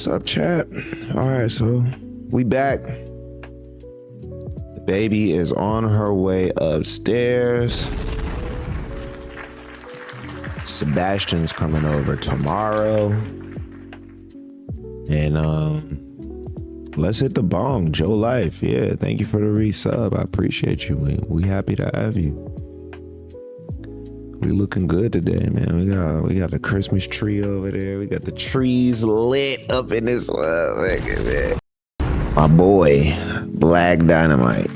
What's up, chat? All right, so we back. The baby is on her way upstairs. Sebastian's coming over tomorrow. And let's hit the bong. Joe Life, yeah, thank you for the resub. I appreciate you. We happy to have you. We looking good today, man. We got the Christmas tree over there. We got the trees lit up in this one. My boy, Black Dynamite.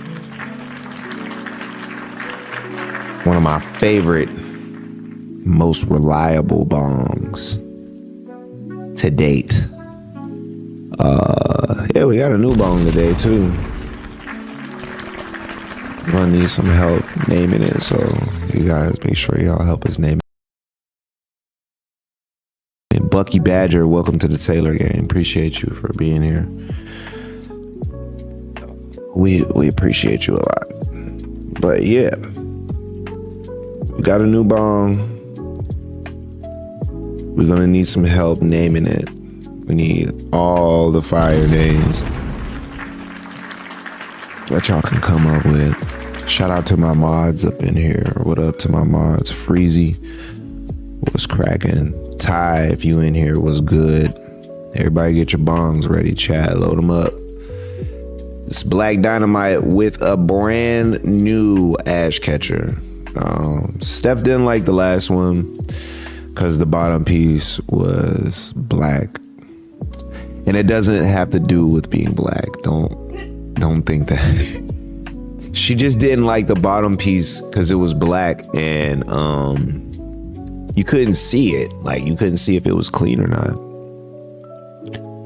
One of my favorite, most reliable bongs to date. Yeah, we got a new bong today too. I'm gonna need some help naming it, so you guys make sure y'all help us name it. And Bucky Badger, welcome to the Taylor game. Appreciate you for being here. We appreciate you a lot. But yeah, we got a new bong. We're gonna need some help naming it. We need all the fire names that y'all can come up with. Shout out to my mods up in here. What up to my mods? Freezy, what's cracking? Ty, if you in here, was good. Everybody get your bongs ready, chat. Load them up. It's Black Dynamite with a brand new ash catcher. Steph didn't like the last one because the bottom piece was black. And it doesn't have to do with being black. Don't think that. She just didn't like the bottom piece because it was black and you couldn't see it. Like, you couldn't see if it was clean or not.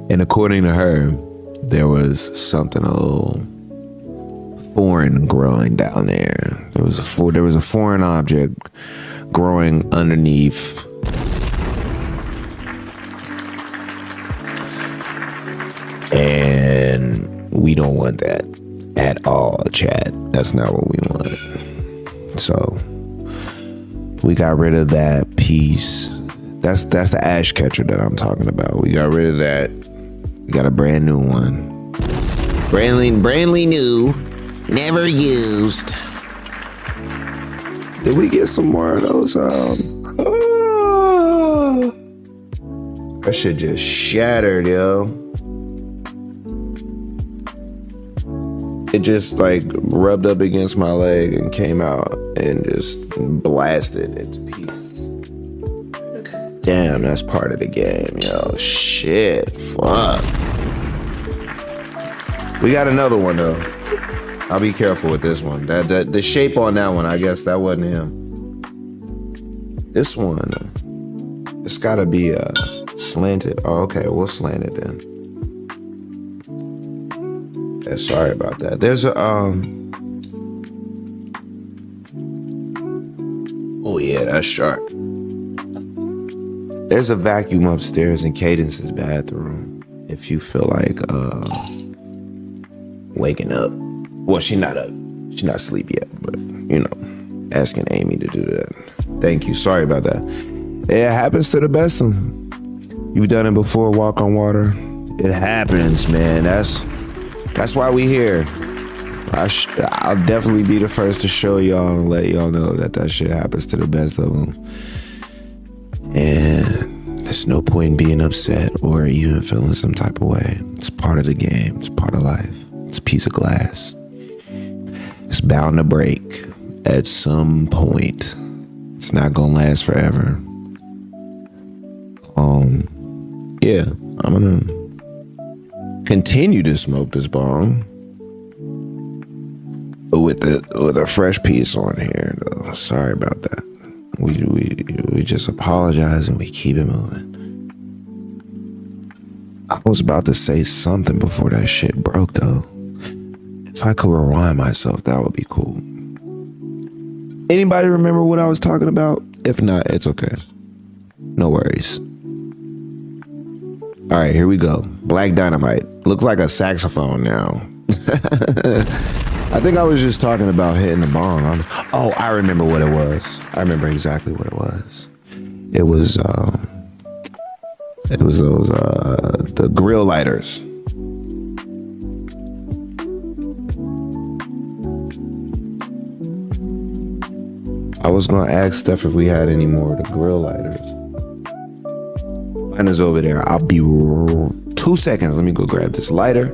And according to her, there was something a little foreign growing down there. There was a foreign object growing underneath. And we don't want that at all, chat. That's not what we want. So we got rid of that piece. That's the ash catcher that I'm talking about. We got rid of that. We got a brand new one. Brandly new. Never used. Did we get some more of those? That shit just shattered, yo. It just like rubbed up against my leg and came out and just blasted into pieces. Damn, that's part of the game, yo. Shit, fuck. We got another one though. I'll be careful with this one. The shape on that one, I guess that wasn't him. This one, it's gotta be slanted. Oh, okay, we'll slant it then. Yeah, sorry about that. There's a oh yeah, that's sharp. There's a vacuum upstairs in Cadence's bathroom. If you feel like waking up. Well, she's not up. She's not asleep yet, but you know, asking Amy to do that. Thank you. Sorry about that. It happens to the best of them. You've done it before, walk on water. It happens, man. That's why we here. I'll definitely be the first to show y'all and let y'all know that shit happens to the best of them. And there's no point in being upset or even feeling some type of way. It's part of the game. It's part of life. It's a piece of glass. It's bound to break at some point. It's not gonna last forever. Yeah, I'm gonna continue to smoke this bong, but with a fresh piece on here though. Sorry about that. We just apologize and we keep it moving. I was about to say something before that shit broke though. If I could rewind myself, that would be cool. Anybody remember what I was talking about? If not, it's okay. No worries. All right, here we go. Black Dynamite. Looks like a saxophone now. I think I was just talking about hitting the bong. Oh, I remember what it was. I remember exactly what it was. It was It was those the grill lighters. I was gonna ask Steph if we had any more of the grill lighters. Mine is over there. I'll be 2 seconds. Let me go grab this lighter,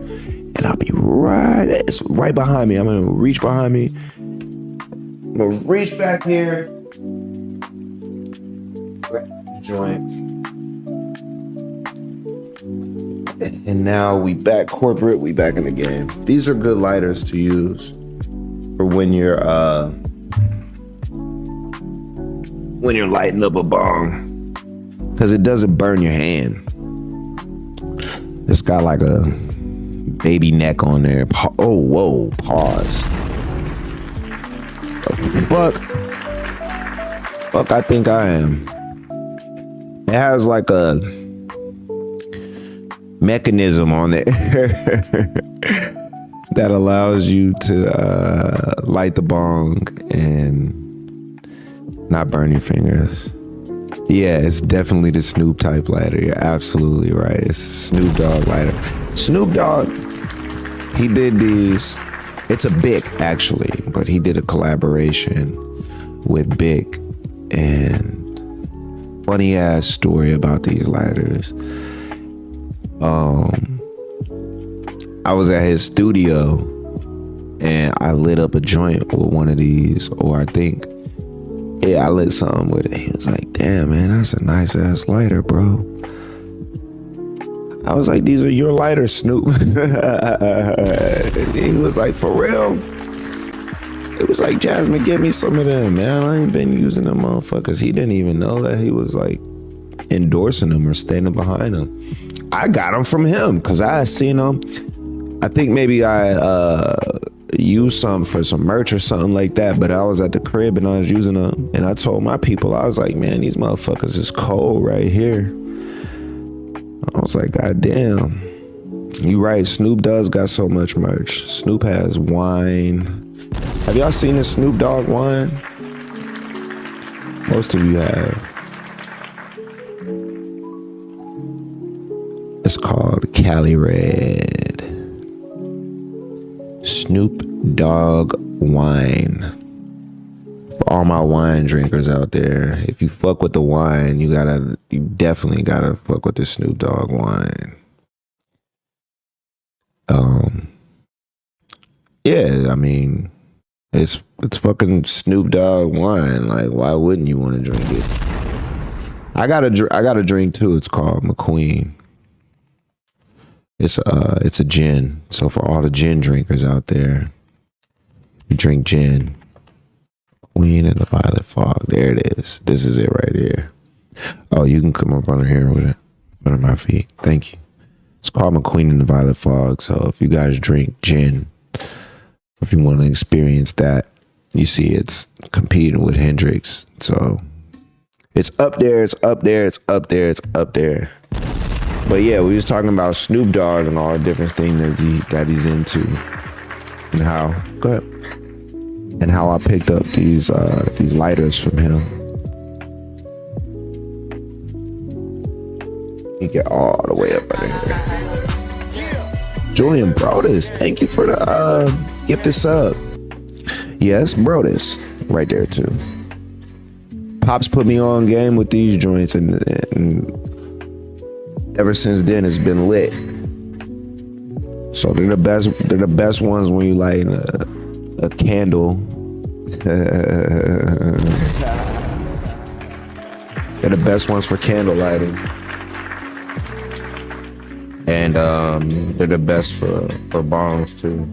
and I'll be right. It's right behind me. I'm gonna reach behind me. I'm gonna reach back here. Grab the joint. And now we back corporate. We back in the game. These are good lighters to use for when you're lighting up a bong, because it doesn't burn your hand. It's got like a baby neck on there. Oh, whoa, pause. Fuck, I think I am. It has like a mechanism on it that allows you to light the bong and not burn your fingers. Yeah, it's definitely the Snoop type lighter. You're absolutely right. It's Snoop Dogg lighter. Snoop Dogg, he did these. It's a Bic actually, but he did a collaboration with Bic. And funny ass story about these lighters. I was at his studio and I lit up a joint with one of these, or I think, yeah, I lit something with it. He was like, damn, man, that's a nice ass lighter, bro. I was like, these are your lighters, Snoop. He was like, for real? It was like, Jasmine, give me some of them, man. I ain't been using them motherfuckers. He didn't even know that he was like endorsing them or standing behind them. I got them from him because I had seen them. I think maybe I used some for some merch or something like that, but I was at the crib and I was using them, and I told my people, I was like, man, these motherfuckers is cold right here. I was like, god damn, you right, Snoop does got so much merch. Snoop has wine. Have y'all seen the Snoop Dogg wine? Most of you have. It's called Cali Red. Snoop Dogg wine. For all my wine drinkers out there, if you fuck with the wine, you definitely gotta fuck with the Snoop Dogg wine. Yeah, I mean, it's fucking Snoop Dogg wine. Like, why wouldn't you want to drink it? I got a drink too. It's called McQueen. It's a gin. So for all the gin drinkers out there, you drink gin. Queen and the Violet Fog. There it is. This is it right here. Oh, you can come up under here with it. Under my feet. Thank you. It's called McQueen and the Violet Fog. So if you guys drink gin, if you want to experience that, you see it's competing with Hendrix. So it's up there, it's up there, it's up there, it's up there. But yeah, we was talking about Snoop Dogg and all the different things that he's into, and how I picked up these lighters from him. You get all the way up right here. Julian Brodus, thank you for the get this up. Yes, Brodus, right there too. Pops put me on game with these joints, and ever since then it's been lit. So they're the best. They're the best ones when you light a candle. They're the best ones for candle lighting, and they're the best for bongs too.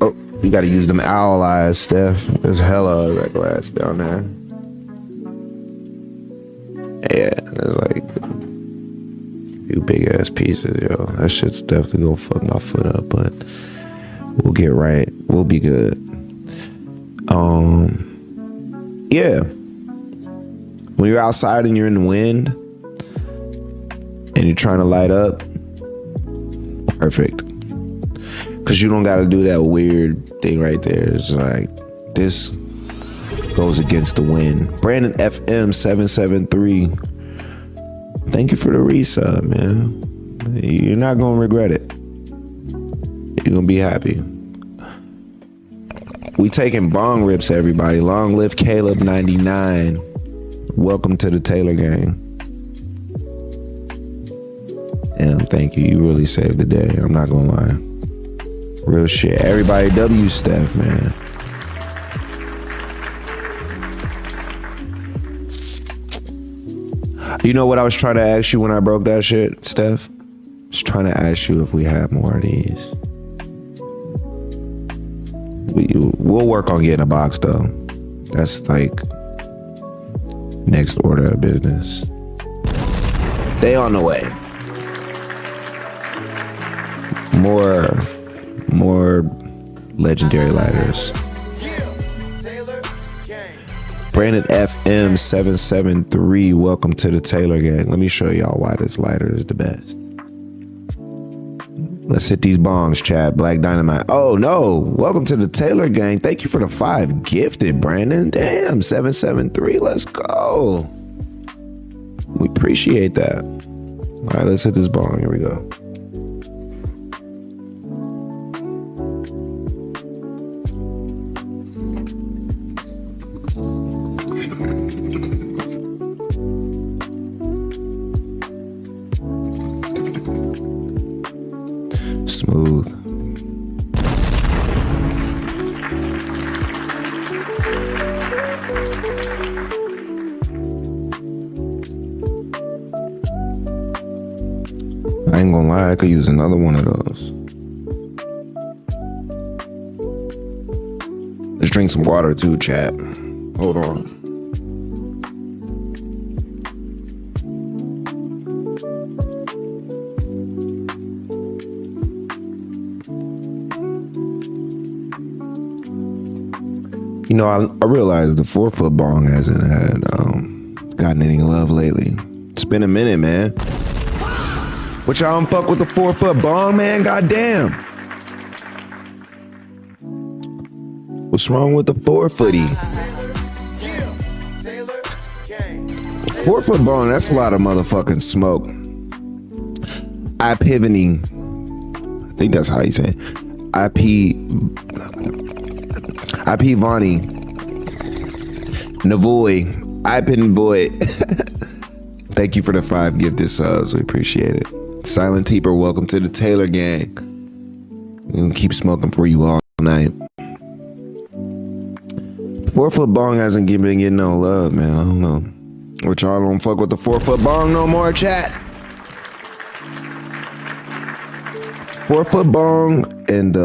Oh, you got to use them owl eyes, Steph. There's hella red glass down there. Yeah, there's like a few big ass pieces, yo. That shit's definitely gonna fuck my foot up, but we'll get right. We'll be good. Yeah. When you're outside and you're in the wind and you're trying to light up, perfect. Cause you don't gotta do that weird thing right there. It's like this goes against the wind. Brandon FM 773. Thank you for the resub, man. You're not gonna regret it. You're gonna be happy. We taking bong rips, everybody. Long live Caleb 99. Welcome to the Taylor gang. And thank you. You really saved the day. I'm not gonna lie. Real shit. Everybody, W Steph, man. You know what I was trying to ask you when I broke that shit, Steph? I was trying to ask you if we have more of these. We'll work on getting a box though. That's like next order of business. They on the way. More legendary lighters. Brandon FM 773, welcome to the Taylor gang. Let me show y'all why this lighter is the best. Let's hit these bongs, chat. Black Dynamite. Oh no, welcome to the Taylor gang. Thank you for the 5 gifted, Brandon. Damn, 773, let's go. We appreciate that. All right, let's hit this bong. Here we go. Smooth. I ain't gonna lie, I could use another one of those. Let's drink some water too, chat. Hold on. You know, I realized the 4-foot bong hasn't had gotten any love lately. It's been a minute, man. What y'all don't fuck with the 4-foot bong, man? Goddamn. What's wrong with the 4-footy? 4-foot bong, that's a lot of motherfucking smoke. Ipivany. I think that's how you say it. IP Vonnie, Navoy, Ipin Boy. Thank you for the 5 gifted subs. We appreciate it. Silent Teeper, welcome to the Taylor gang. We're gonna keep smoking for you all night. 4-foot bong hasn't been getting no love, man. I don't know. What y'all don't fuck with the 4-foot bong no more, chat? 4-foot bong and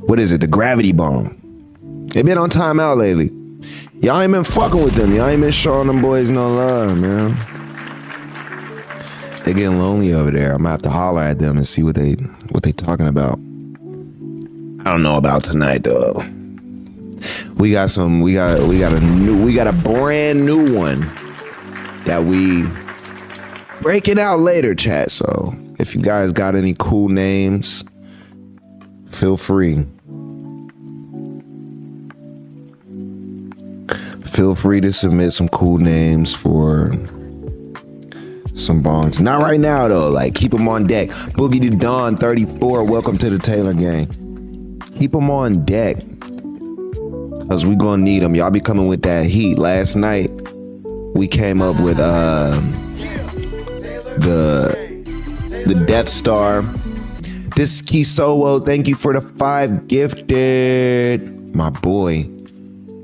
what is it? The gravity bong. They been on timeout lately. Y'all ain't been fucking with them. Y'all ain't been showing them boys no love, man. They getting lonely over there. I'm gonna have to holler at them and see what they talking about. I don't know about tonight though. We got a brand new one that we breaking out later, chat. So if you guys got any cool names, feel free. Feel free to submit some cool names for some bongs. Not right now though. Like, keep them on deck. Boogie to Dawn 34. Welcome to the Taylor gang. Keep them on deck, cause we gonna need them. Y'all be coming with that heat. Last night we came up with the Death Star. This is Kisowo. Thank you for the 5 gifted. My boy.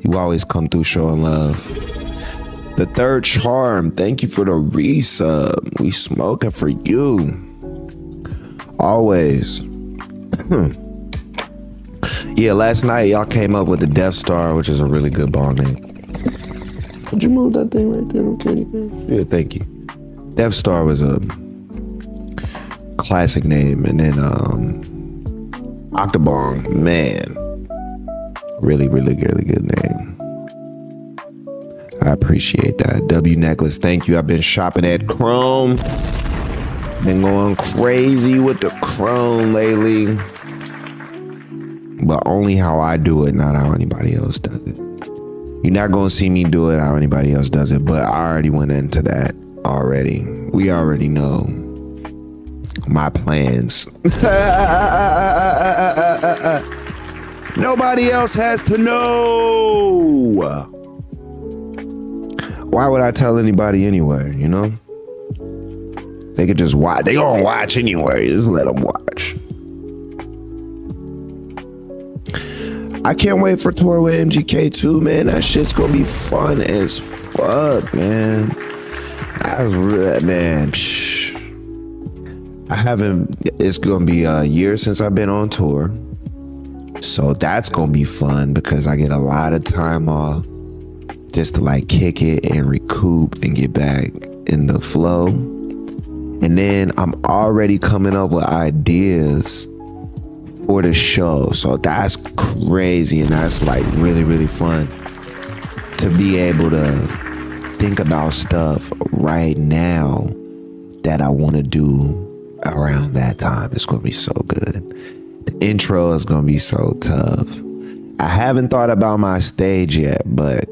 You always come through showing love. The Third Charm. Thank you for the resub. We smoking for you. Always. Yeah, last night y'all came up with the Death Star, which is a really good bong name. Could you move that thing right there? Okay. Yeah, thank you. Death Star was a classic name. And then Octobong, man. Really good name. I appreciate that. W Necklace, thank you. I've been shopping at Chrome. Been going crazy with the Chrome lately. But only how I do it, not how anybody else does it. You're not gonna see me do it how anybody else does it, but I already went into that already. We already know my plans. Nobody else has to know. Why would I tell anybody anyway, you know? They could just watch. They gonna watch anyway. Just let them watch. I can't wait for tour with MGK too, man. That shit's gonna be fun as fuck, man. I haven't. It's gonna be a year since I've been on tour, so that's gonna be fun because I get a lot of time off just to like kick it and recoup and get back in the flow. And then I'm already coming up with ideas for the show, so that's crazy, and that's like really, really fun to be able to think about stuff right now that I want to do around that time. It's gonna be so good. The intro is gonna be so tough. I haven't thought about my stage yet, but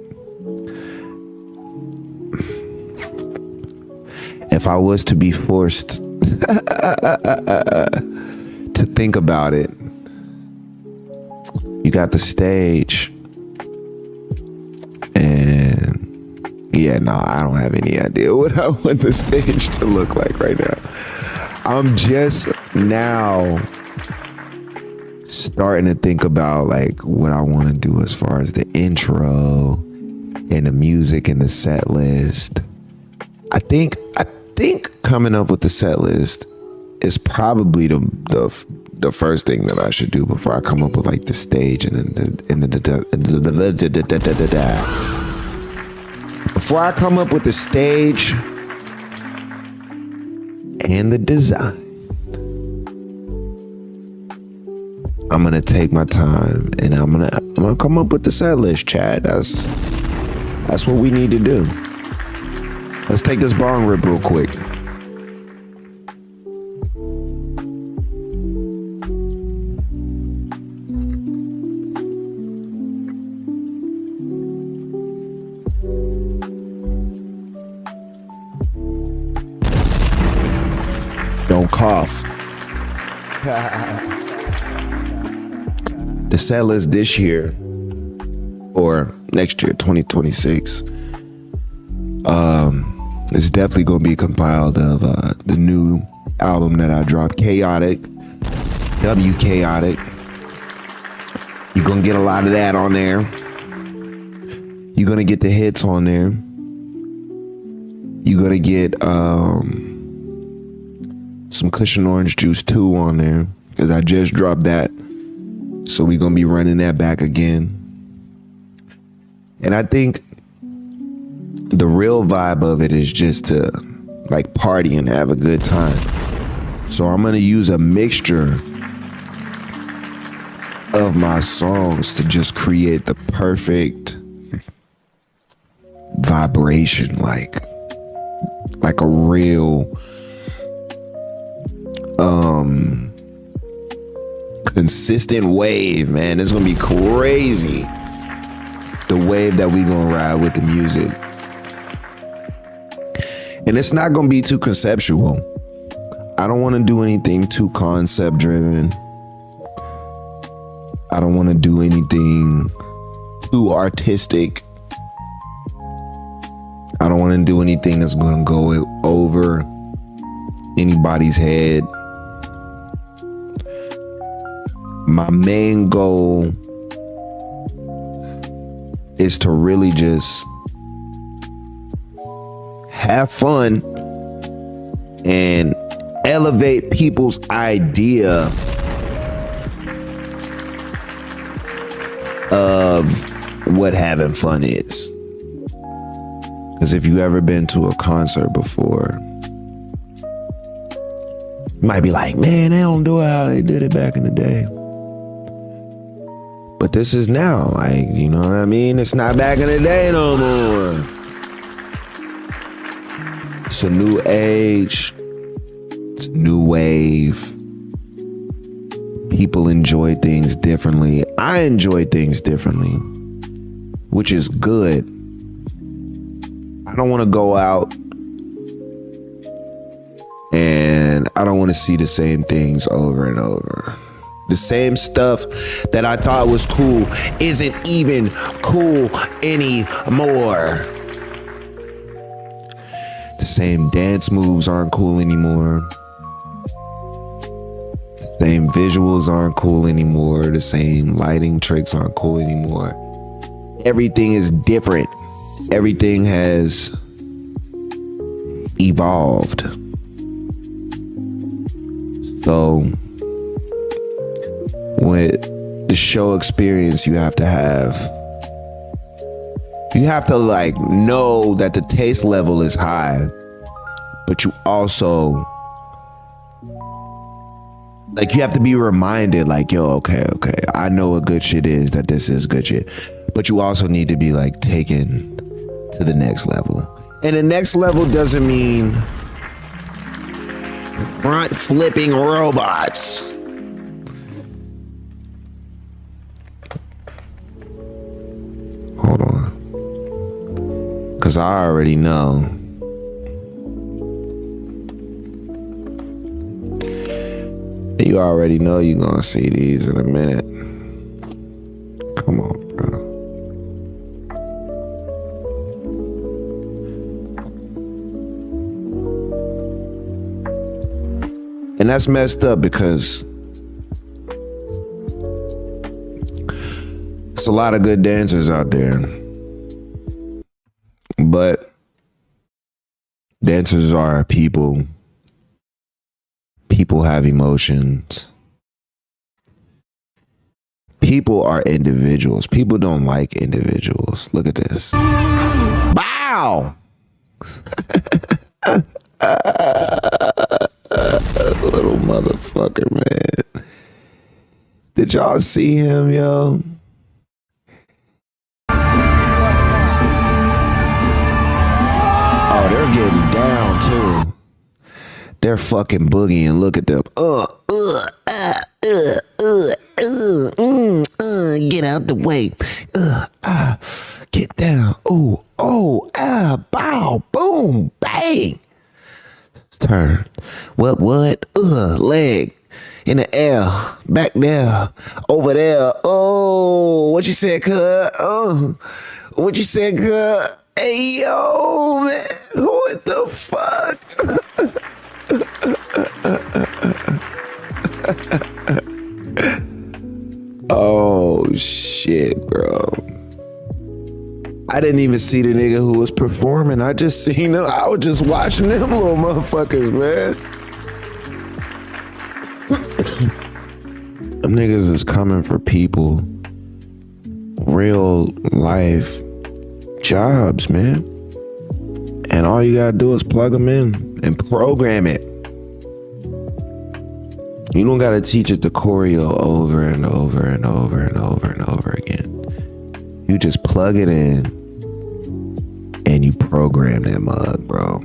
if I was to be forced to think about it, you got the stage, and yeah, no, I don't have any idea what I want the stage to look like right now. I'm just now starting to think about like what I want to do as far as the intro and the music and the set list. I think coming up with the set list is probably the first thing that I should do before I come up with like the stage before I come up with the stage and the design. I'm gonna take my time and I'm gonna come up with the set list, Chad. That's what we need to do. Let's take this bong rip real quick. Don't cough. The set list this year or next year, 2026, it's definitely gonna be compiled of the new album that I dropped, Chaotic, Chaotic. You're gonna get a lot of that on there. You're gonna get the hits on there. You're gonna get some Cushion Orange Juice 2 on there, because I just dropped that. So we're gonna be running that back again. And I think the real vibe of it is just to like party and have a good time. So I'm gonna use a mixture of my songs to just create the perfect vibration, like a real consistent wave, man. It's gonna be crazy, the wave that we gonna ride with the music. And it's not gonna be too conceptual. I don't want to do anything too concept driven. I don't want to do anything too artistic. I don't want to do anything that's gonna go over anybody's head. My main goal is to really just have fun and elevate people's idea of what having fun is. Because if you ever been to a concert before, you might be like, man, they don't do it how they did it back in the day. But this is now, like, you know what I mean? It's not back in the day no more. It's a new age. It's a new wave. People enjoy things differently. I enjoy things differently. which is good. I don't want to go out and I don't want to see the same things over and over. The same stuff that I thought was cool isn't even cool anymore. The same dance moves aren't cool anymore. The same visuals aren't cool anymore. The same lighting tricks aren't cool anymore. Everything is different. Everything has evolved. So with the show experience, you have to like know that the taste level is high, but you also like, you have to be reminded like, yo, okay, I know what good shit is, that this is good shit, but you also need to be like taken to the next level. And the next level doesn't mean front flipping robots. Hold on. Cause I already know. You already know you're gonna see these in a minute. Come on, bro. And that's messed up because there's a lot of good dancers out there. But dancers are people. People have emotions. People are individuals. People don't like individuals. Look at this. Bow! Little motherfucker, man. Did y'all see him, yo? Oh, they're getting down too. They're fucking boogieing. Look at them. Get out the way. Get down. Bow, boom, bang. Turn. What? Leg in the air, back there, over there. Oh, what you said, cuz? What you said, cuz? Hey, yo, man. What the fuck? Oh, shit, bro. I didn't even see the nigga who was performing. I just seen him. I was just watching them little motherfuckers, man. Them niggas is coming for people. Real life jobs, man. And all you gotta do is plug them in and program it. You don't gotta teach it the choreo over and over and over and over and over again. You just plug it in and you program that mug, bro.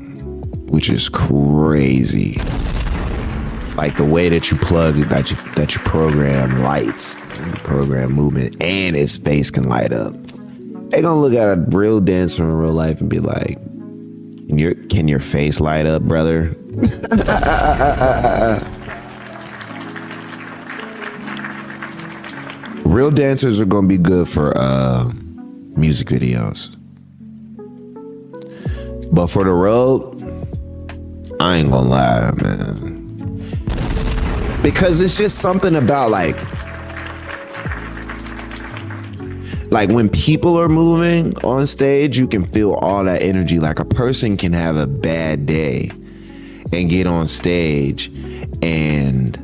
Which is crazy. Like the way that you plug, that you program lights, you program movement, and its face can light up. They gonna look at a real dancer in real life and be like, can your face light up, brother? Real dancers are gonna be good for music videos. But for the road, I ain't gonna lie, man. Because it's just something about like when people are moving on stage, you can feel all that energy. Like a person can have a bad day and get on stage and,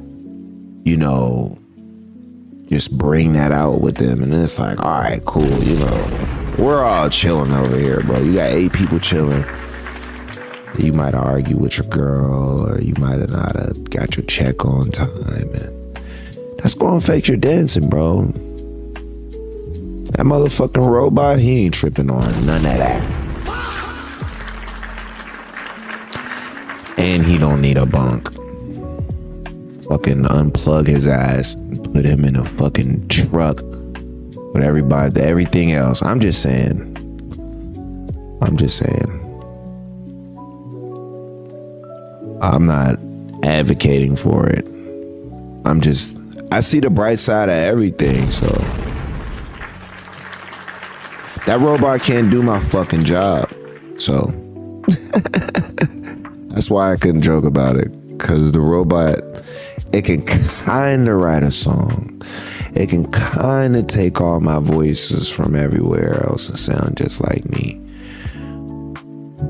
you know, just bring that out with them. And it's like, all right, cool. You know, we're all chilling over here, bro. You got 8 people chilling. You might argue with your girl, or you might have not have got your check on time. And that's going to affect your dancing, bro. That motherfucking robot, he ain't tripping on none of that. And he don't need a bunk. Fucking unplug his ass and put him in a fucking truck with everything else. I'm just saying. I'm not advocating for it. I see the bright side of everything, so. That robot can't do my fucking job, so. That's why I couldn't joke about it, because the robot, it can kind of write a song. It can kind of take all my voices from everywhere else and sound just like me.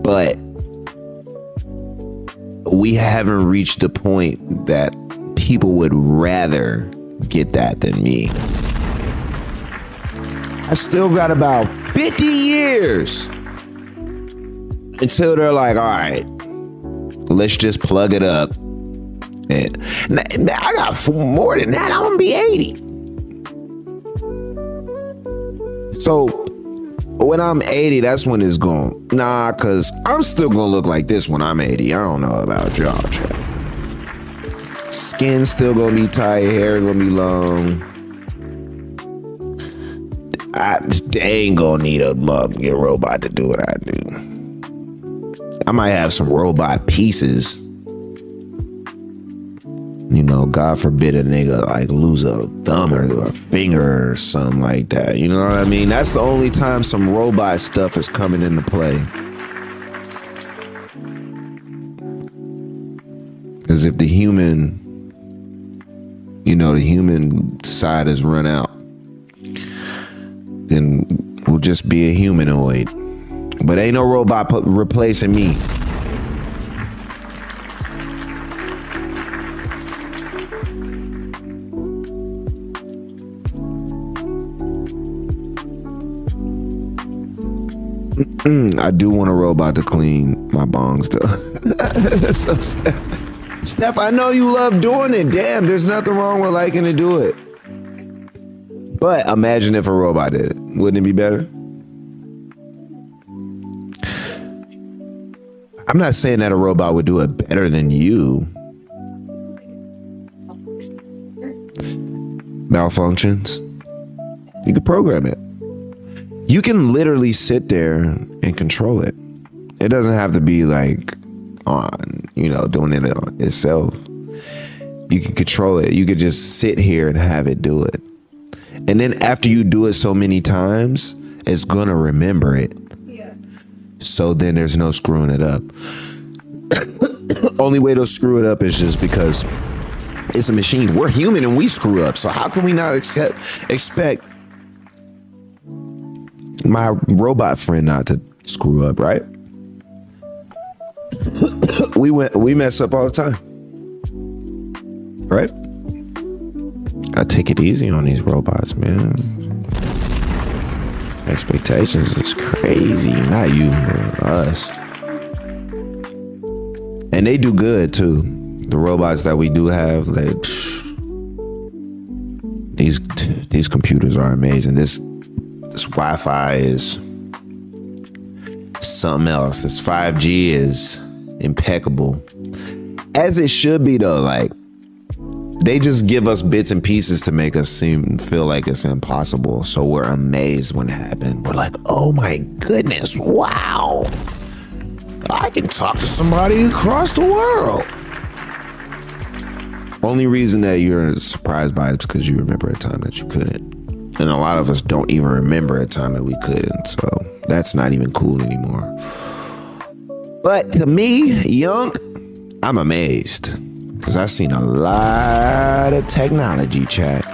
But we haven't reached the point that people would rather get that than me. I still got about 50 years until they're like, all right, let's just plug it up. And I got more than that. I'm gonna be 80. So when I'm 80, that's when it's going. Nah, cause I'm still gonna look like this when I'm 80. I don't know about y'all, chat. Skin still gonna be tight, hair gonna be long. They ain't gonna need a robot to do what I do. I might have some robot pieces. You know, God forbid a nigga like lose a thumb or a finger or something like that. You know what I mean? That's the only time some robot stuff is coming into play. Because if the human side has run out, then we'll just be a humanoid. But ain't no robot replacing me. I do want a robot to clean my bongs though. So Steph, I know you love doing it. Damn, there's nothing wrong with liking to do it. But imagine if a robot did it. Wouldn't it be better? I'm not saying that a robot would do it better than you. Malfunctions. You could program it. You can literally sit there and control it. It doesn't have to be like doing it on itself. You can control it. You could just sit here and have it do it. And then after you do it so many times, it's gonna remember it. Yeah. So then there's no screwing it up. Only way to screw it up is just because it's a machine. We're human and we screw up. So how can we not expect my robot friend not to screw up, right? we mess up all the time, right? I take it easy on these robots, man. Expectations is crazy. Not you, man, us. And they do good too. The robots that we do have, these computers are amazing. This Wi-Fi is something else. This 5G is impeccable, as it should be though. Like, they just give us bits and pieces to make us feel like it's impossible. So we're amazed when it happens. We're like, oh my goodness, wow. I can talk to somebody across the world. Only reason that you're surprised by it is because you remember a time that you couldn't. And a lot of us don't even remember a time that we couldn't. So that's not even cool anymore. But to me, young, I'm amazed. Because I've seen a lot of technology, chat.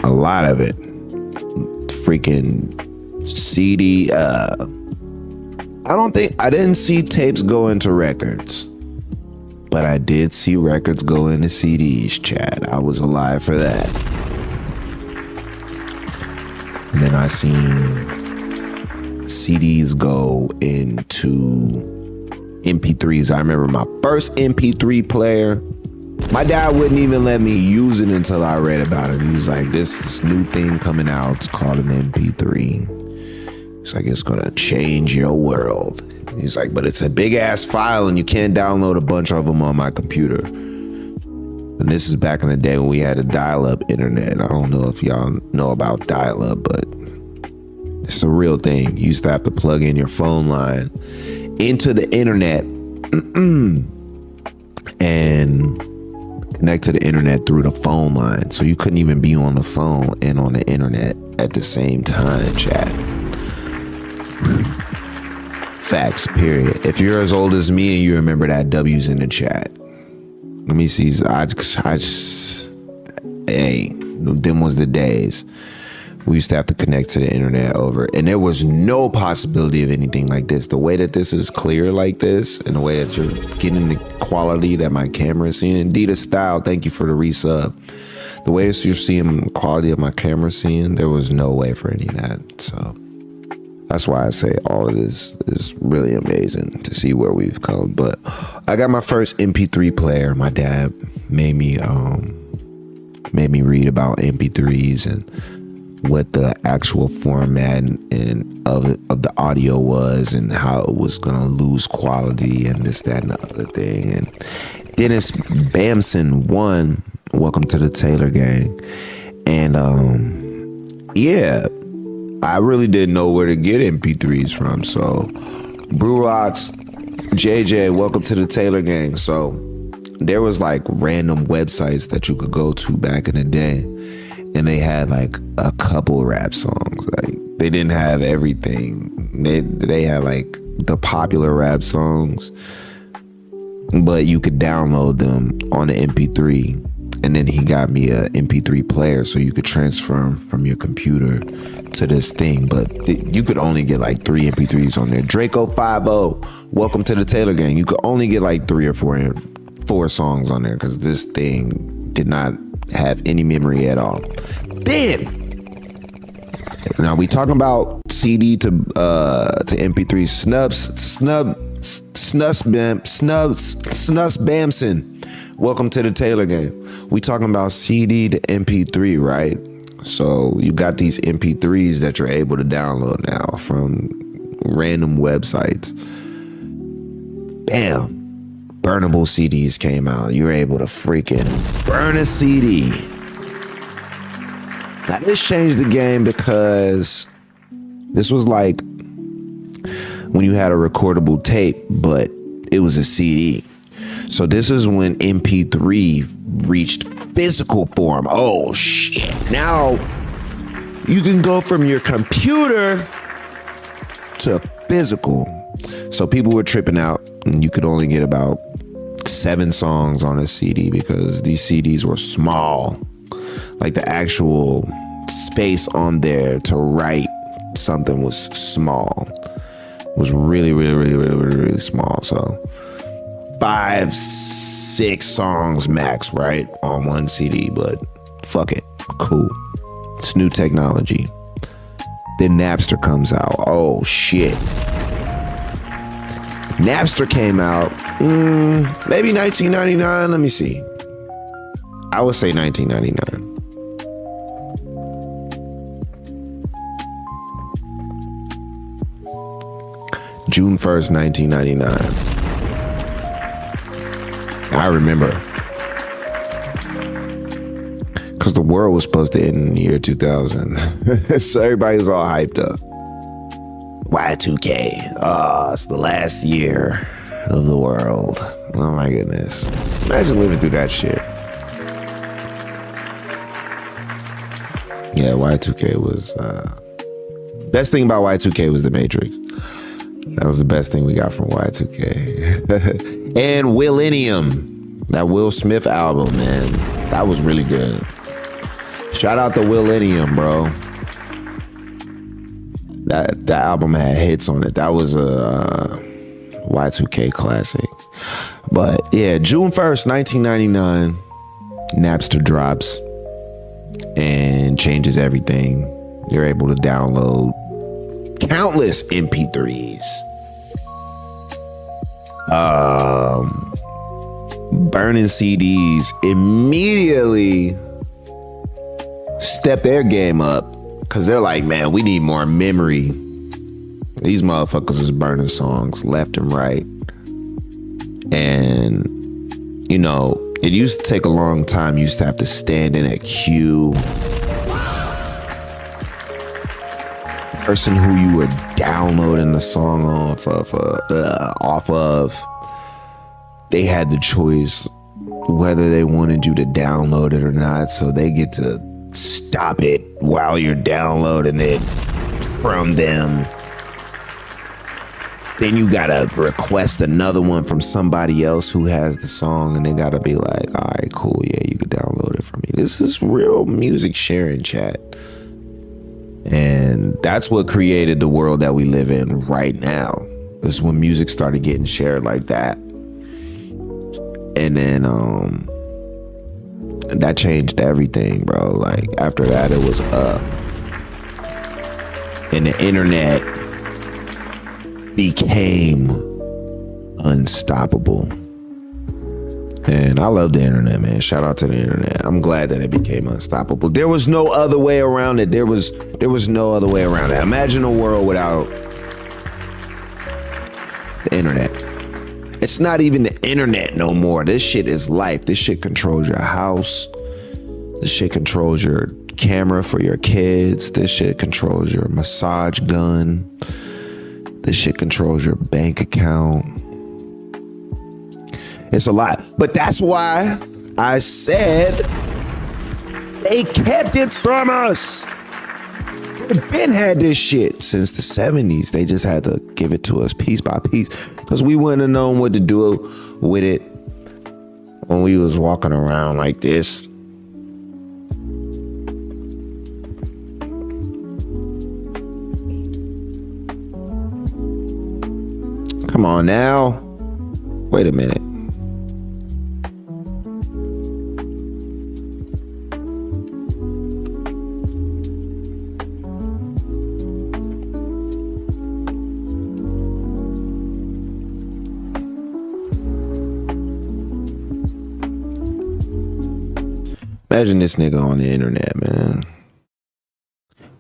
A lot of it. Freaking CD. I didn't see tapes go into records. But I did see records go into CDs, chat. I was alive for that. And then I seen CDs go into MP3s. I remember my first MP3 player. My dad wouldn't even let me use it until I read about it. He was like, this new thing coming out, it's called an MP3. It's like, it's gonna change your world. He's like, but it's a big ass file and you can't download a bunch of them on my computer. And this is back in the day when we had a dial-up internet. I don't know if y'all know about dial-up, but it's a real thing. You used to have to plug in your phone line into the internet and connect to the internet through the phone line. So you couldn't even be on the phone and on the internet at the same time, chat. Facts, period. If you're as old as me and you remember that, W's in the chat. Let me see. Hey, them was the days. We used to have to connect to the internet over, and there was no possibility of anything like this. The way that this is clear like this, and the way that you're getting the quality that my camera is seeing. Adidas Style, thank you for the resub. The way that you're seeing the quality of my camera seeing, there was no way for any of that. So that's why I say all of this is really amazing to see where we've come. But I got my first MP3 player. My dad made me read about MP3s and what the actual format and of the audio was, and how it was gonna lose quality and this, that, and the other thing. And Dennis Bamson won. Welcome to the Taylor Gang. And yeah, I really didn't know where to get MP3s from. So Brew Rocks, JJ, welcome to the Taylor Gang. So there was like random websites that you could go to back in the day, and they had like a couple rap songs. Like they didn't have everything. They had like the popular rap songs, but you could download them on the MP3. And then he got me a MP3 player so you could transfer them from your computer to this thing. But you could only get like 3 MP3s on there. Draco 50, welcome to the Taylor Gang. You could only get like 3 or 4 songs on there because this thing did not have any memory at all. Then now we talking about CD to MP3 Snus Bamson. Welcome to the Taylor Game. We talking about CD to MP3, right? So you got these MP3s that you're able to download now from random websites. Bam. Burnable CDs came out. You're able to freaking burn a CD. Now this changed the game because this was like when you had a recordable tape, but it was a CD. So this is when MP3 reached physical form. Oh shit. Now you can go from your computer to physical. So people were tripping out, and you could only get about 7 songs on a CD because these CDs were small. Like the actual space on there to write something was small. It was really small. So 5, 6 songs max, right, on one CD, but fuck it, cool. It's new technology. Then Napster comes out. Oh shit. Napster came out maybe 1999. Let me see. I would say 1999. June 1st, 1999. I remember. Because the world was supposed to end in the year 2000. So everybody was all hyped up. Y2K. Oh, it's the last year of the world. Oh my goodness. Imagine living through that shit. Yeah, Y2K was... best thing about Y2K was The Matrix. That was the best thing we got from Y2K. And Willennium. That Will Smith album, man. That was really good. Shout out to Willennium, bro. That album had hits on it. That was a Y2K classic. But yeah, June 1st, 1999, Napster drops and changes everything. You're able to download countless MP3s. Burning CDs immediately step their game up because they're like, man, we need more memory. These motherfuckers is burning songs left and right. And, you know, It used to take a long time. You used to have to stand in a queue. The person who you were downloading the song off of, they had the choice whether they wanted you to download it or not. So they get to stop it while you're downloading it from them. Then you gotta request another one from somebody else who has the song, and they gotta be like, all right, cool, yeah, you can download it from me. This is real music sharing, chat. And that's what created the world that we live in right now. This is when music started getting shared like that. And then that changed everything, bro. Like after that, it was up. And the internet became unstoppable. And I love the internet, man. Shout out to the internet. I'm glad that it became unstoppable. There was no other way around it. There was no other way around it. Imagine a world without the internet. It's not even the internet no more. This shit is life. This shit controls your house. This shit controls your camera for your kids. This shit controls your massage gun. This shit controls your bank account. It's a lot. But that's why I said they kept it from us. They've been had this shit since the 70s. They just had to give it to us piece by piece because we wouldn't have known what to do with it when we was walking around like this. Come on now. Wait a minute. Imagine this nigga on the internet, man.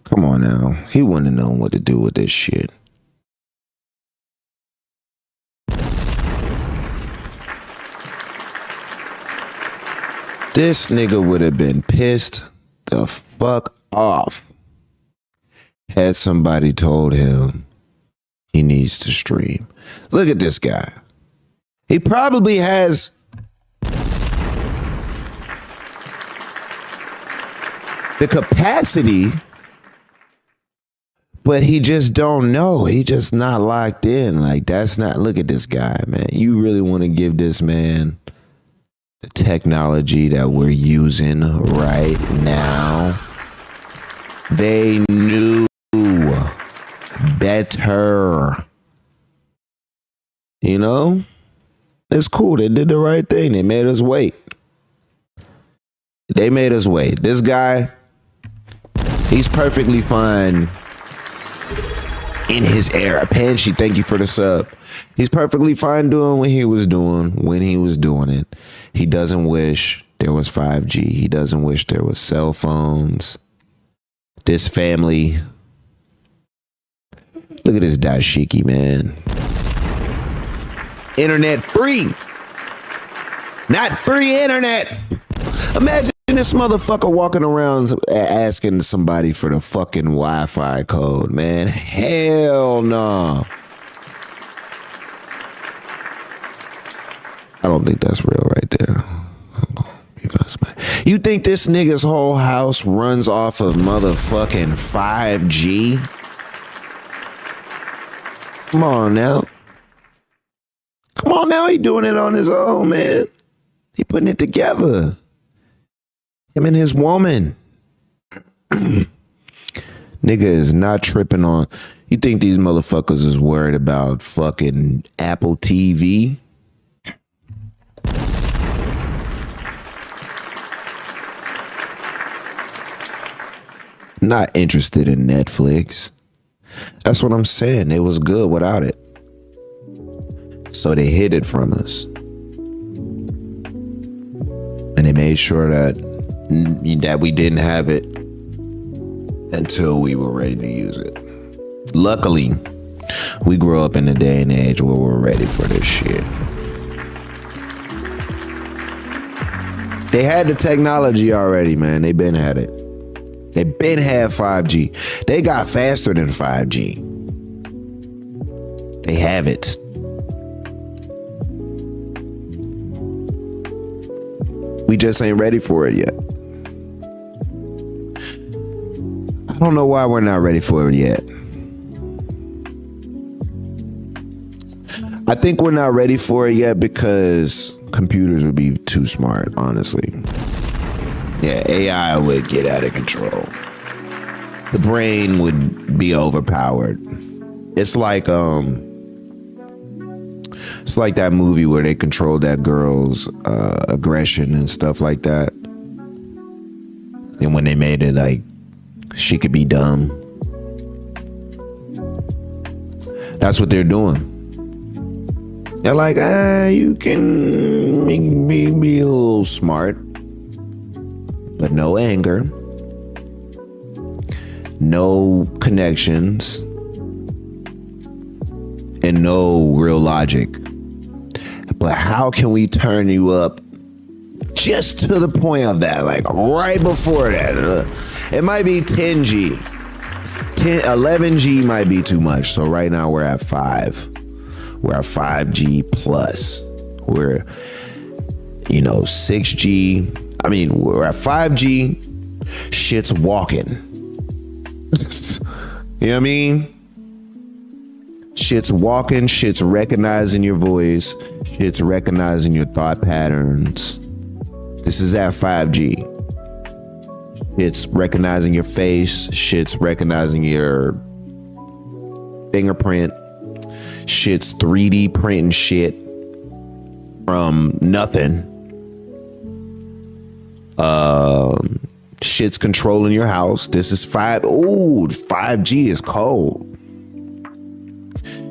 Come on now. He wouldn't have known what to do with this shit. This nigga would have been pissed the fuck off had somebody told him he needs to stream. Look at this guy. He probably has the capacity, but he just don't know. He just not locked in. Like, that's not, look at this guy, man. You really want to give this man the technology that we're using right now? They knew better. You know? It's cool. They did the right thing. They made us wait. They made us wait. This guy, he's perfectly fine in his era. Panshi, thank you for the sub. He's perfectly fine doing what he was doing when he was doing it. He doesn't wish there was 5G. He doesn't wish there was cell phones. This family. Look at this dashiki, man. Internet free. Not free internet. Imagine this motherfucker walking around asking somebody for the fucking Wi-Fi code, man. Hell no. I don't think that's real right there. Hold on. You think this nigga's whole house runs off of motherfucking 5G? Come on now. Come on now. He doing it on his own, man. He putting it together. Him and his woman. Nigga is not tripping on. You think these motherfuckers is worried about fucking Apple TV? Not interested in Netflix. That's what I'm saying. It was good without it. So they hid it from us. And they made sure that we didn't have it until we were ready to use it. Luckily, we grew up in a day and age where we're ready for this shit. They had the technology already, man. They been had it. They been had 5G. They got faster than 5G. They have it. We just ain't ready for it yet. I don't know why we're not ready for it yet. I think we're not ready for it yet because computers would be too smart, honestly. Yeah, AI would get out of control. The brain would be overpowered. It's like that movie where they controlled that girl's aggression and stuff like that. And when they made it like she could be dumb. That's what they're doing. They're like, you can be a little smart, but no anger, no connections, and no real logic. But how can we turn you up just to the point of that, like right before that? It might be 10G. 11G might be too much. So right now we're at 5. We're at 5G plus. We're, 6G. I mean, we're at 5G. Shit's walking. You know what I mean? Shit's walking. Shit's recognizing your voice. Shit's recognizing your thought patterns. This is at 5G. It's recognizing your face. Shit's recognizing your fingerprint. Shit's 3D printing shit from nothing. Shit's controlling your house. This is 5G is cold.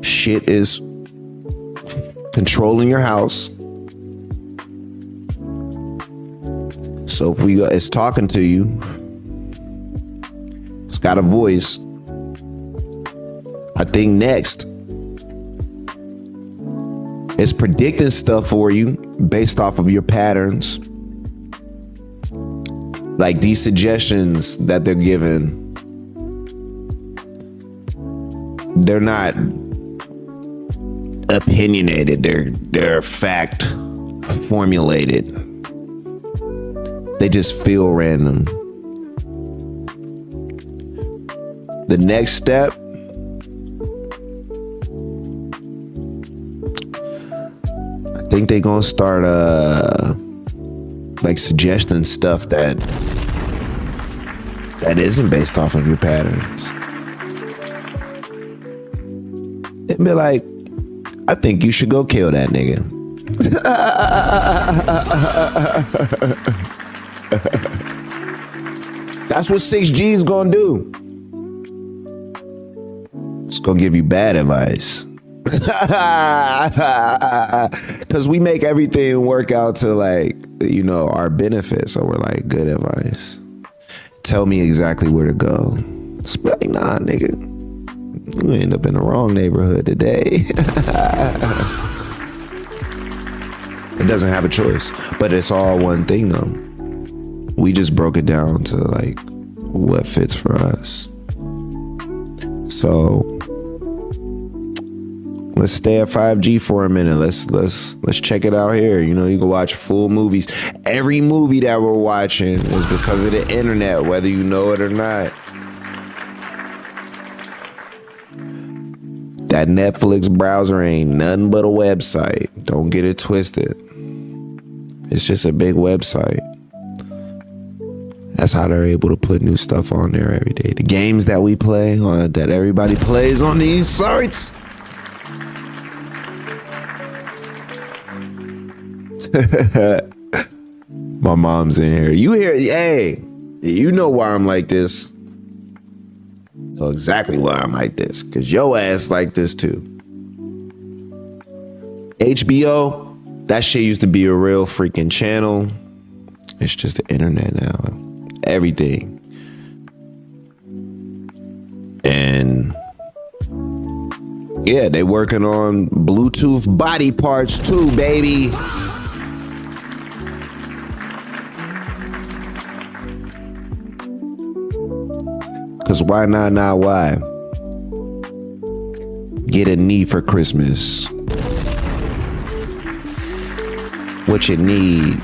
Shit is controlling your house. So if it's talking to you, it's got a voice. I think next, it's predicting stuff for you based off of your patterns. Like these suggestions that they're giving, they're not opinionated. They're fact formulated. They just feel random. The next step, I think they're gonna start like suggesting stuff that isn't based off of your patterns. It'd be like, I think you should go kill that nigga. That's what 6G is gonna do. It's gonna give you bad advice. Because we make everything work out to like, our benefit. So we're like, good advice. Tell me exactly where to go. It's like, nah, nigga. You end up in the wrong neighborhood today. It doesn't have a choice. But it's all one thing though. We just broke it down to like what fits for us. So let's stay at 5G for a minute. Let's check it out here. You can watch full movies. Every movie that we're watching is because of the internet, whether you know it or not. That Netflix browser ain't nothing but a website. Don't get it twisted. It's just a big website. That's how they're able to put new stuff on there every day. The games that we play, that everybody plays on these sites. My mom's in here. You hear? Hey, you know why I'm like this. You know exactly why I'm like this. Because your ass like this too. HBO, that shit used to be a real freaking channel. It's just the internet now. Everything. And yeah, they working on Bluetooth body parts too, baby. Cause why not? Not why? Get a knee for Christmas. What you need?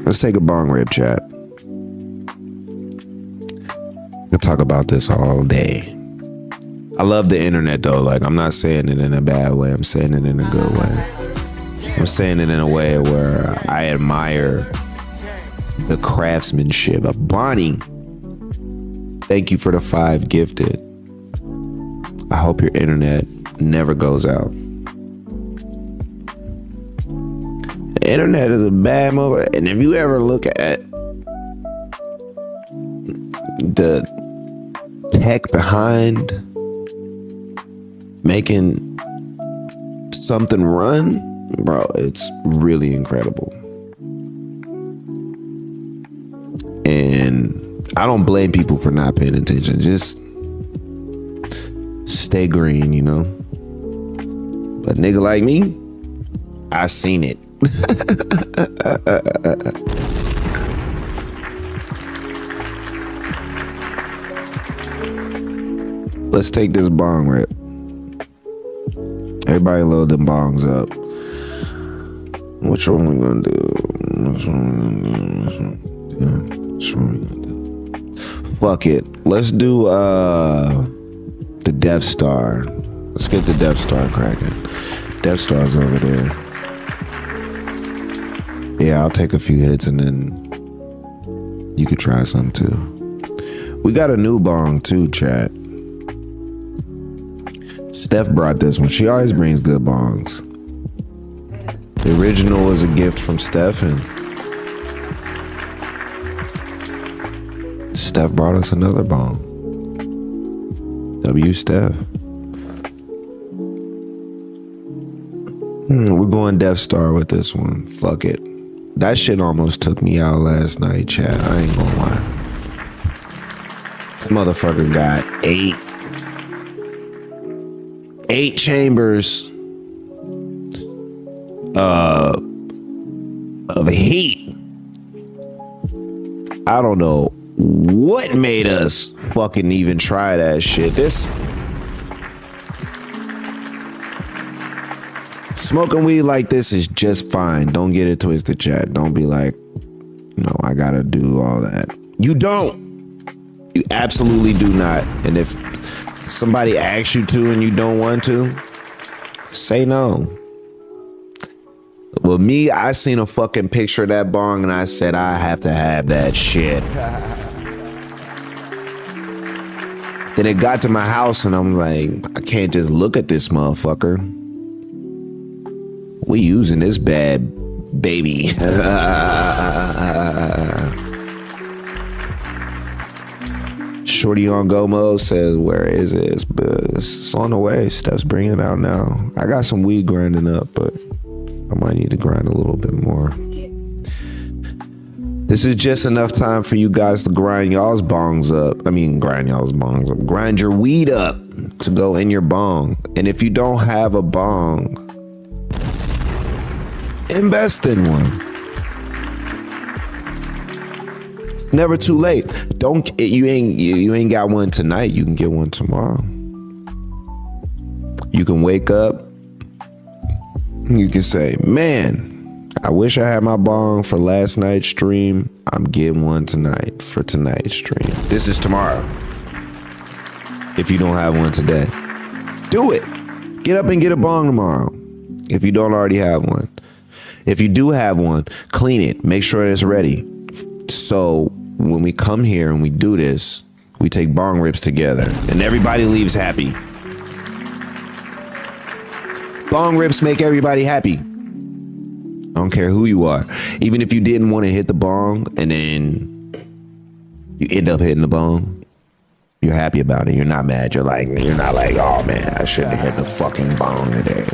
Let's take a bong rip, chat. We'll talk about this all day. I love the internet though. Like, I'm not saying it in a bad way. I'm saying it in a good way. I'm saying it in a way where I admire the craftsmanship of Bonnie. Thank you for the 5 gifted. I hope your internet never goes out. The internet is a bad mother. And if you ever look at the tech behind making something run, bro, it's really incredible. And I don't blame people for not paying attention. Just stay green, you know? But nigga like me, I seen it. Let's take this bong rip. Everybody load them bongs up. Which one we gonna do? Fuck it. Let's do the Death Star. Let's get the Death Star cracking. Death Star's over there. Yeah, I'll take a few hits and then you could try some too. We got a new bong too, chat. Steph brought this one. She always brings good bongs. The original was a gift from Steph, and Steph brought us another bong. W Steph. We're going Death Star with this one. Fuck it. That shit almost took me out last night, chat. I ain't gonna lie. That motherfucker got 8 chambers of heat. I don't know what made us fucking even try that shit. This smoking weed like this is just fine. Don't get it twisted, chat. Don't be like, no, I gotta do all that. You don't. You absolutely do not. And if somebody asks you to and you don't want to, say no. Well, me, I seen a fucking picture of that bong and I said, I have to have that shit. Then it got to my house and I'm like, I can't just look at this motherfucker. We using this bad baby. Shorty on Go Mode says, where is it? It's on the way. Steph's bringing it out now. I got some weed grinding up, but I might need to grind a little bit more. This is just enough time for you guys to grind y'all's bongs up. I mean, grind y'all's bongs up. Grind your weed up to go in your bong. And if you don't have a bong, invest in one. It's never too late. You ain't got one tonight. You can get one tomorrow. You can wake up. You can say, man, I wish I had my bong for last night's stream. I'm getting one tonight for tonight's stream. This is tomorrow. If you don't have one today, do it. Get up and get a bong tomorrow. If you don't already have one. If you do have one, clean it. Make sure it's ready. So when we come here and we do this, we take bong rips together and everybody leaves happy. Bong rips make everybody happy. I don't care who you are. Even if you didn't want to hit the bong and then you end up hitting the bong, you're happy about it. You're not mad. You're not like, oh man, I shouldn't have hit the fucking bong today.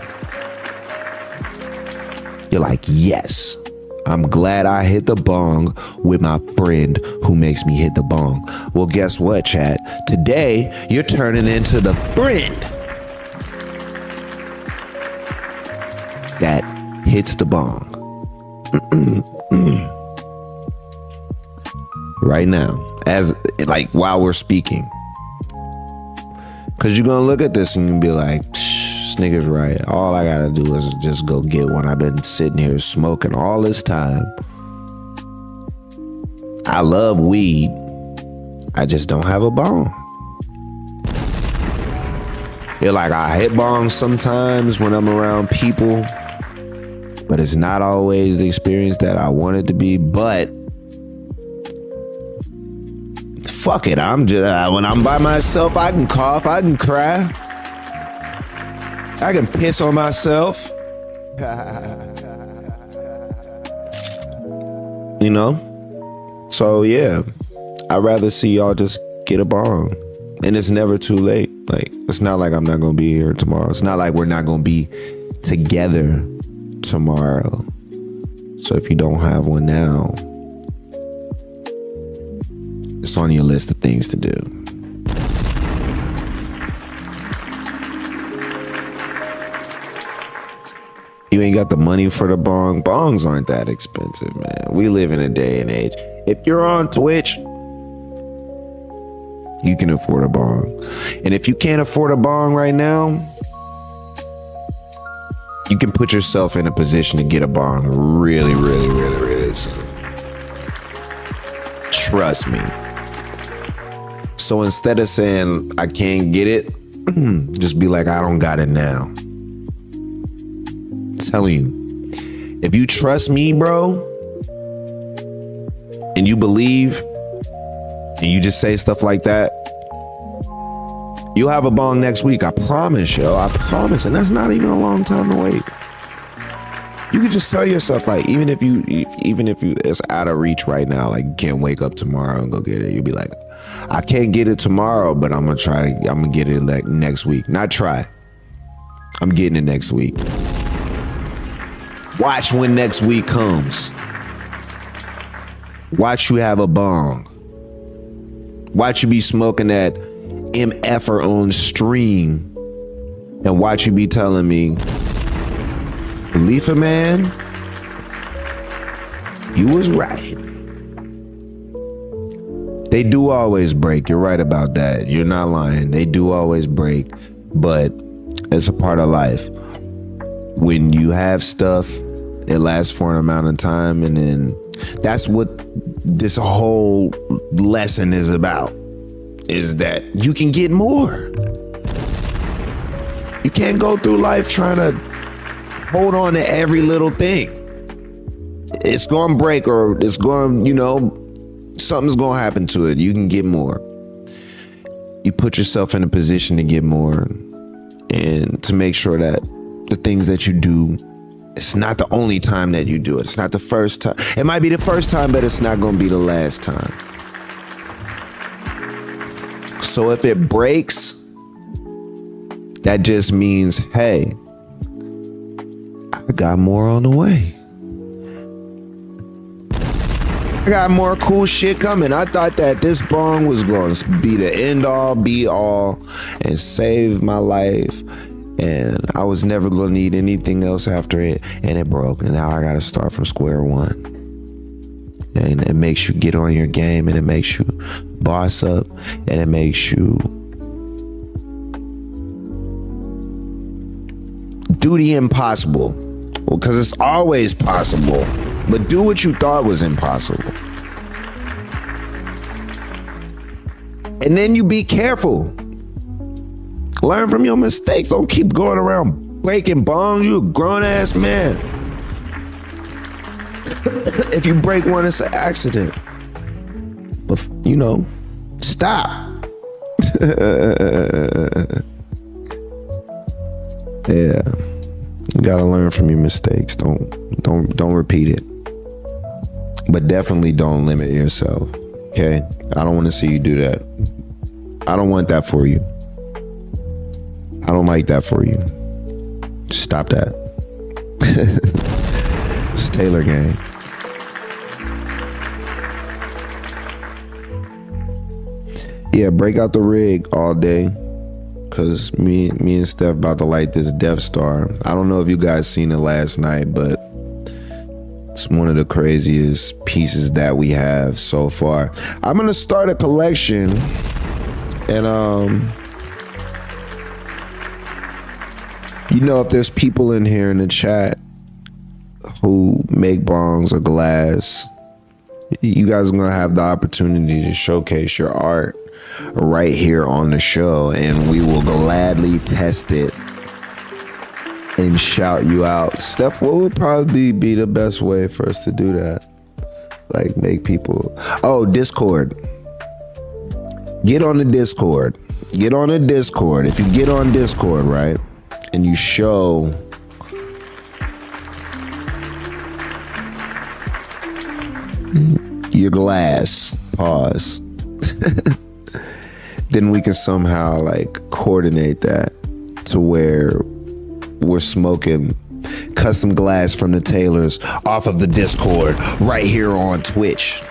You're like, yes, I'm glad I hit the bong with my friend who makes me hit the bong. Well, guess what, chat? Today, you're turning into the friend that hits the bong. Right now, as like while we're speaking. Cause you're gonna look at this and you be like, this nigga's right. All I gotta do is just go get one. I've been sitting here smoking all this time. I love weed. I just don't have a bong. Feel like I hit bongs sometimes when I'm around people, but it's not always the experience that I want it to be. But fuck it, I'm just when I'm by myself, I can cough, I can cry, I can piss on myself. You know? So yeah, I'd rather see y'all just get a bong. And it's never too late. Like, it's not like I'm not gonna be here tomorrow. It's not like we're not gonna be together tomorrow. So if you don't have one now, it's on your list of things to do. You ain't got the money for the bong. Bongs aren't that expensive, man. We live in a day and age. If you're on Twitch, you can afford a bong. And if you can't afford a bong right now, you can put yourself in a position to get a bong really, really, really, really soon. Trust me. So instead of saying, I can't get it, just be like, I don't got it now. I'm telling you, if you trust me, bro, and you believe, and you just say stuff like that, you'll have a bong next week. I promise, yo. I promise. And that's not even a long time to wait. You can just tell yourself, like, even if it's out of reach right now, like, you can't wake up tomorrow and go get it. You'll be like, I can't get it tomorrow, but I'm gonna get it like next week. Not try. I'm getting it next week. Watch when next week comes. Watch you have a bong. Watch you be smoking that MFer on stream, and watch you be telling me, Khalifa, man, you was right. They do always break. You're right about that. You're not lying. They do always break, but it's a part of life. When you have stuff, it lasts for an amount of time, and then that's what this whole lesson is about, is that you can get more. You can't go through life trying to hold on to every little thing. It's going to break, or it's going, something's going to happen to it. You can get more. You put yourself in a position to get more, and to make sure that the things that you do, it's not the only time that you do it. It's not the first time. It might be the first time, but it's not going to be the last time. So if it breaks, that just means, hey, I got more on the way. I got more cool shit coming. I thought that this bong was going to be the end all, be all, and save my life. And I was never going to need anything else after it. And it broke. And now I got to start from square one. And it makes you get on your game. And it makes you boss up. And it makes you do the impossible. Well, because it's always possible. But do what you thought was impossible. And then you be careful. Learn from your mistakes. Don't keep going around breaking bongs. You a grown ass man. If you break one, it's an accident. But, stop. Yeah. You gotta learn from your mistakes. Don't repeat it. But definitely don't limit yourself. Okay? I don't want to see you do that. I don't want that for you. I don't like that for you. Stop that. It's Taylor Gang. Yeah, break out the rig all day. Cause me and Steph about to light this Death Star. I don't know if you guys seen it last night, but it's It's one of the craziest pieces that we have so far. I'm gonna start a collection, and you know, if there's people in here in the chat who make bongs or glass, you guys are gonna have the opportunity to showcase your art right here on the show, and we will gladly test it and shout you out. Steph, what would probably be the best way for us to do that? Like, make people... Oh, Discord. Get on the Discord. Get on the Discord. If you get on Discord, right, and you show your glass, pause, then we can somehow like coordinate that to where we're smoking custom glass from the tailors off of the Discord right here on Twitch.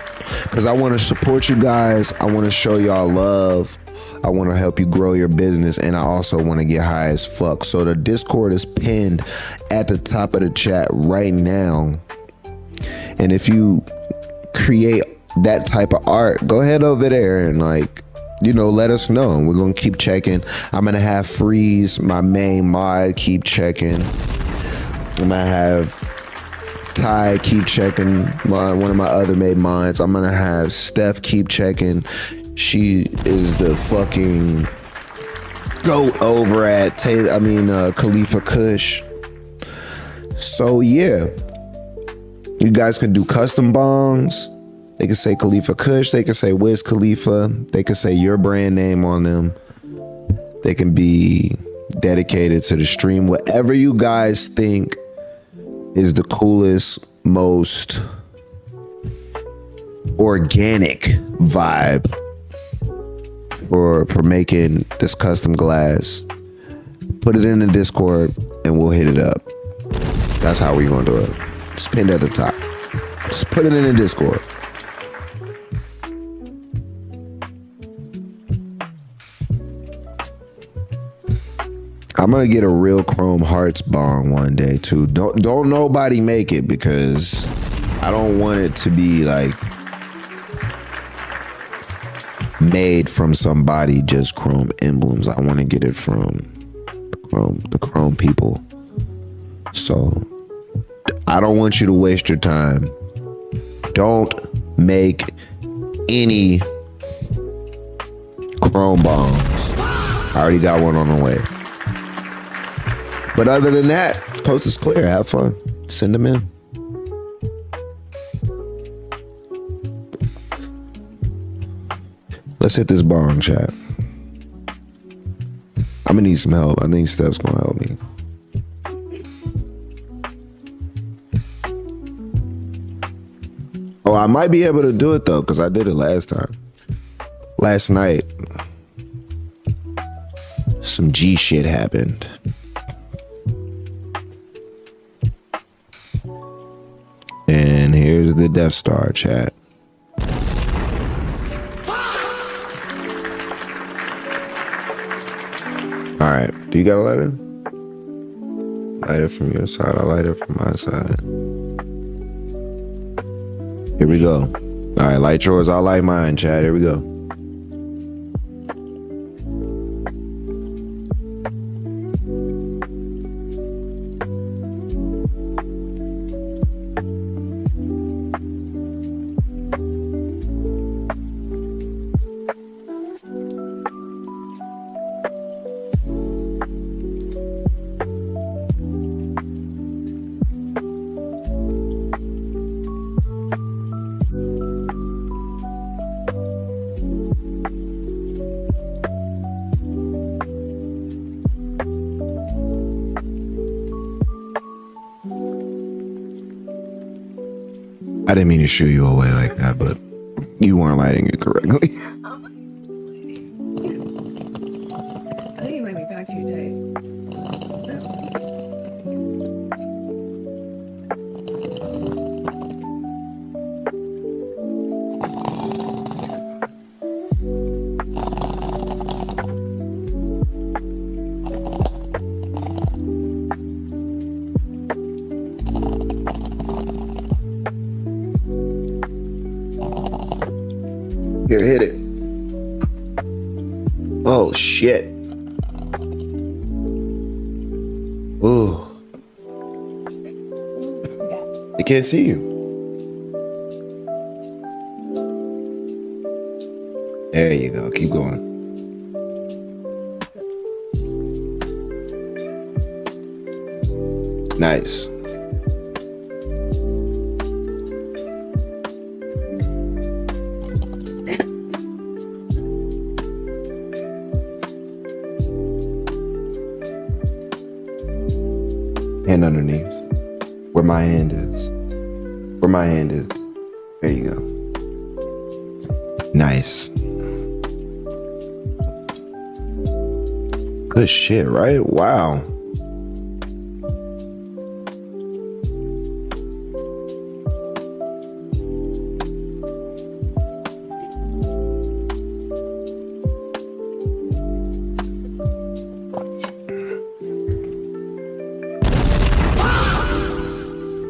Because I want to support you guys. I want to show y'all love. I want to help you grow your business, and I also want to get high as fuck. So the Discord is pinned at the top of the chat right now. And if you create that type of art, go ahead over there and, like, you know, let us know. And we're going to keep checking. I'm going to have Freeze, my main mod, keep checking. I'm going to have Ty keep checking, one of my other made mods. I'm going to have Steph keep checking. She is the fucking goat over at Khalifa Kush. So yeah, you guys can do custom bongs. They can say Khalifa Kush. They can say Wiz Khalifa. They can say your brand name on them. They can be dedicated to the stream. Whatever you guys think is the coolest, most organic vibe for making this custom glass, put it in the Discord and we'll hit it up. That's how we're gonna do it. Just pinned at the top. Just put it in the Discord. I'm gonna get a real Chrome Hearts bong one day too. Don't nobody make it, because I don't want it to be like made from somebody just Chrome emblems. I want to get it from the Chrome people. So I don't want you to waste your time. Don't make any Chrome bongs. I already got one on the way. But other than that, coast is clear. Have fun. Send them in. Let's hit this bong, chat. I'm gonna need some help. I think Steph's gonna help me. Oh, I might be able to do it though, because I did it last time. Last night, some G shit happened. And here's the Death Star, chat. All right, do you got a lighter? Light it from your side, I light it from my side. Here we go. All right, light yours, I'll light mine, chat. Here we go. I didn't mean to shoo you away like that, but you weren't lighting it correctly. I think you might be back too tight. Here, hit it. Oh, shit. Ooh. They can't see you. There you go. Keep going. Nice. Hand underneath. Where my hand is. Where my hand is. There you go. Nice. Good shit, right? Wow.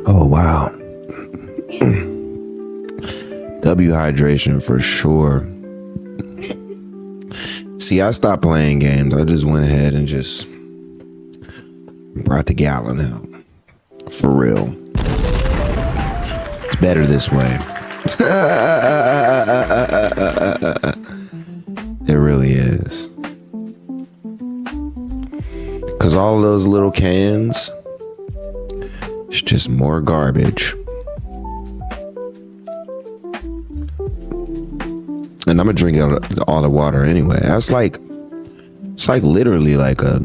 Oh, wow. W hydration for sure. See, I stopped playing games. I just went ahead and just brought the gallon out. For real. It's better this way. It really is. Because all of those little cans, it's just more garbage. And I'm gonna drink out all the water anyway. That's like, it's like literally like a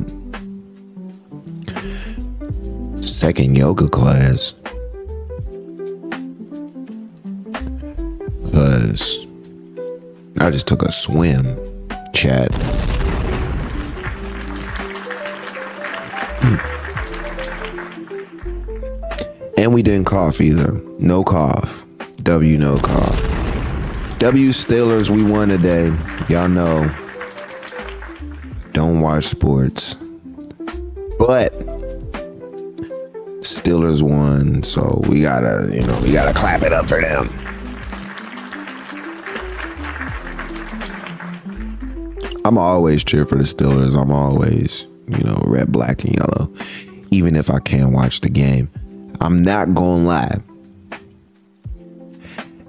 second yoga class. Cause I just took a swim, chat. And we didn't cough either. No cough. W no cough. W Steelers, we won today. Y'all know. Don't watch sports. But Steelers won, so we gotta clap it up for them. I'm always cheer for the Steelers. I'm always, red, black, and yellow. Even if I can't watch the game. I'm not gonna lie.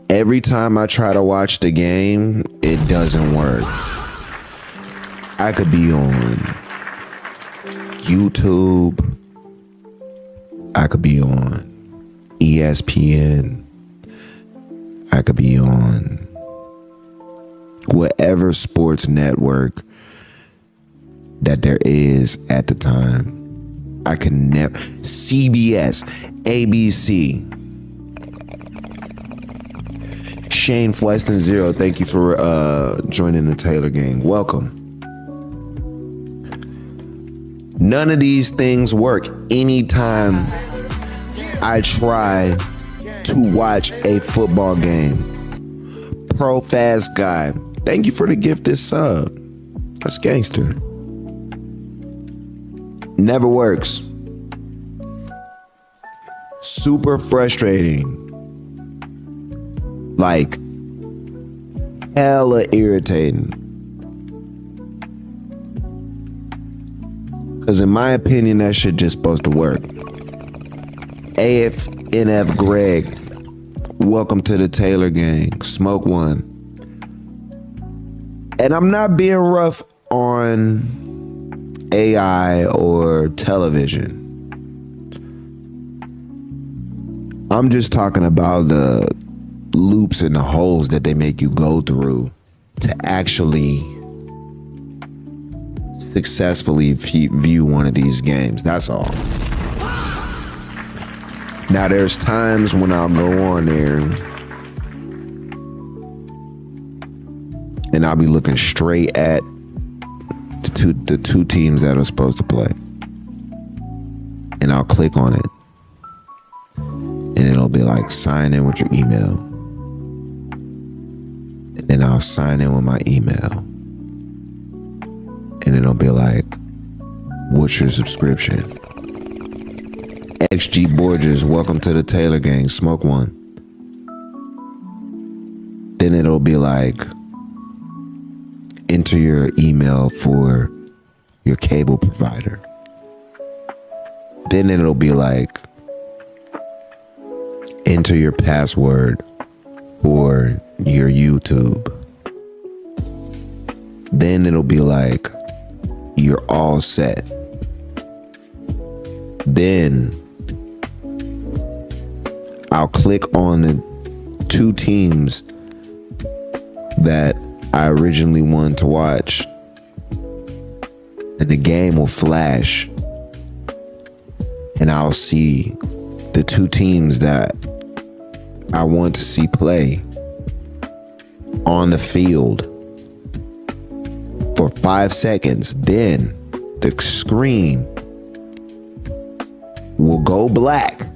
Every time I try to watch the game, it doesn't work. I could be on YouTube. I could be on ESPN. I could be on whatever sports network that there is at the time. I can never. CBS, ABC. Shane Fleston Zero, thank you for joining the Taylor Gang. Welcome. None of these things work anytime I try to watch a football game. Pro Fast Guy, thank you for the gifted sub. That's gangster. Never works. Super frustrating. Like, hella irritating. Because in my opinion, that shit just supposed to work. AFNF Greg, welcome to the Taylor Gang. Smoke one. And I'm not being rough on AI or television. I'm just talking about the loops and the holes that they make you go through to actually successfully view one of these games. That's all. Now there's times when I'll go on there and I'll be looking straight at the two teams that are supposed to play, and I'll click on it and it'll be like, sign in with your email. And I'll sign in with my email. And it'll be like, what's your subscription? XG Borges, welcome to the Taylor Gang. Smoke one. Then it'll be like, enter your email for your cable provider. Then it'll be like, enter your password for your YouTube. Then it'll be like, you're all set. Then I'll click on the 2 teams that I originally wanted to watch, and the game will flash, and I'll see the 2 teams that I want to see play on the field for 5 seconds. Then the screen will go black,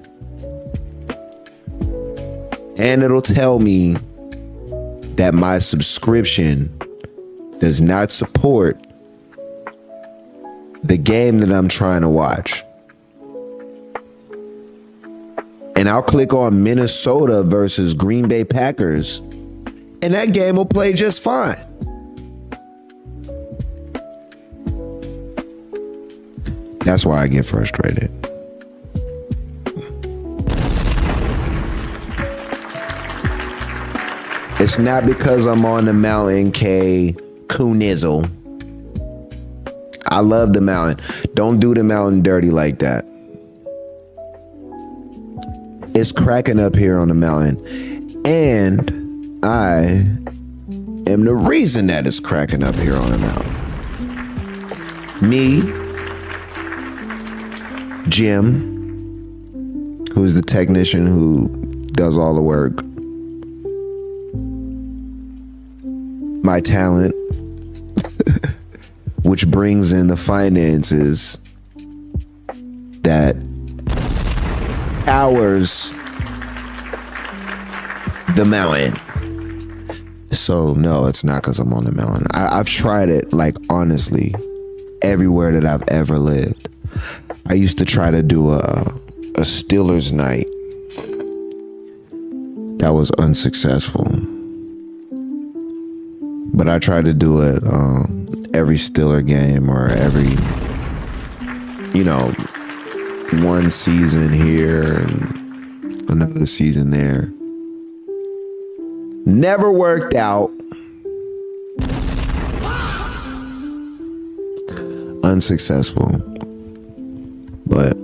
and it'll tell me that my subscription does not support the game that I'm trying to watch. And I'll click on Minnesota versus Green Bay Packers, and that game will play just fine. That's why I get frustrated. It's not because I'm on the mountain, K. Coonizzle. I love the mountain. Don't do the mountain dirty like that. It's cracking up here on the mountain. And I am the reason that it's cracking up here on the mountain. Me, Jim, who's the technician who does all the work, my talent, which brings in the finances that powers the mountain. So no, it's not because I'm on the mountain. I've tried it, like, honestly, everywhere that I've ever lived. I used to try to do a Steelers night. That was unsuccessful. But I tried to do it every Steeler game, or every, one season here and another season there. Never worked out. Unsuccessful. But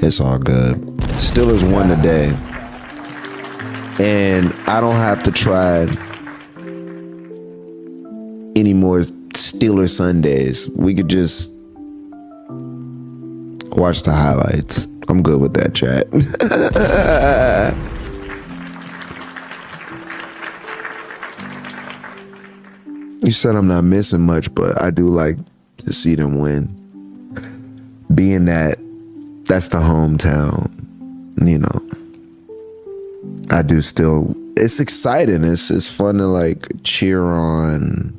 it's all good. Steelers won today. And I don't have to try any more Steeler Sundays. We could just watch the highlights. I'm good with that, chat. You said I'm not missing much, but I do like to see them win. Being that that's the hometown, I do still, it's exciting. It's fun to like cheer on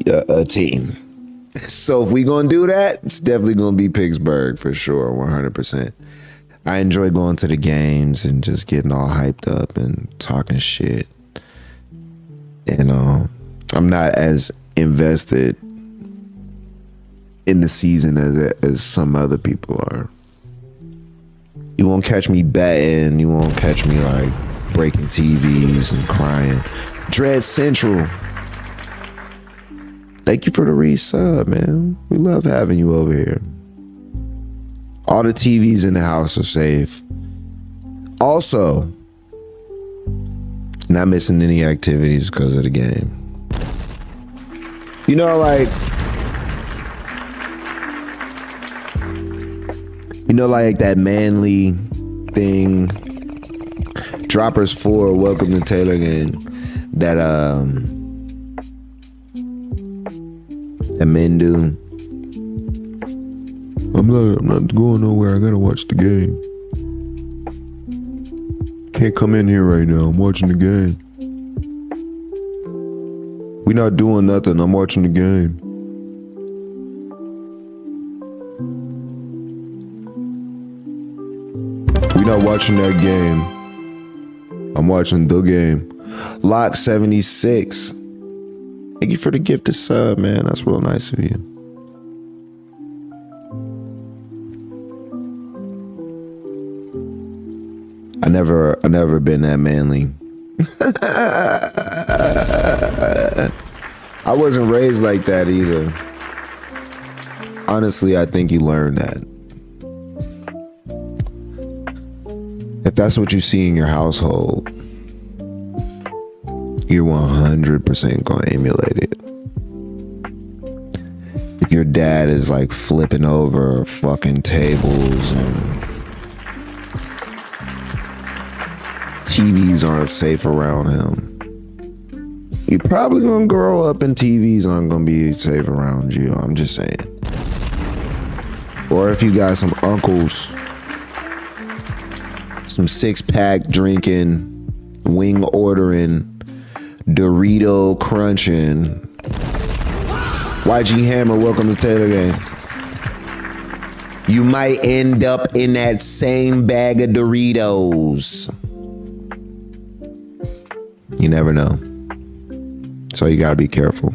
a team. So if we gonna do that, it's definitely gonna be Pittsburgh for sure, 100%. I enjoy going to the games and just getting all hyped up and talking shit. I'm not as invested in the season as some other people are. You won't catch me betting. You won't catch me like breaking TVs and crying. Dread Central, thank you for the resub, man. We love having you over here. All the TVs in the house are safe. Also, not missing any activities because of the game. Like that manly thing. Droppers 4, welcome to Taylor again. That men do. I'm not going nowhere. I gotta watch the game. Can't come in here right now. I'm watching the game. We not doing nothing. I'm watching the game. We not watching that game. I'm watching the game. Lock 76. Thank you for the gifted sub, man. That's real nice of you. I never been that manly. I wasn't raised like that either. Honestly, I think you learn that. If that's what you see in your household, you're 100% going to emulate it. If your dad is like flipping over fucking tables and TVs aren't safe around him, you're probably going to grow up and TVs aren't going to be safe around you. I'm just saying. Or if you got some uncles, some 6-pack drinking, wing ordering, Dorito crunching. YG Hammer, welcome to Taylor Gang. You might end up in that same bag of Doritos. You never know. So you gotta be careful.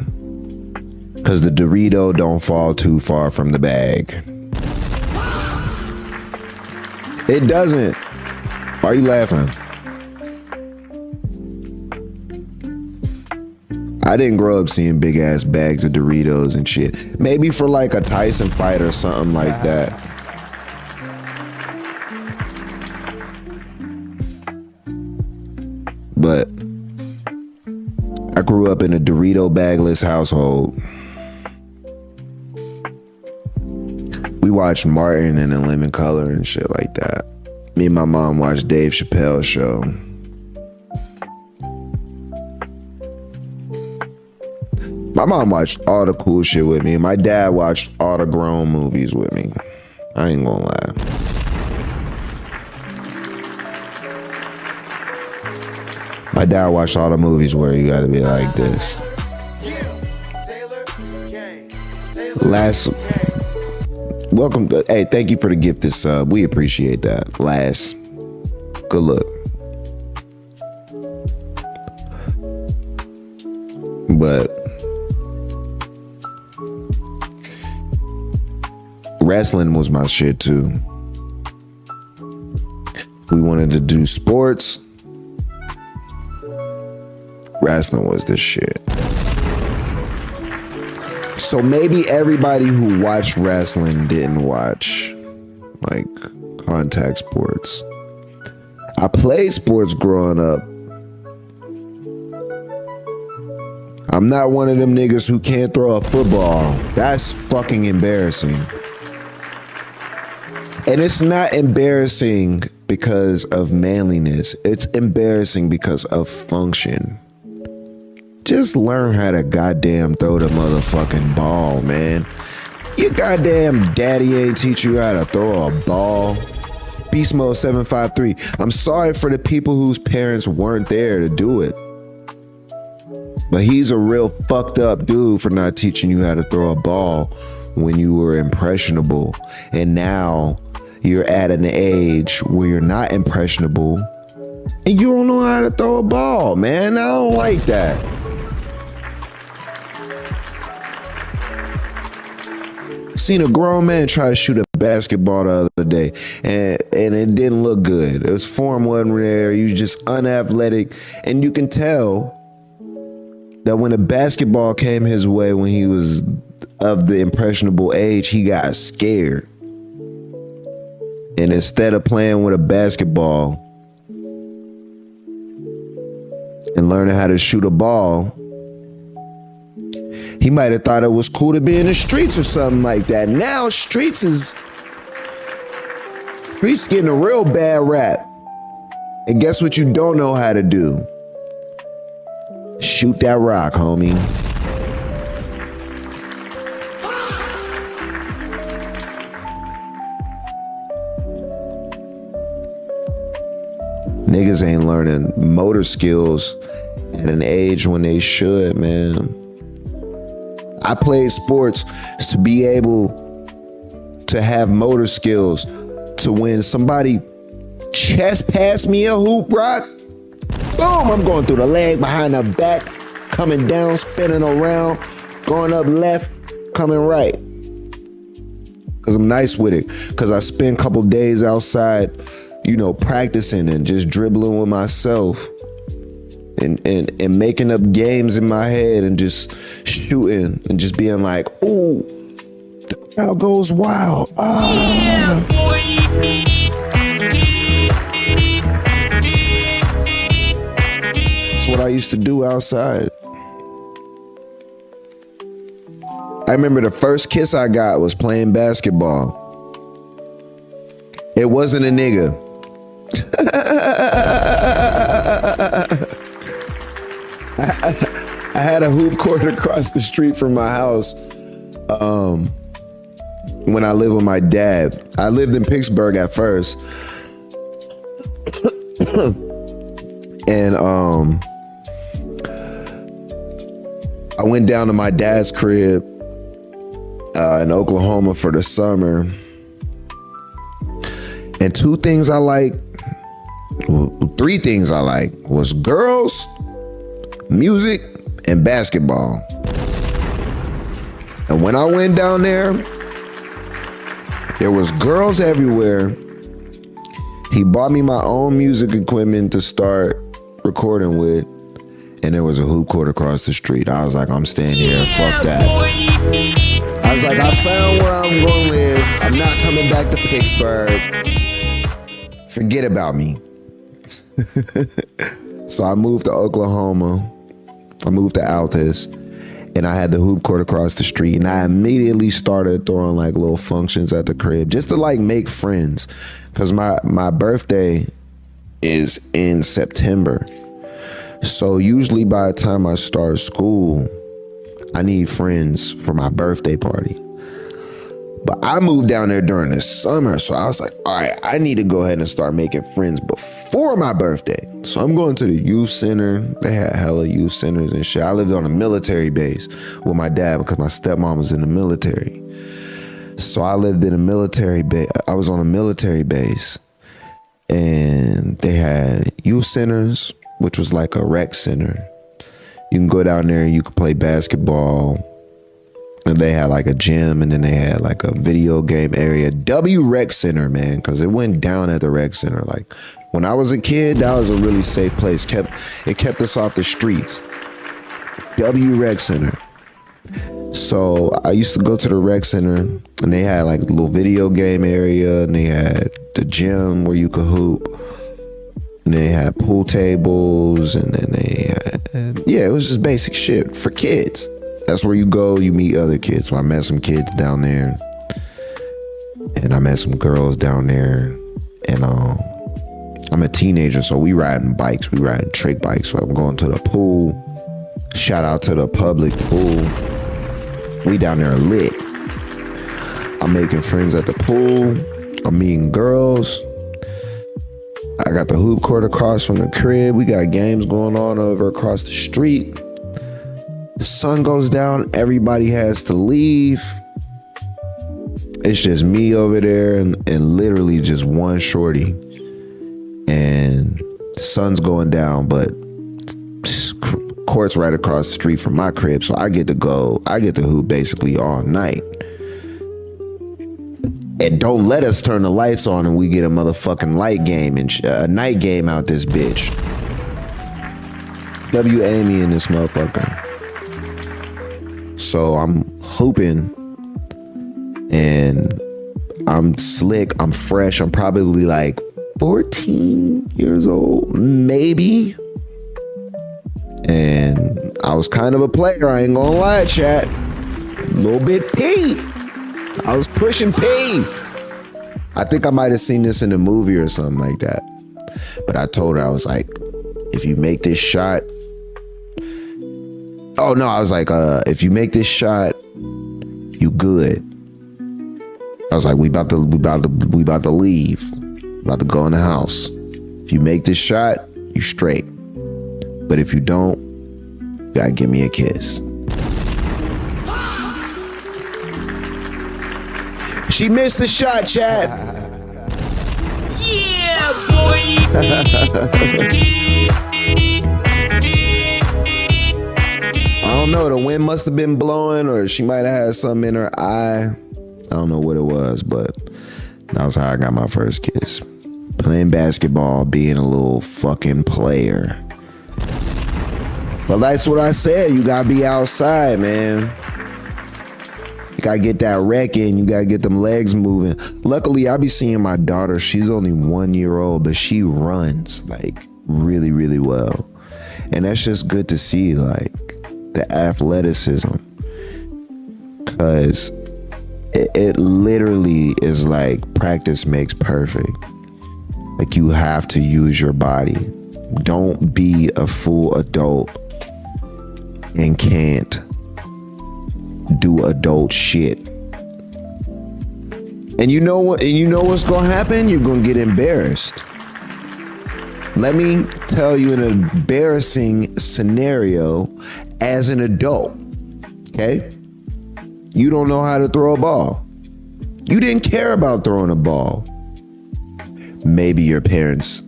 Cause the Dorito don't fall too far from the bag. It doesn't. Why are you laughing? I didn't grow up seeing big ass bags of Doritos and shit. Maybe for like a Tyson fight or something like that. But I grew up in a Dorito bagless household. We watched Martin and In Living Color and shit like that. Me and my mom watched Dave Chappelle's show. My mom watched all the cool shit with me. My dad watched all the grown movies with me. I ain't gonna lie. My dad watched all the movies where you gotta be like this. Welcome. Hey, thank you for the gift this sub. We appreciate that. Last. Good luck. But wrestling was my shit too. We wanted to do sports. Wrestling was the shit. So maybe everybody who watched wrestling didn't watch like contact sports. I played sports growing up. I'm not one of them niggas who can't throw a football. That's fucking embarrassing. And it's not embarrassing because of manliness. It's embarrassing because of function. Just learn how to goddamn throw the motherfucking ball, man. Your goddamn daddy ain't teach you how to throw a ball. Beast Mode 753. I'm sorry for the people whose parents weren't there to do it. But he's a real fucked up dude for not teaching you how to throw a ball when you were impressionable. And now you're at an age where you're not impressionable and you don't know how to throw a ball, man. I don't like that. Seen a grown man try to shoot a basketball the other day and it didn't look good. His form wasn't there. He was just unathletic. And you can tell that when a basketball came his way when he was of the impressionable age, he got scared. And instead of playing with a basketball and learning how to shoot a ball, he might have thought it was cool to be in the streets or something like that. Now streets getting a real bad rap. And guess what you don't know how to do? Shoot that rock, homie. Niggas ain't learning motor skills at an age when they should, man. I played sports to be able to have motor skills to when somebody chest passed me a hoop rock, Boom, I'm going through the leg, behind the back, coming down, spinning around, going up left, coming right. Because I'm nice with it. Because I spent a couple days outside, you know, practicing and just dribbling with myself. And making up games in my head and just shooting and just being like, ooh, the crowd goes wild. Ah. Yeah, boy. That's what I used to do outside. I remember the first kiss I got was playing basketball. It wasn't a nigga. I had a hoop court across the street from my house when I lived with my dad. I lived in Pittsburgh at first. And I went down to my dad's crib in Oklahoma for the summer. And two things I like, well, three things I like was girls, music, and basketball. And when I went down there was girls everywhere. He bought me my own music equipment to start recording with, and there was a hoop court across the street. I was like, I'm staying here, fuck that. I was like, I found where I'm gonna live. I'm not coming back to Pittsburgh. Forget about me. So I moved to Oklahoma. I moved to Altus, and I had the hoop court across the street, and I immediately started throwing like little functions at the crib just to like make friends, because my birthday is in September. So usually by the time I start school, I need friends for my birthday party. But I moved down there during the summer, so I was like, all right, I need to go ahead and start making friends before my birthday. So I'm going to the youth center. They had hella youth centers and shit. I lived on a military base with my dad because my stepmom was in the military. So I lived in a military base. I was on a military base, and they had youth centers, which was like a rec center. You can go down there and you could play basketball. And they had like a gym, and then they had like a video game area. W Rec Center, man, because it went down at the rec center. Like when I was a kid, that was a really safe place. It kept us off the streets. W Rec Center. So I used to go to the rec center, and they had like a little video game area, and they had the gym where you could hoop. And they had pool tables, and then they had, yeah, it was just basic shit for kids. That's where you go, you meet other kids. So I met some kids down there, and I met some girls down there, and I'm a teenager, so we riding bikes, we riding trick bikes. So I'm going to the pool. Shout out to the public pool. We down there lit. I'm making friends at the pool. I'm meeting girls. I got the hoop court across from the crib. We got games going on over across the street. The sun goes down, everybody has to leave. It's just me over there and literally just one shorty. And the sun's going down, but court's right across the street from my crib, so I get to hoop basically all night. And don't let us turn the lights on and we get a motherfucking light game and a night game out this bitch. W Amy in this motherfucker. So I'm hooping, and I'm slick, I'm fresh, I'm probably like 14 years old, maybe. And I was kind of a player, I ain't gonna lie, chat. A little bit P. I was pushing P. I think I might have seen this in a movie or something like that. But I told her, I was like, if you make this shot, oh no, I was like, if you make this shot, you good. I was like, we about to leave. About to go in the house. If you make this shot, you straight. But if you don't, you gotta give me a kiss. She missed the shot, chat. Yeah, boy. know. The wind must have been blowing, or she might have had something in her eye. I don't know what it was, but that was how I got my first kiss. Playing basketball, being a little fucking player. But that's what I said. You gotta be outside, man. You gotta get that rec in. You gotta get them legs moving. Luckily, I be seeing my daughter. She's only 1 year old, but she runs like really, really well. And that's just good to see, like the athleticism. Cause it literally is like practice makes perfect. Like you have to use your body. Don't be a full adult and can't do adult shit. And you know what? And you know what's gonna happen? You're gonna get embarrassed. Let me tell you an embarrassing scenario as an adult. Okay? You don't know how to throw a ball. You didn't care about throwing a ball. Maybe your parents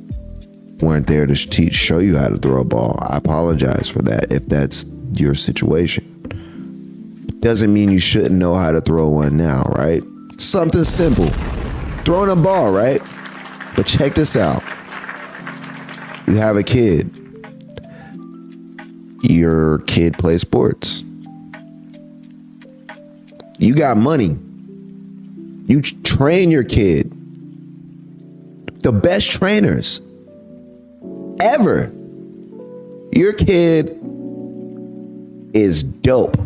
weren't there to show you how to throw a ball. I apologize for that if that's your situation. Doesn't mean you shouldn't know how to throw one now, right? Something simple. Throwing a ball, right? But check this out. You have a kid. Your kid plays sports. You got money. You train your kid. The best trainers ever. Your kid is dope.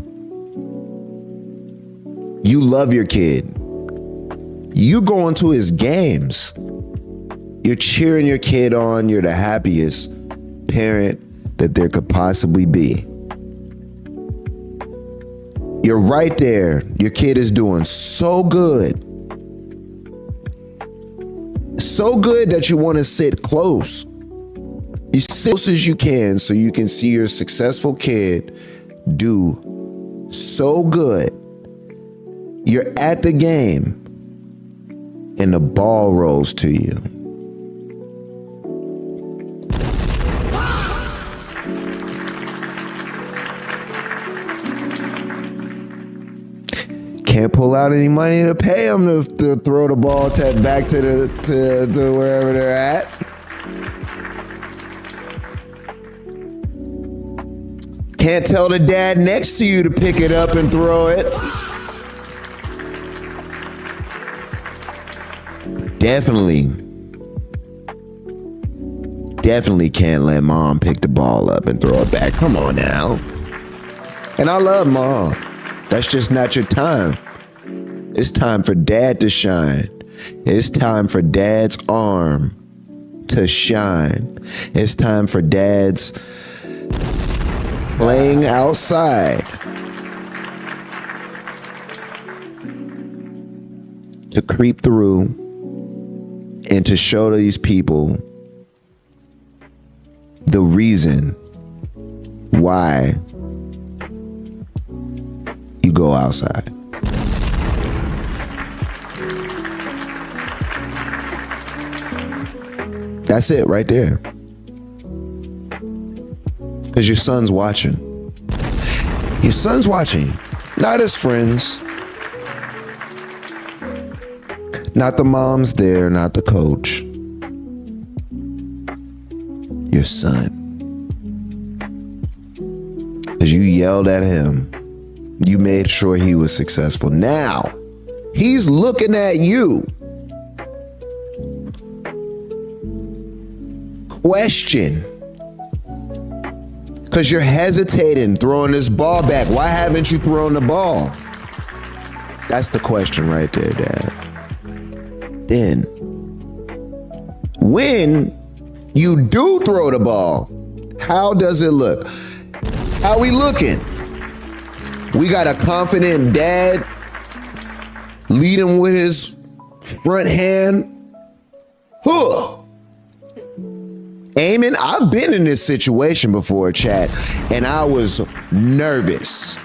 You love your kid. You going to his games. You're cheering your kid on. You're the happiest parent that there could possibly be. You're right there. Your kid is doing so good. So good that you want to sit close. You sit close as you can so you can see your successful kid do so good. You're at the game and the ball rolls to you. Can't pull out any money to pay them to throw the ball back to wherever they're at. Can't tell the dad next to you to pick it up and throw it. Definitely can't let mom pick the ball up and throw it back. Come on now. And I love mom. That's just not your time. It's time for dad to shine. It's time for dad's arm to shine. It's time for dad's playing outside to creep through and to show these people the reason why you go outside. That's it right there. Because your son's watching. Your son's watching. Not his friends. Not the moms there, not the coach. Your son. Because you yelled at him. You made sure he was successful. Now, he's looking at you. Question. Because you're hesitating throwing this ball back. Why haven't you thrown the ball? That's the question right there, Dad. Then, when you do throw the ball, how does it look? How we looking? We got a confident dad leading with his front hand. Huh. Aiming. I've been in this situation before, chat, and I was nervous.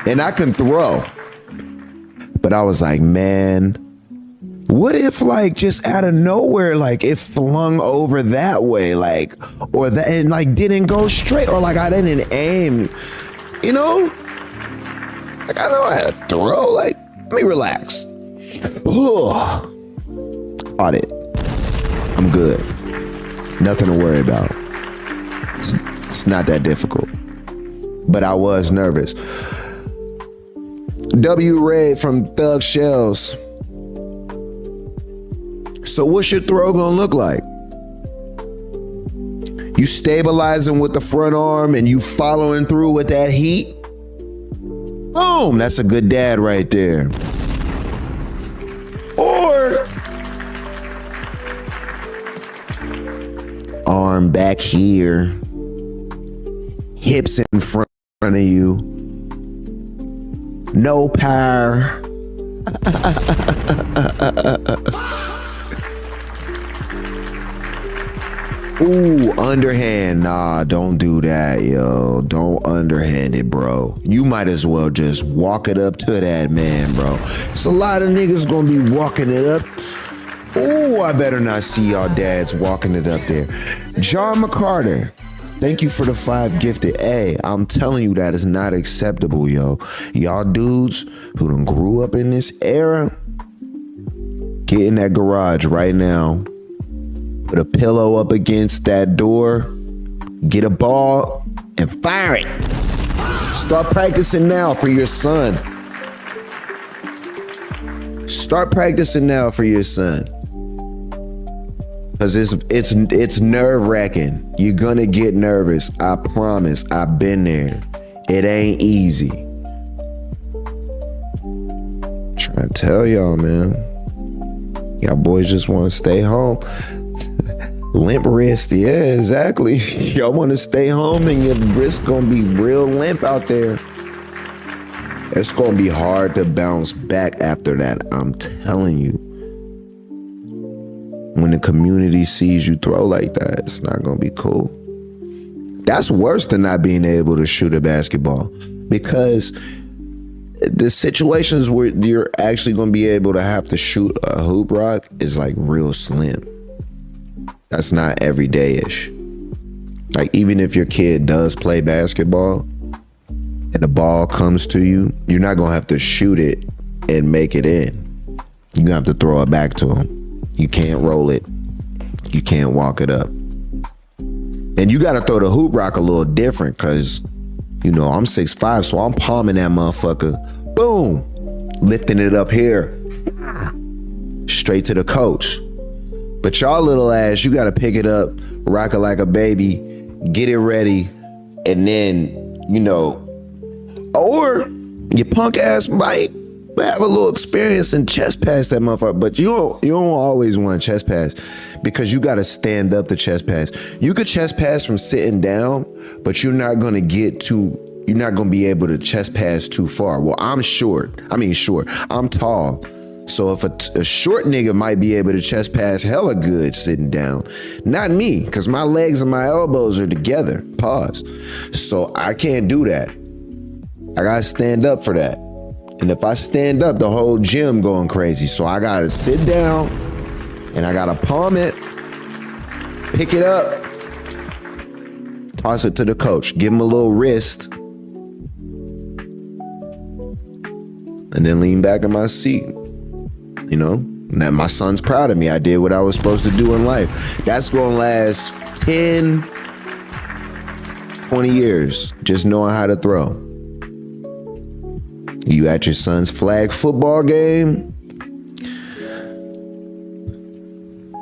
And I can throw. But I was like, man, what if like just out of nowhere, like it flung over that way, like, or that, and like didn't go straight, or like I didn't aim You know? Like, I know how to throw. Like, let me relax. Caught it. I'm good. Nothing to worry about. It's not that difficult. But I was nervous. W. Ray from Thug Shells. So what's your throw gonna look like? You stabilizing with the front arm and you following through with that heat? Boom, that's a good dad right there. Or arm back here, hips in front of you, no power. Ooh, underhand. Nah, don't do that, yo. Don't underhand it, bro. You might as well just walk it up to that man, bro. It's a lot of niggas gonna be walking it up. Ooh, I better not see y'all dads walking it up there. John McCarter, thank you for the 5 gifted. Hey, I'm telling you that is not acceptable, yo. Y'all dudes who done grew up in this era, get in that garage right now. Put a pillow up against that door, get a ball, and fire it. Start practicing now for your son. Start practicing now for your son. Cause it's nerve-wracking. You're gonna get nervous. I promise. I've been there. It ain't easy. Trying to tell y'all, man. Y'all boys just want to stay home. Limp wrist, yeah, exactly. Y'all want to stay home and your wrist gonna be real limp out there. It's gonna be hard to bounce back after that, I'm telling you. When the community sees you throw like that, it's not gonna be cool. That's worse than not being able to shoot a basketball, because the situations where you're actually gonna be able to have to shoot a hoop rock is like real slim. That's not everyday-ish. Like, even if your kid does play basketball and the ball comes to you, you're not gonna have to shoot it and make it in. You're gonna have to throw it back to him. You can't roll it. You can't walk it up. And you gotta throw the hoop rock a little different, cause, you know, I'm 6'5", so I'm palming that motherfucker. Boom! Lifting it up here. Straight to the coach. But y'all little ass, you gotta pick it up, rock it like a baby, get it ready, and then, you know, or your punk ass might have a little experience and chest pass that motherfucker. But you don't always want chest pass, because you gotta stand up to chest pass. You could chest pass from sitting down, but you're not gonna be able to chest pass too far. Well, I'm short. I'm tall. So if a short nigga might be able to chest pass hella good sitting down, not me, because my legs and my elbows are together. Pause. So I can't do that. I gotta stand up for that. And if I stand up, the whole gym going crazy. So I gotta sit down and I gotta palm it, pick it up, toss it to the coach, give him a little wrist, and then lean back in my seat. You know, now my son's proud of me. I did what I was supposed to do in life. That's gonna last 10, 20 years, just knowing how to throw. You at your son's flag football game,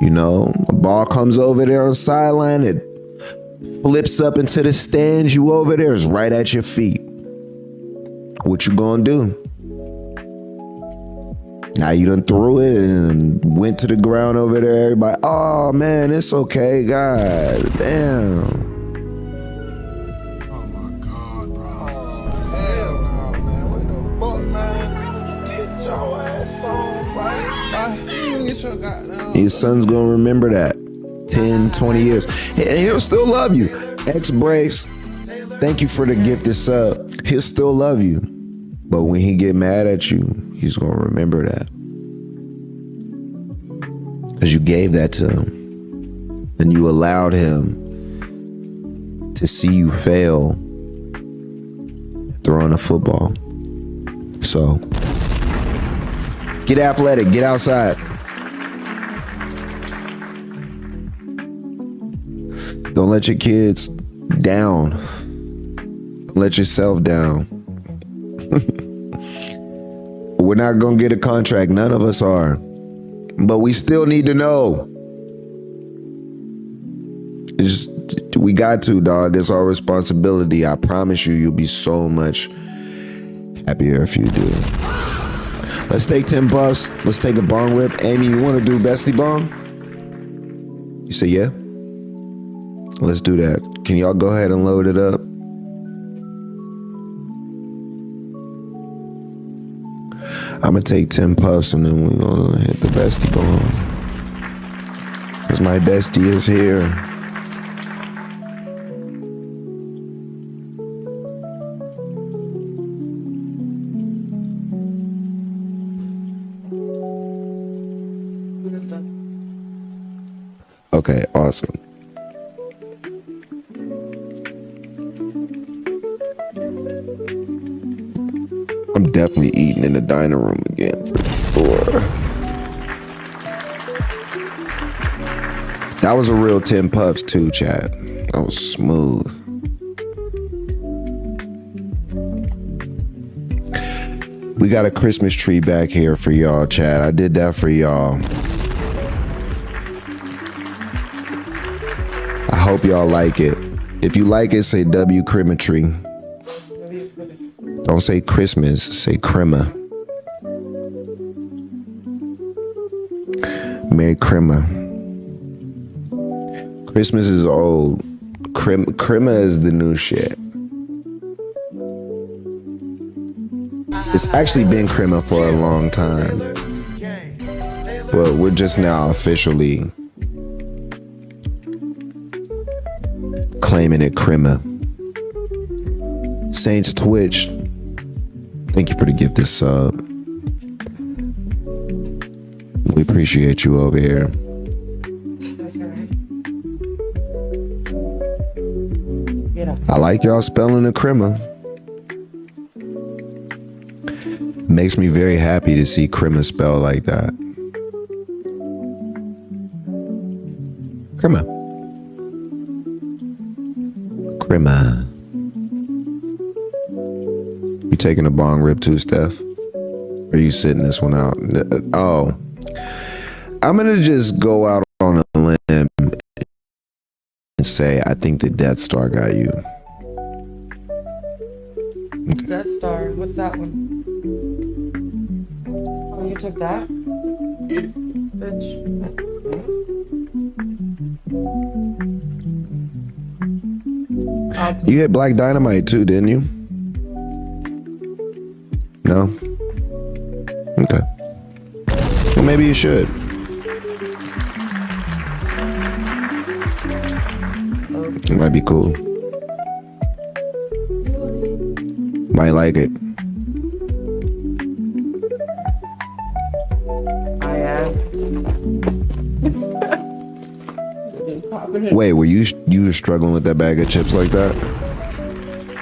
you know, a ball comes over there on the sideline, it flips up into the stands, you over there, is right at your feet. What you gonna do? Now you done threw it and went to the ground over there. Everybody, oh man, it's okay. God damn. Oh my God, bro. Oh, hell no, man. What the fuck, man? Get your ass on, right? Get your goddamn. Your son's gonna remember that 10, 20 years. And he'll still love you. X Breaks, thank you for the gifted sub. He'll still love you. But when he get mad at you, he's gonna remember that. Because you gave that to him. And you allowed him to see you fail. throwing a football. So, get athletic, get outside. Don't let your kids down. Don't let yourself down. We're not gonna get a contract, none of us are. But we still need to know. We got to, dog. It's our responsibility. I promise you, you'll be so much happier if you do. Let's take 10 puffs. Let's take a bong rip. Amy, you want to do bestie bong? You say yeah? Let's do that. Can y'all go ahead and load it up? I'm going to take 10 puffs and then we're going to hit the bestie bong. Because my bestie is here. Okay, awesome. I'm definitely eating in the dining room again for sure. That was a real 10 puffs too, chat. That was smooth. We got a Christmas tree back here for y'all, chat. I did that for y'all. I hope y'all like it. If you like it, say W Crimetry. Don't say Christmas, say Crema. Merry Crema. Christmas is old. Crema is the new shit. It's actually been Crema for a long time. But we're just now officially claiming it Crema. Saints Twitch, thank you for the gifted sub. We appreciate you over here. That's all right. I like y'all spelling the Crema. Makes me very happy to see Crema spelled like that. Crema. Crema. You taking a bong rip too, Steph? Or are you sitting this one out? Oh. I'm gonna just go out on a limb and say I think the Death Star got you. Okay. Death Star. What's that one? Oh, you took that? Bitch. You hit Black Dynamite too, didn't you? No? Okay. Well, maybe you should. It might be cool. Might like it. I am. Wait, were you struggling with that bag of chips like that?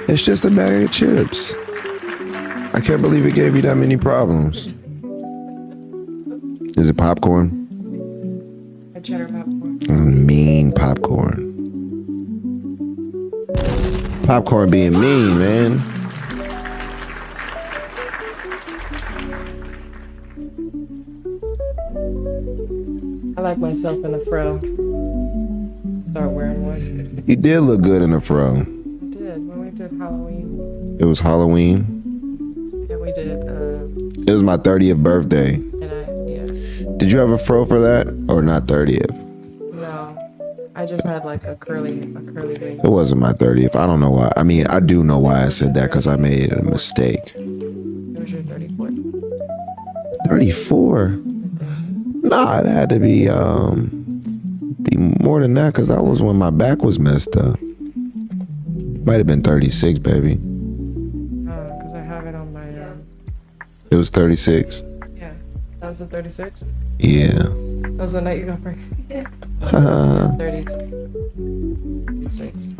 It's just a bag of chips. I can't believe it gave you that many problems. Is it popcorn? A cheddar popcorn. Mean popcorn. Popcorn being mean, man. I like myself in a fro. Start wearing one. You did look good in a fro. I did. When we did Halloween. It was Halloween. Yeah, we did. It was my 30th birthday. Yeah. Did you have a fro for that? Or not 30th? No. I just had like a curly wing. It wasn't my 30th. I don't know why. I mean, I do know why I said that because I made a mistake. It was your 34th. 34? Nah, it had to be more than that because that was when my back was messed up. Might have been 36, baby. Because I have it on my. It was 36. Yeah, that was the 36. Yeah. That was the night you got pregnant. 30s. 36.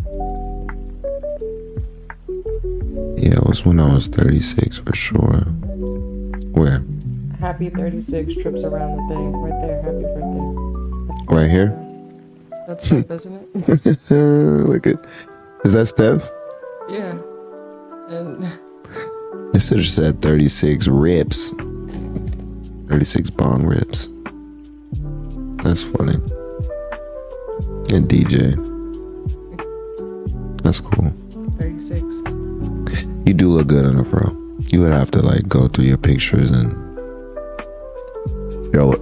Yeah, it was when I was 36 for sure. Where? Happy 36 trips around the thing. Right there. Happy birthday. Right here? That's Steph, isn't it? Look at. Is that Steph? Yeah. And It should have said 36 rips. 36 bong rips. That's funny. And DJ. That's cool. 36. You do look good on the fro. You would have to like go through your pictures and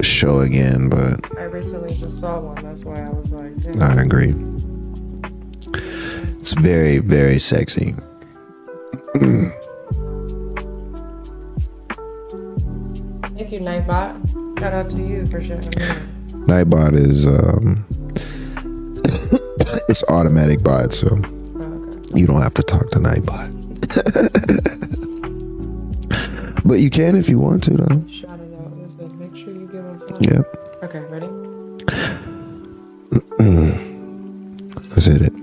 show again, but I recently just saw one. That's why I was like, damn. I agree. It's very, very sexy. Thank you, Nightbot. Shout out to you for sharing me. Nightbot is it's automatic bot, so Oh, okay. you don't have to talk to Nightbot. But you can if you want to, though. Shout it out. Listen, make sure you give a follow. Yep. Okay, ready? Let's hit it.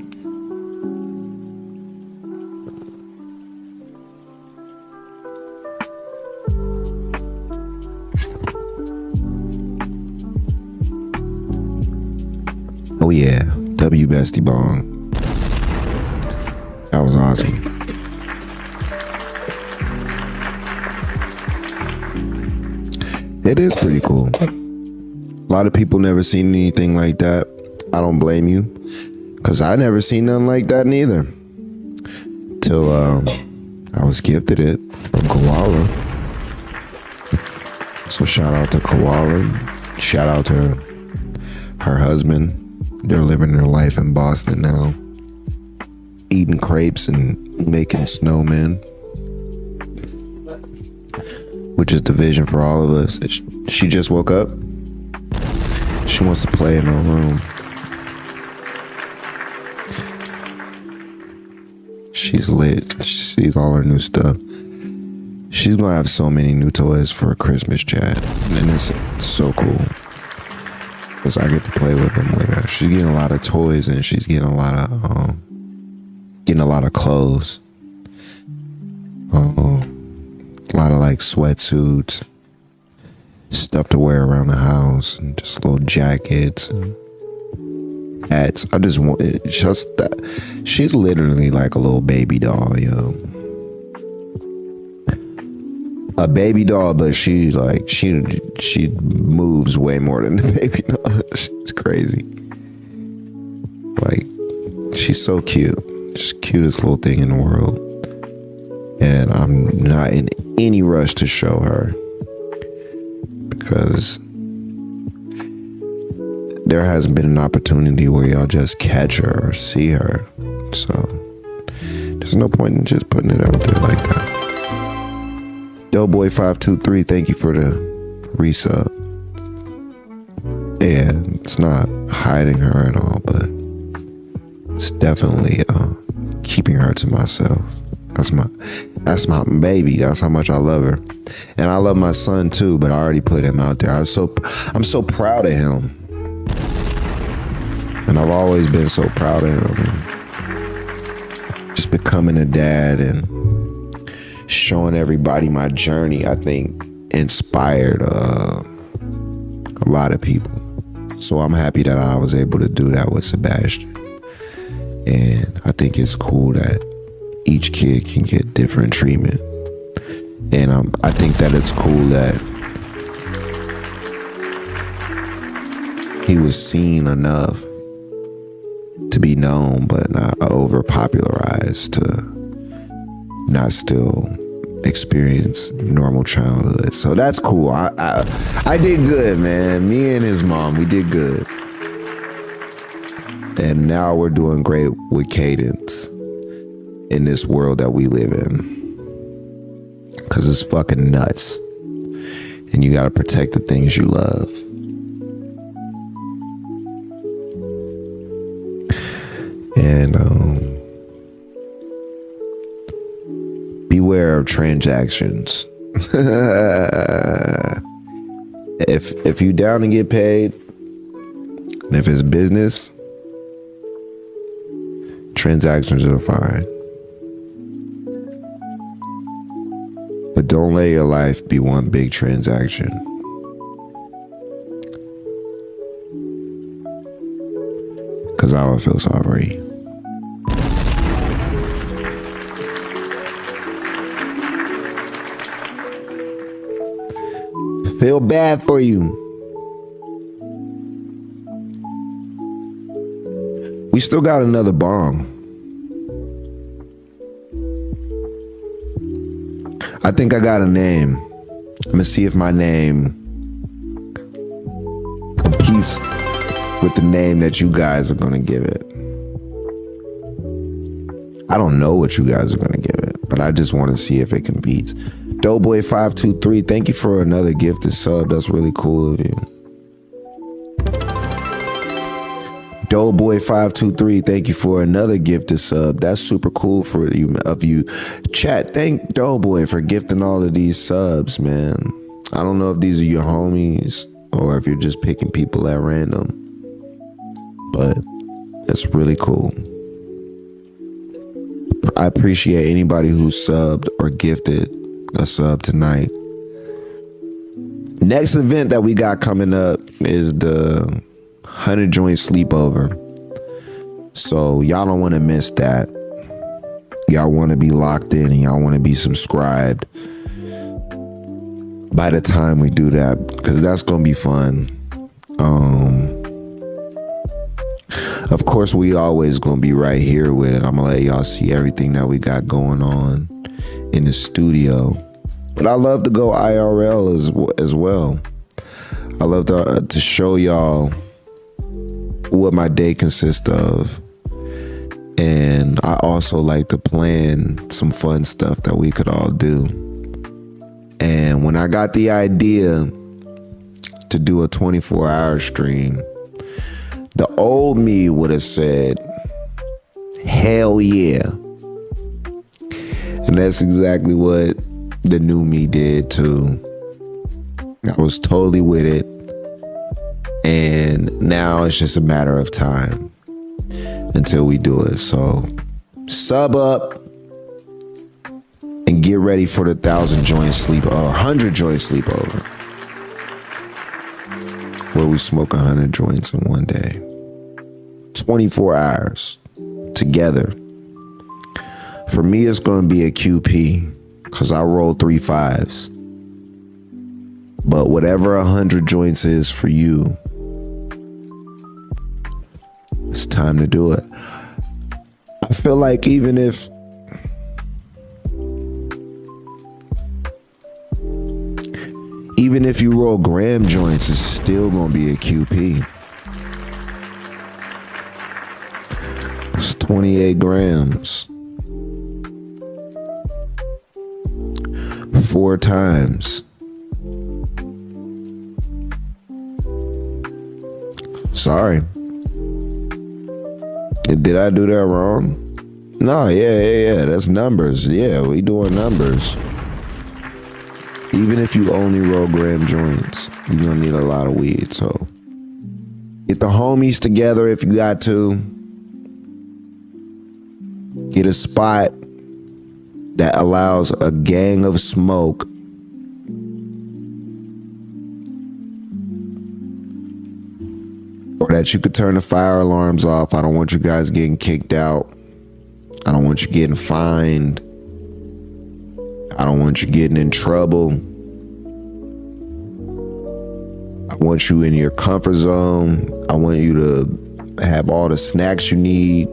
Oh yeah, W Bestie Bong. That was awesome. It is pretty cool. A lot of people never seen anything like that. I don't blame you, cause I never seen nothing like that neither. Till I was gifted it from Koala. So shout out to Koala. Shout out to her husband. They're living their life in Boston now, eating crepes and making snowmen, which is the vision for all of us. She just woke up. She wants to play in her room. She's lit. She sees all her new stuff. She's gonna have so many new toys for a Christmas chat, and it's so cool. Cause I get to play with them with her. She's getting a lot of toys and she's getting a lot of clothes. A lot of like sweatsuits, stuff to wear around the house, and just little jackets and hats. I just want it. Just that. She's literally like a little baby doll, yo. A baby doll, but she moves way more than the baby doll. She's crazy. Like, she's so cute. She's the cutest little thing in the world. And I'm not in any rush to show her, because there hasn't been an opportunity where y'all just catch her or see her. So there's no point in just putting it out there like that. Doughboy523, thank you for the resub. Yeah, it's not hiding her at all, but it's definitely keeping her to myself. That's my baby. That's how much I love her. And I love my son too, but I already put him out there. I'm so proud of him. And I've always been so proud of him. And just becoming a dad and showing everybody my journey, I think, inspired a lot of people. So I'm happy that I was able to do that with Sebastian. And I think it's cool that each kid can get different treatment. And I think that it's cool that he was seen enough to be known, but not over popularized to not still experience normal childhood. So that's cool. I did good, man. Me and his mom, we did good. And now we're doing great with Cadence in this world that we live in. Cause it's fucking nuts. And you gotta protect the things you love. And beware of transactions. If you down to get paid, and if it's business, transactions are fine. Don't let your life be one big transaction. Cause I would feel sorry. Feel bad for you. We still got another bong. I think I got a name. I'm gonna see if my name competes with the name that you guys are gonna give it. I don't know what you guys are gonna give it, but I just want to see if it competes. Doughboy523, thank you for another gifted sub. That's really cool of you. Doughboy523, thank you for another gifted sub. That's super cool for you of you. Chat, thank Doughboy for gifting all of these subs, man. I don't know if these are your homies or if you're just picking people at random, but that's really cool. I appreciate anybody who subbed or gifted a sub tonight. Next event that we got coming up is the 100 joint sleepover. So y'all don't want to miss that. Y'all want to be locked in and y'all want to be subscribed by the time we do that, because that's gonna be fun. Of course, we always gonna be right here with it. I'm gonna let y'all see everything that we got going on in the studio, but I love to go IRL as well. I love to show y'all what my day consists of, and I also like to plan some fun stuff that we could all do. And when I got the idea to do a 24-hour stream, the old me would have said, hell yeah. And that's exactly what the new me did too. I was totally with it. And now it's just a matter of time until we do it. So sub up and get ready for the 1,000 joint sleep, 100 joint sleepover, where we smoke 100 joints in one day, 24 hours together. For me, it's going to be a QP because I roll 3 5s. But whatever 100 joints is for you, it's time to do it. I feel like even if you roll gram joints, it's still gonna be a QP. It's 28 grams. 4 times. Sorry. Did I do that wrong? No, yeah. That's numbers. Yeah, we doing numbers. Even if you only roll gram joints, you're gonna need a lot of weed. So get the homies together if you got to. Get a spot that allows a gang of smoke or that you could turn the fire alarms off. I don't want you guys getting kicked out. I don't want you getting fined. I don't want you getting in trouble. I want you in your comfort zone. I want you to have all the snacks you need.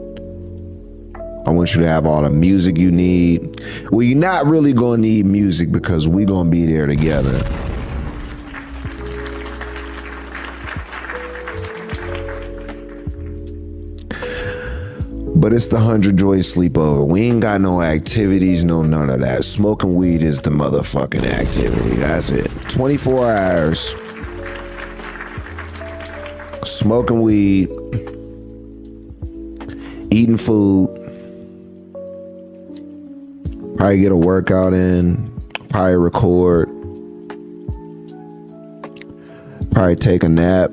I want you to have all the music you need. Well, you're not really going to need music because we're going to be there together. But it's the 100 joy sleepover. We ain't got no activities, no none of that. Smoking weed is the motherfucking activity. That's it. 24 hours. Smoking weed. Eating food. Probably get a workout in. Probably record. Probably take a nap.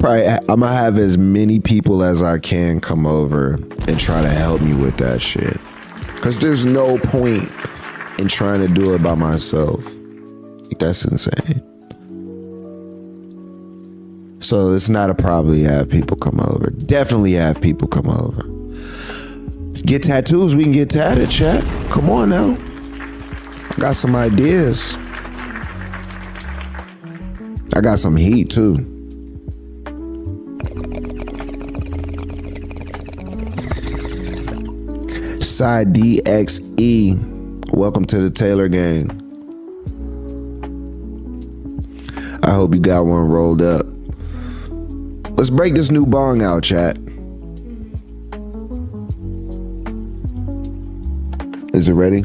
Probably, I'm gonna have as many people as I can come over and try to help me with that shit. Cause there's no point and trying to do it by myself. Like, that's insane. So it's not a probably have people come over. Definitely have people come over. Get tattoos, we can get tatted, chat. Come on now. I got some ideas. I got some heat too. Side DXE. Welcome to the Taylor Gang. I hope you got one rolled up. Let's break this new bong out, chat. Is it ready?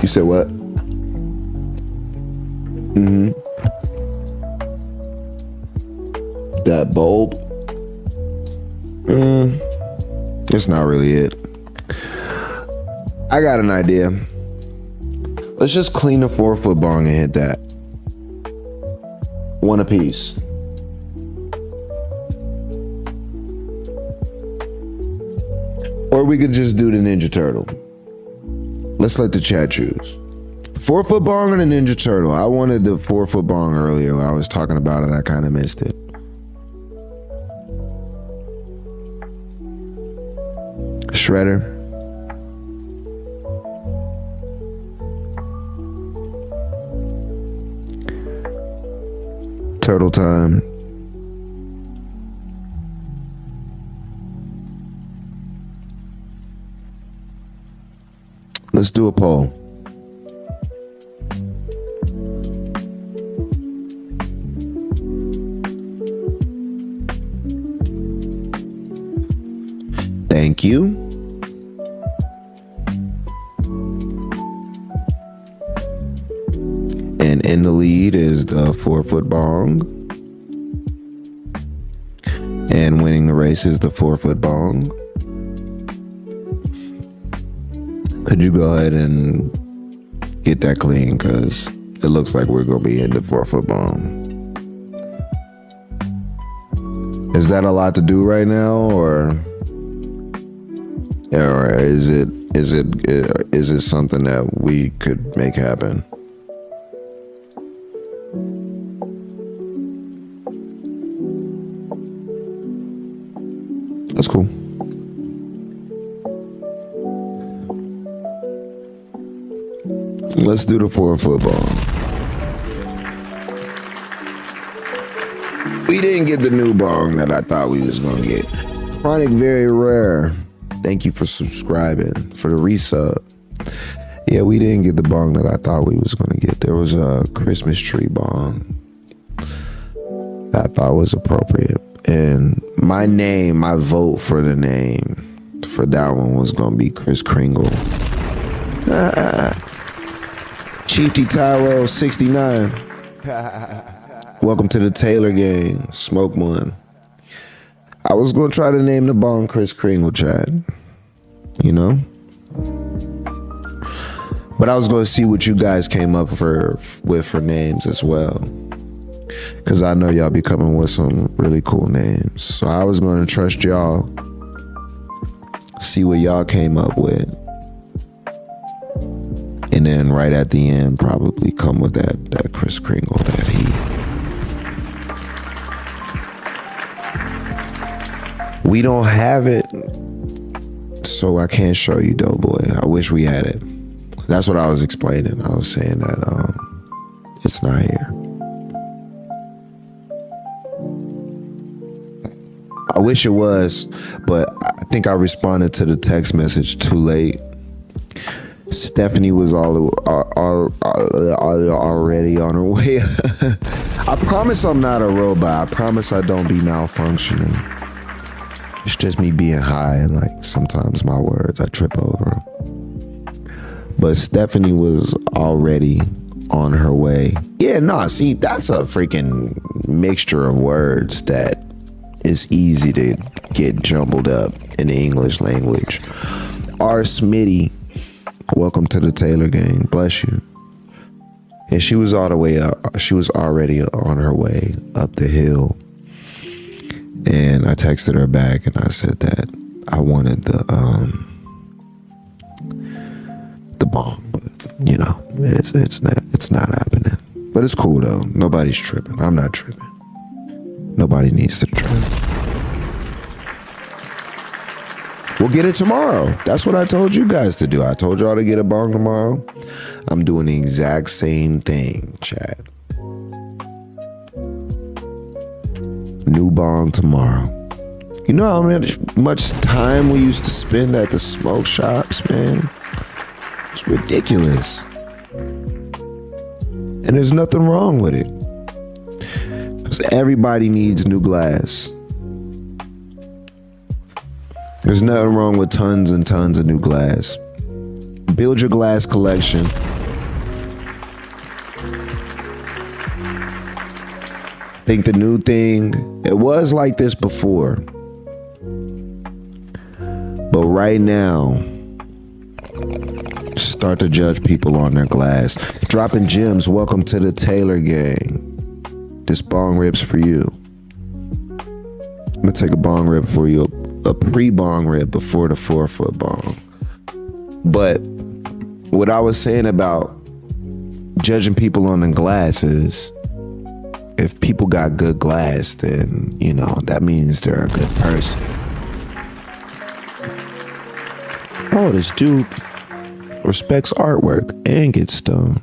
You said what? That bulb? It's not really it. I got an idea. Let's just clean the 4-foot bong and hit that. One apiece. Or we could just do the Ninja Turtle. Let's let the chat choose. 4-foot bong or the Ninja Turtle? I wanted the 4-foot bong earlier when I was talking about it. I kind of missed it. Shredder. Turtle time. Let's do a poll. Thank you. And in the lead is the 4-foot bong. And winning the race is the 4-foot bong. Could you go ahead and get that clean? Because it looks like we're going to be in the 4-foot bong. Is that a lot to do right now, or is it something that we could make happen? That's cool. Let's do the 4-foot bong. We didn't get the new bong that I thought we was gonna get. Chronic Very Rare. Thank you for subscribing, for the resub. Yeah, we didn't get the bong that I thought we was gonna get. There was a Christmas tree bong that I thought was appropriate. And my vote for the name for that one was gonna be Kris Kringle. Chiefy Tyro 69. Welcome to the Taylor Gang. Smoke one. I was gonna try to name the bong Kris Kringle, Chad. You know? But I was gonna see what you guys came up with for names as well. Cause I know y'all be coming with some really cool names. So I was gonna trust y'all. See what y'all came up with. And then right at the end, probably come with that Kris Kringle that we don't have it, so I can't show you, Doughboy. I wish we had it. That's what I was explaining. I was saying that it's not here. I wish it was, but I think I responded to the text message too late. Stephanie was already on her way. I promise I'm not a robot. I promise I don't be malfunctioning. It's just me being high, and like sometimes my words I trip over. But Stephanie was already on her way. Yeah, no, see, that's a freaking mixture of words that is easy to get jumbled up in the English language. R. Smitty, welcome to the Taylor Gang. Bless you. And she was all the way up. She was already on her way up the hill. And I texted her back and I said that I wanted the bong, but you know, it's not happening. But it's cool though. Nobody's tripping. I'm not tripping. Nobody needs to trip. We'll get it tomorrow. That's what I told you guys to do. I told y'all to get a bong tomorrow. I'm doing the exact same thing, Chad. New bong tomorrow. You know how much time we used to spend at the smoke shops, man? It's ridiculous. And there's nothing wrong with it. Because everybody needs new glass. There's nothing wrong with tons and tons of new glass. Build your glass collection. I think the new thing, it was like this before. But right now, start to judge people on their glass. Dropping gems, welcome to the Taylor gang. This bong rib's for you. I'm gonna take a bong rib for you. A pre-bong rib before the 4-foot bong. But what I was saying about judging people on the glass is, if people got good glass, then, you know, that means they're a good person. Oh, this dude respects artwork and gets stoned.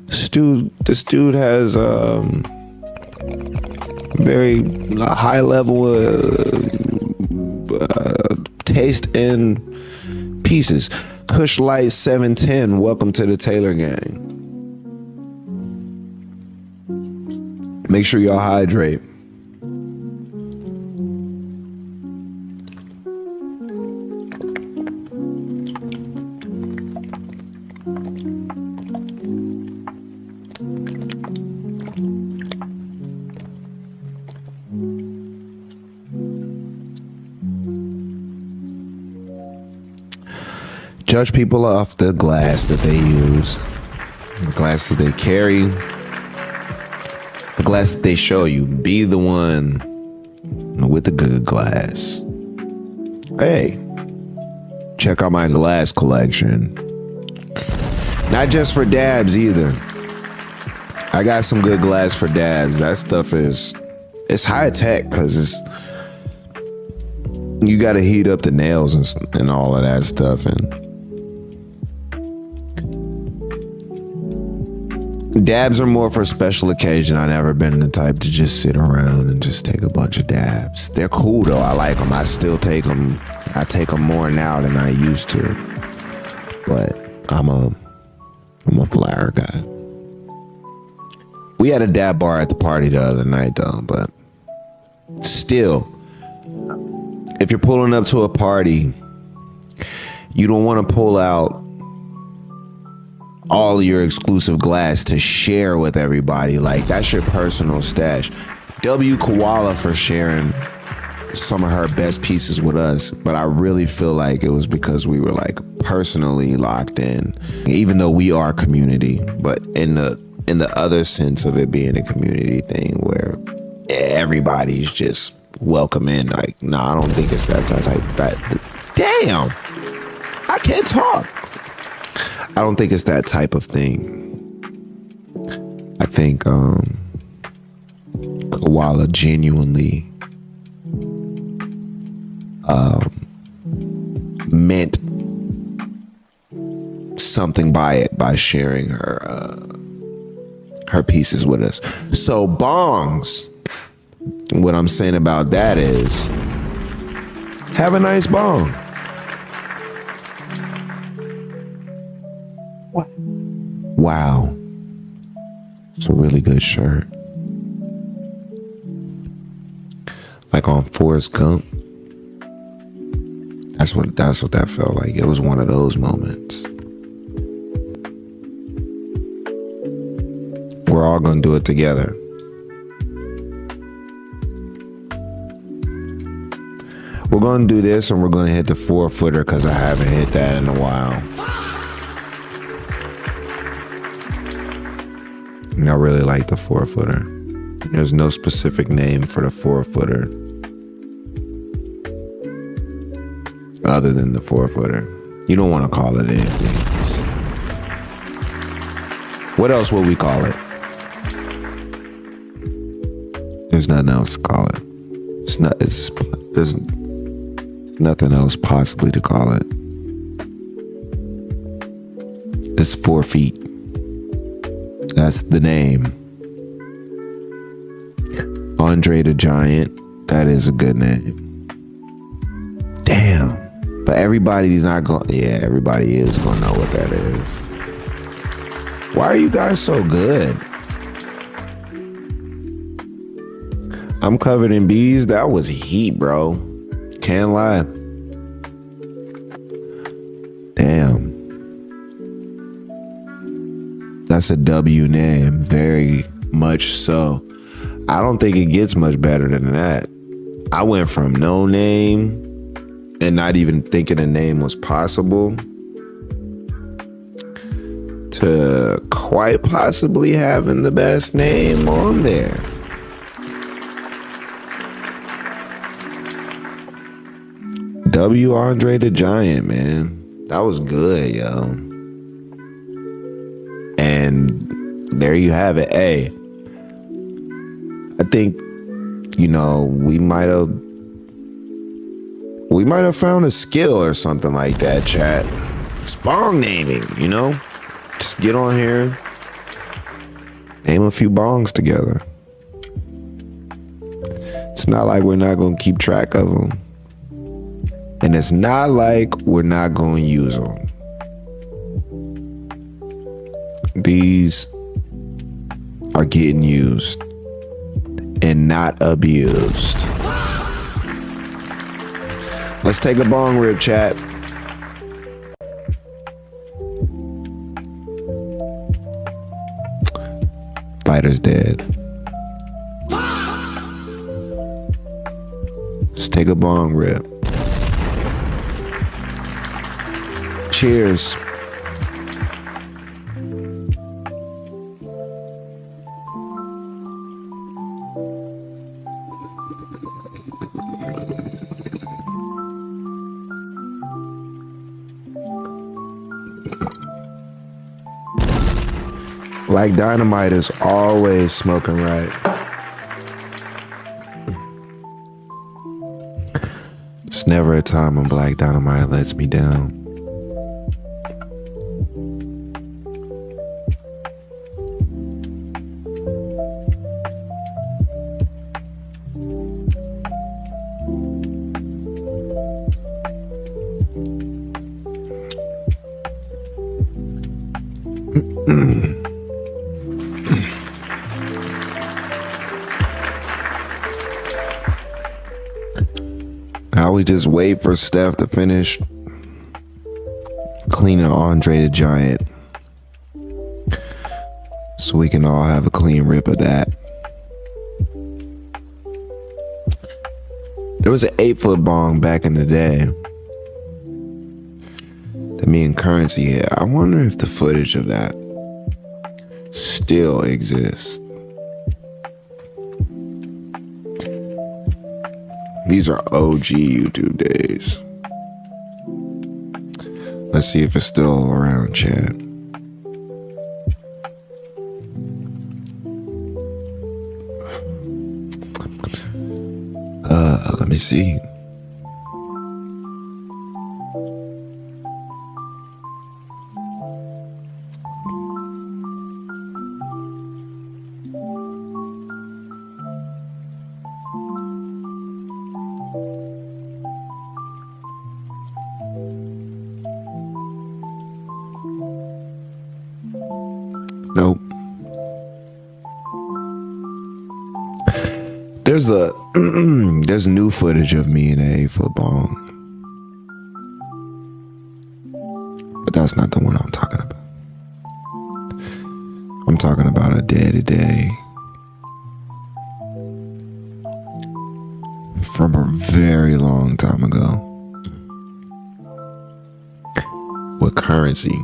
This dude has very high level taste in pieces. Kush Light 710, welcome to the Taylor gang. Make sure y'all hydrate. Judge people off the glass that they use, the glass that they carry, the glass that they show you. Be the one with the good glass. Hey, check out my glass collection. Not just for dabs either. I got some good glass for dabs. That stuff it's high tech because you got to heat up the nails and all of that stuff. And dabs are more for special occasion. I've never been the type to just sit around and just take a bunch of dabs. They're cool though. I like them. I still take them. I take them more now than I used to. But I'm a flower guy. We had a dab bar at the party the other night though, but still, if you're pulling up to a party, you don't want to pull out all your exclusive glass to share with everybody. Like, that's your personal stash. W Koala for sharing some of her best pieces with us, but I really feel like it was because we were like personally locked in, even though we are community, but in the other sense of it being a community thing where everybody's just welcome in. Like, no, I don't think it's that type. Damn, I can't talk. I don't think it's that type of thing. I think Koala genuinely meant something by it, by sharing her pieces with us. So bongs, what I'm saying about that is, have a nice bong. What? Wow. It's a really good shirt. Like on Forrest Gump. That's what that felt like. It was one of those moments. We're all gonna do it together. We're gonna do this and we're gonna hit the 4-footer because I haven't hit that in a while. And I really like the 4-footer. There's no specific name for the 4-footer other than the 4-footer. You don't want to call it anything else. What else would we call it? There's nothing else to call it. There's nothing else possibly to call it. It's 4 feet. That's the name. Andre the Giant. That is a good name. Damn. But everybody's not going. Yeah, everybody is going to know what that is. Why are you guys so good? I'm covered in bees. That was heat, bro. Can't lie. Damn. That's a W name. Very much so. I don't think it gets much better than that. I went from no name and not even thinking a name was possible to quite possibly having the best name on there. W. Andre the Giant, man. That was good, yo. And there you have it. Hey, I think, we might have found a skill or something like that, chat. Bong naming, Just get on here, name a few bongs together. It's not like we're not going to keep track of them. And it's not like we're not going to use them. These are getting used and not abused. Let's take a bong rip, chat. Fighter's dead. Let's take a bong rip. Cheers. Black Dynamite is always smoking right. It's never a time when Black Dynamite lets me down. Now we just wait for Steph to finish cleaning Andre the Giant so we can all have a clean rip of that. There was an 8-foot bong back in the day that me and Currency had. I wonder if the footage of that still exists. These are OG YouTube days. Let's see if it's still around, chat. Let me see. Nope. There's new footage of me in an 8-foot bong. But that's not the one I'm talking about. I'm talking about a day-to-day from a very long time ago with Currency.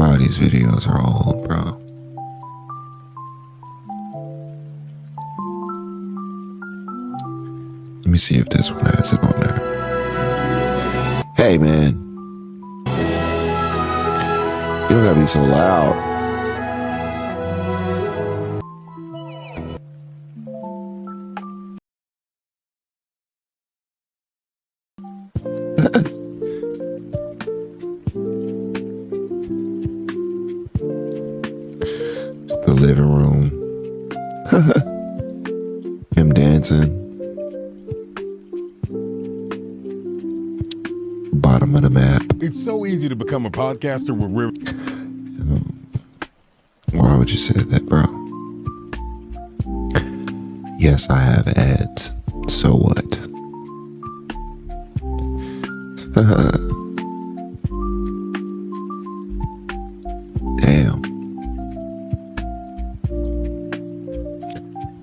lot of these videos are old, bro. Let me see if this one has it on there. Hey, man. You don't gotta be so loud. It's the living room. Him dancing. Bottom of the map. It's so easy to become a podcaster with Why would you say that, bro? Yes, I have ads. So what? Damn.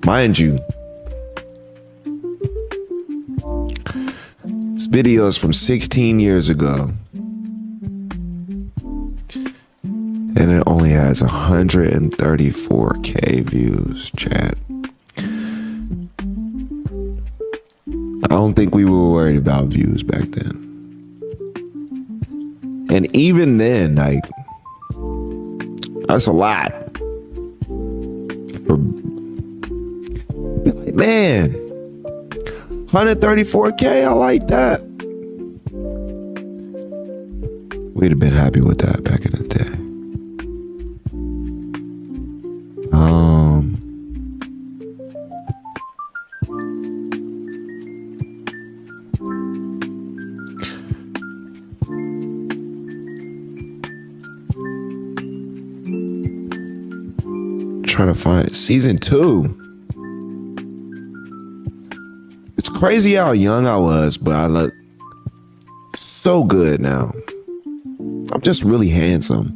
Mind you, this video is from 16 years ago. And it only has 134K views, chat. I don't think we were worried about views back then. And even then, like, that's a lot. Man, 134K, I like that. We'd have been happy with that back in the day. Trying to find season 2. It's crazy how young I was, but I look so good now. I'm just really handsome.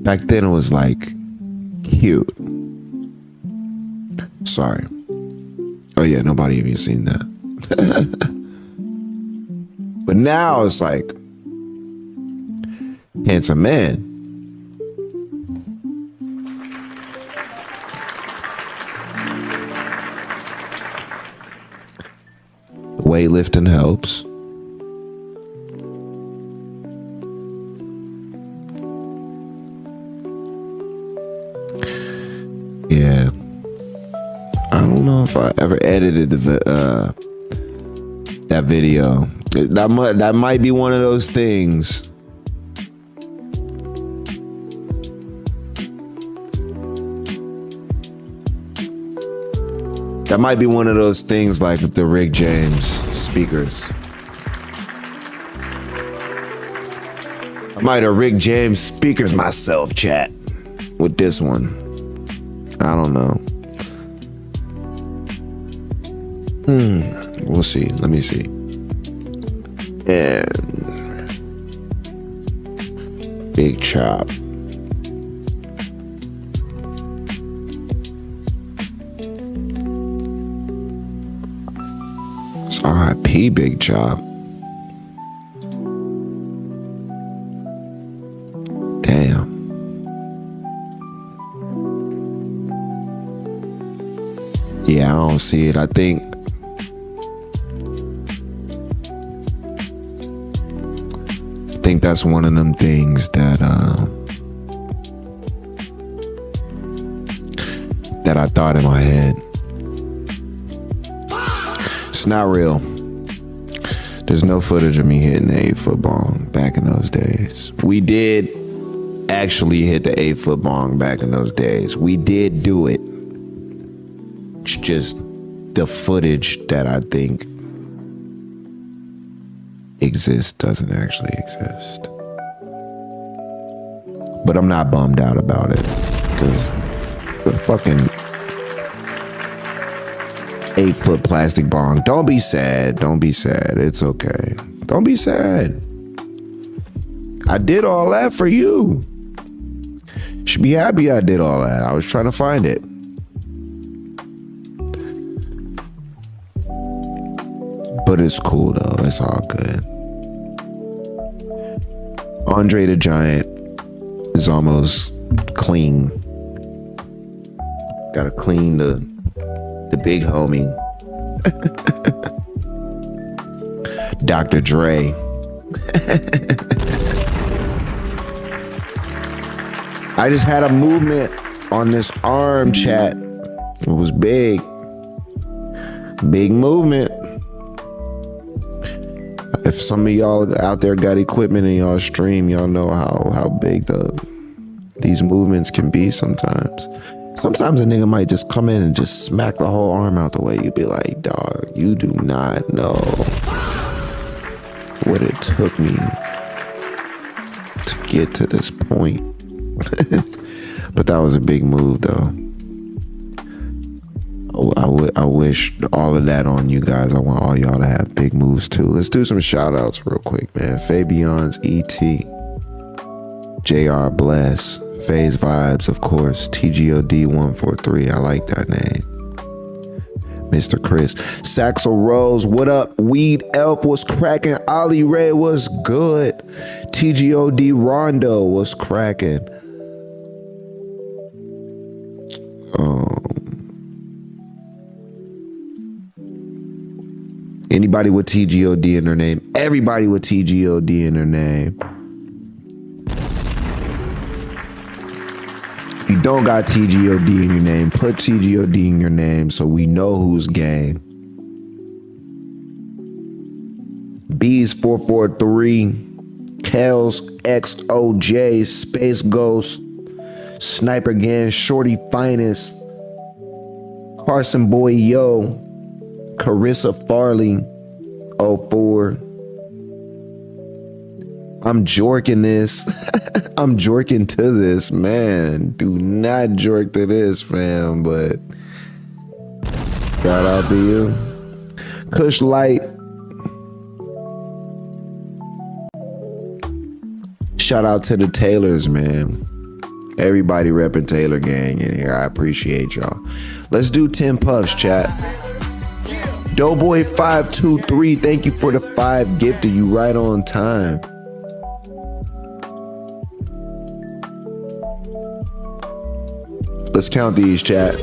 Back then it was like cute. Sorry. Oh yeah, nobody even seen that. But now it's like handsome man. Weightlifting helps. Yeah. I don't know if I ever edited that video. That might be one of those things. That might be one of those things like the Rick James speakers. I might have Rick James speakers myself, chat, with this one. I don't know. We'll see. Let me see. And Big Chop. It's R.I.P. Big Chop. Damn. Yeah, I don't see it. I think that's one of them things that I thought in my head. It's not real. There's no footage of me hitting the 8-foot bong back in those days. We did actually hit the 8-foot bong back in those days. We did do it. It's just the footage that I think exists doesn't actually exist. But I'm not bummed out about it, because the fucking 8-foot plastic bong. Don't be sad. Don't be sad. It's okay. Don't be sad. I did all that for you. Should be happy I did all that. I was trying to find it. But it's cool though. It's all good. Andre the Giant is almost clean. Gotta clean the big homie. Dr. Dre. I just had a movement on this arm, chat. It was big. Big movement. If some of y'all out there got equipment in y'all stream, y'all know how big these movements can be sometimes. Sometimes a nigga might just come in and just smack the whole arm out the way. You'd be like, dog, you do not know what it took me to get to this point. But that was a big move, though. I wish all of that on you guys. I want all y'all to have big moves too. Let's do some shout outs real quick, man. Fabion's ET, JR Bless, Phase Vibes, of course, TGOD 143. I like that name. Mr. Chris, Saxel Rose, what up? Weed Elf was cracking. Ali Ray was good. TGOD Rondo was cracking. Anybody with TGOD in their name. Everybody with TGOD in their name. If you don't got TGOD in your name, put TGOD in your name so we know who's gang. Bees 443, Kels XOJ, Space Ghost, Sniper Gang, Shorty Finest, Carson Boy Yo, Carissa Farley 04. I'm jorking this. I'm jorking to this, man. Do not jork to this, fam, but shout out to you. Kush Light. Shout out to the Taylors, man. Everybody repping Taylor Gang in here. I appreciate y'all. Let's do 10 puffs, chat. Doughboy 523, thank you for the 5 gifted. You right on time. Let's count these, chat.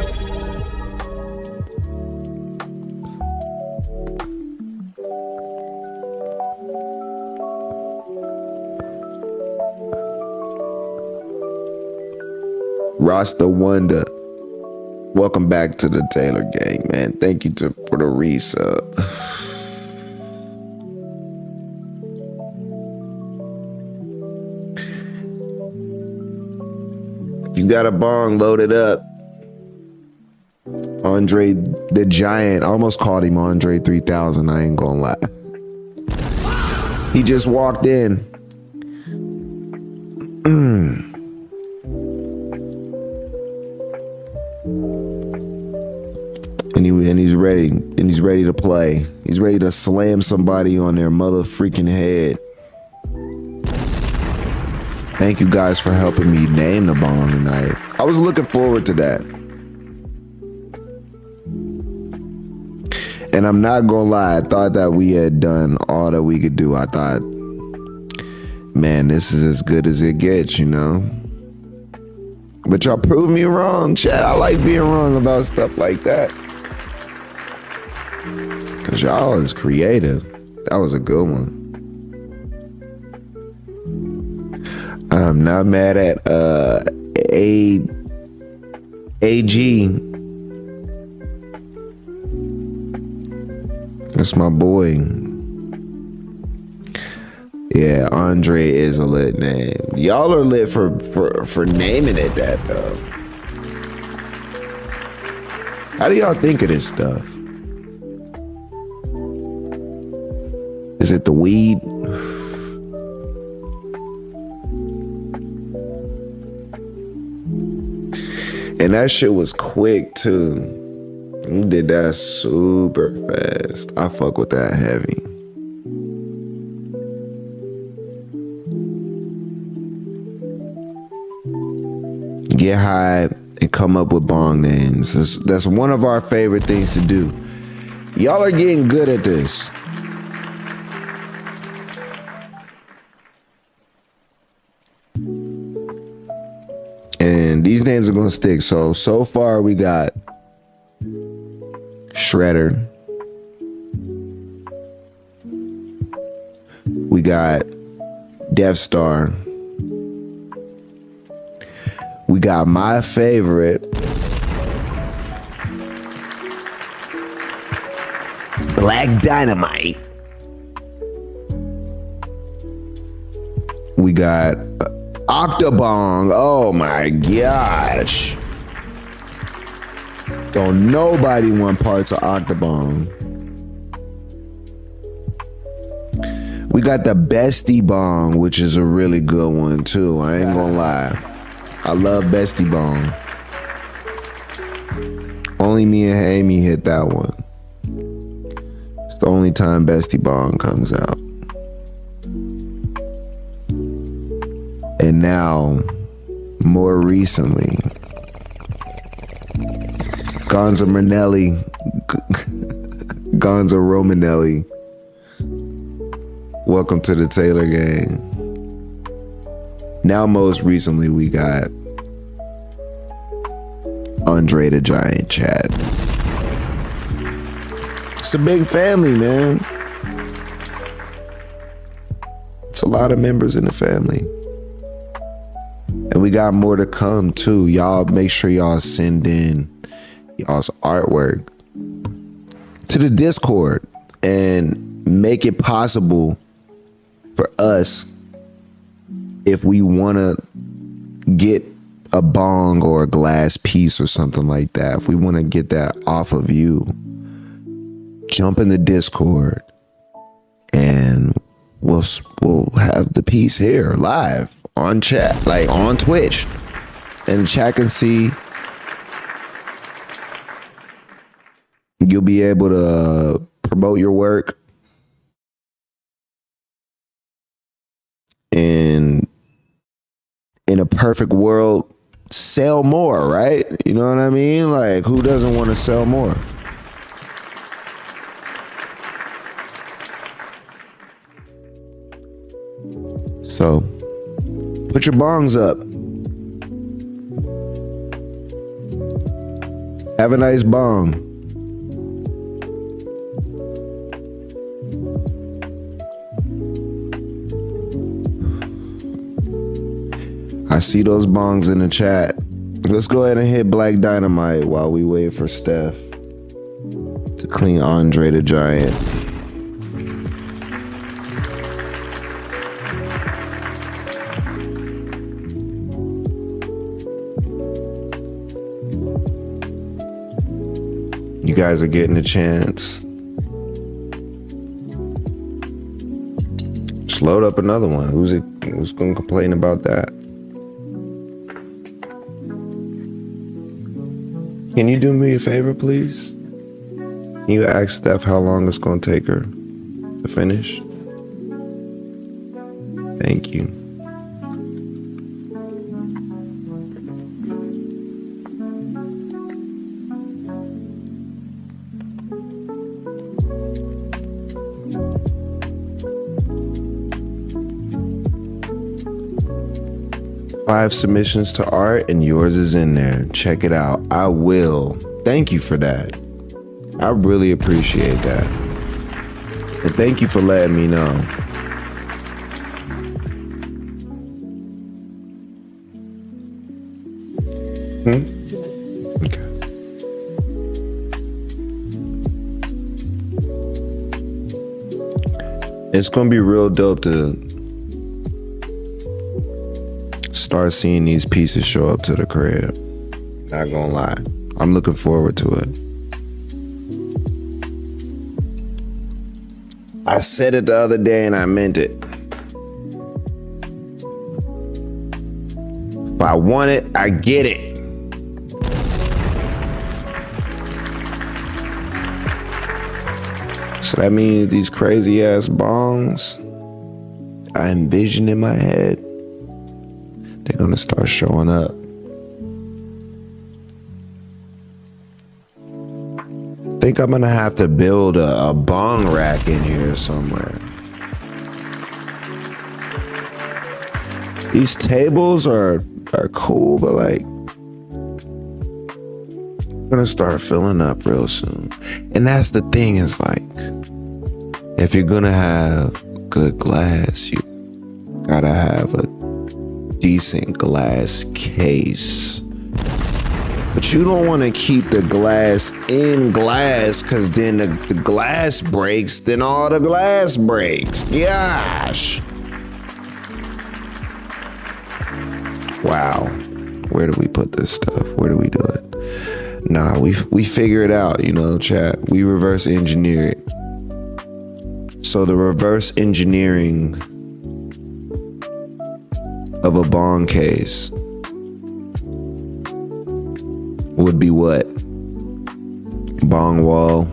Rasta Wonder. Welcome back to the Taylor Gang, man. Thank you for the resub. If you got a bong, load it up. Andre the Giant. I almost called him Andre 3000. I ain't gonna lie. He just walked in. And he's ready. And he's ready to play. He's ready to slam somebody on their mother freaking head. Thank you guys for helping me name the bong tonight. I was looking forward to that. And I'm not gonna lie, I thought that we had done all that we could do. I thought, man, this is as good as it gets, you know? But y'all proved me wrong, chat. I like being wrong about stuff like that. Cause y'all is creative. That was a good one. I'm not mad at AG. That's my boy. Yeah, Andre is a lit name. Y'all are lit for naming it that though. How do y'all think of this stuff? Is it the weed? And that shit was quick too. You did that super fast. I fuck with that heavy. Get high and come up with bong names. That's one of our favorite things to do. Y'all are getting good at this. And these names are gonna stick. So far we got Shredder. We got Death Star. We got my favorite, Black Dynamite. We got Octobong. Oh my gosh. Don't nobody want parts of Octobong. We got the Bestie Bong, which is a really good one too. I ain't gonna lie. I love Bestie Bong. Only me and Amy hit that one. It's the only time Bestie Bong comes out. And now, more recently, Gonzo Romanelli. Welcome to the Taylor Gang. Now, most recently, we got Andre the Giant Chad. It's a big family, man. It's a lot of members in the family. And we got more to come too. Y'all make sure y'all send in y'all's artwork to the Discord and make it possible for us, if we want to get a bong or a glass piece or something like that, if we want to get that off of you, jump in the Discord and we'll have the piece here live on chat, like on Twitch, and the chat can see. You'll be able to promote your work and in a perfect world, sell more, right? You know what I mean? Like, who doesn't want to sell more? So, put your bongs up. Have a nice bong. I see those bongs in the chat. Let's go ahead and hit Black Dynamite while we wait for Steph to clean Andre the Giant. You guys are getting a chance. Just load up another one. Who's gonna complain about that? Can you do me a favor, please? Can you ask Steph how long it's gonna take her to finish? Thank you. Five submissions to art and yours is in there. Check it out. I will. Thank you for that. I really appreciate that. And thank you for letting me know. Okay. It's gonna be real dope to start seeing these pieces show up to the crib. Not gonna lie. I'm looking forward to it. I said it the other day and I meant it. If I want it, I get it. So that means these crazy ass bongs I envision in my head, they're gonna start showing up. I think I'm gonna have to build a bong rack in here somewhere. These tables are are cool, but like, gonna start filling up real soon. And that's the thing, is like, if you're gonna have good glass, you gotta have a decent glass case. But you don't want to keep the glass in glass, because then if the glass breaks, then all the glass breaks. Gosh. Wow. Where do we put this stuff? Where do we do it? Nah, we figure it out, chat. We reverse engineer it. So the reverse engineering of a bong case would be what? Bong wall,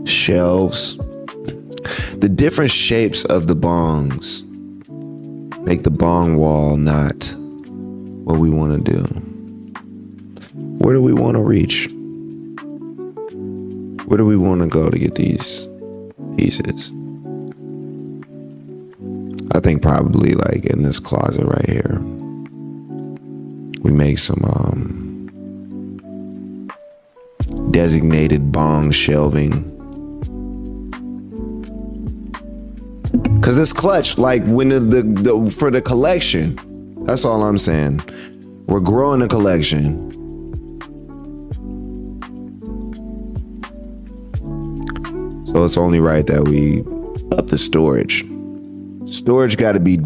shelves. The different shapes of the bongs make the bong wall not what we want to do. Where do we want to reach? Where do we want to go to get these pieces? I think probably like in this closet right here. We make some designated bong shelving. Cause it's clutch, like when the for the collection. That's all I'm saying. We're growing a collection. So it's only right that we up the storage. Storage got to be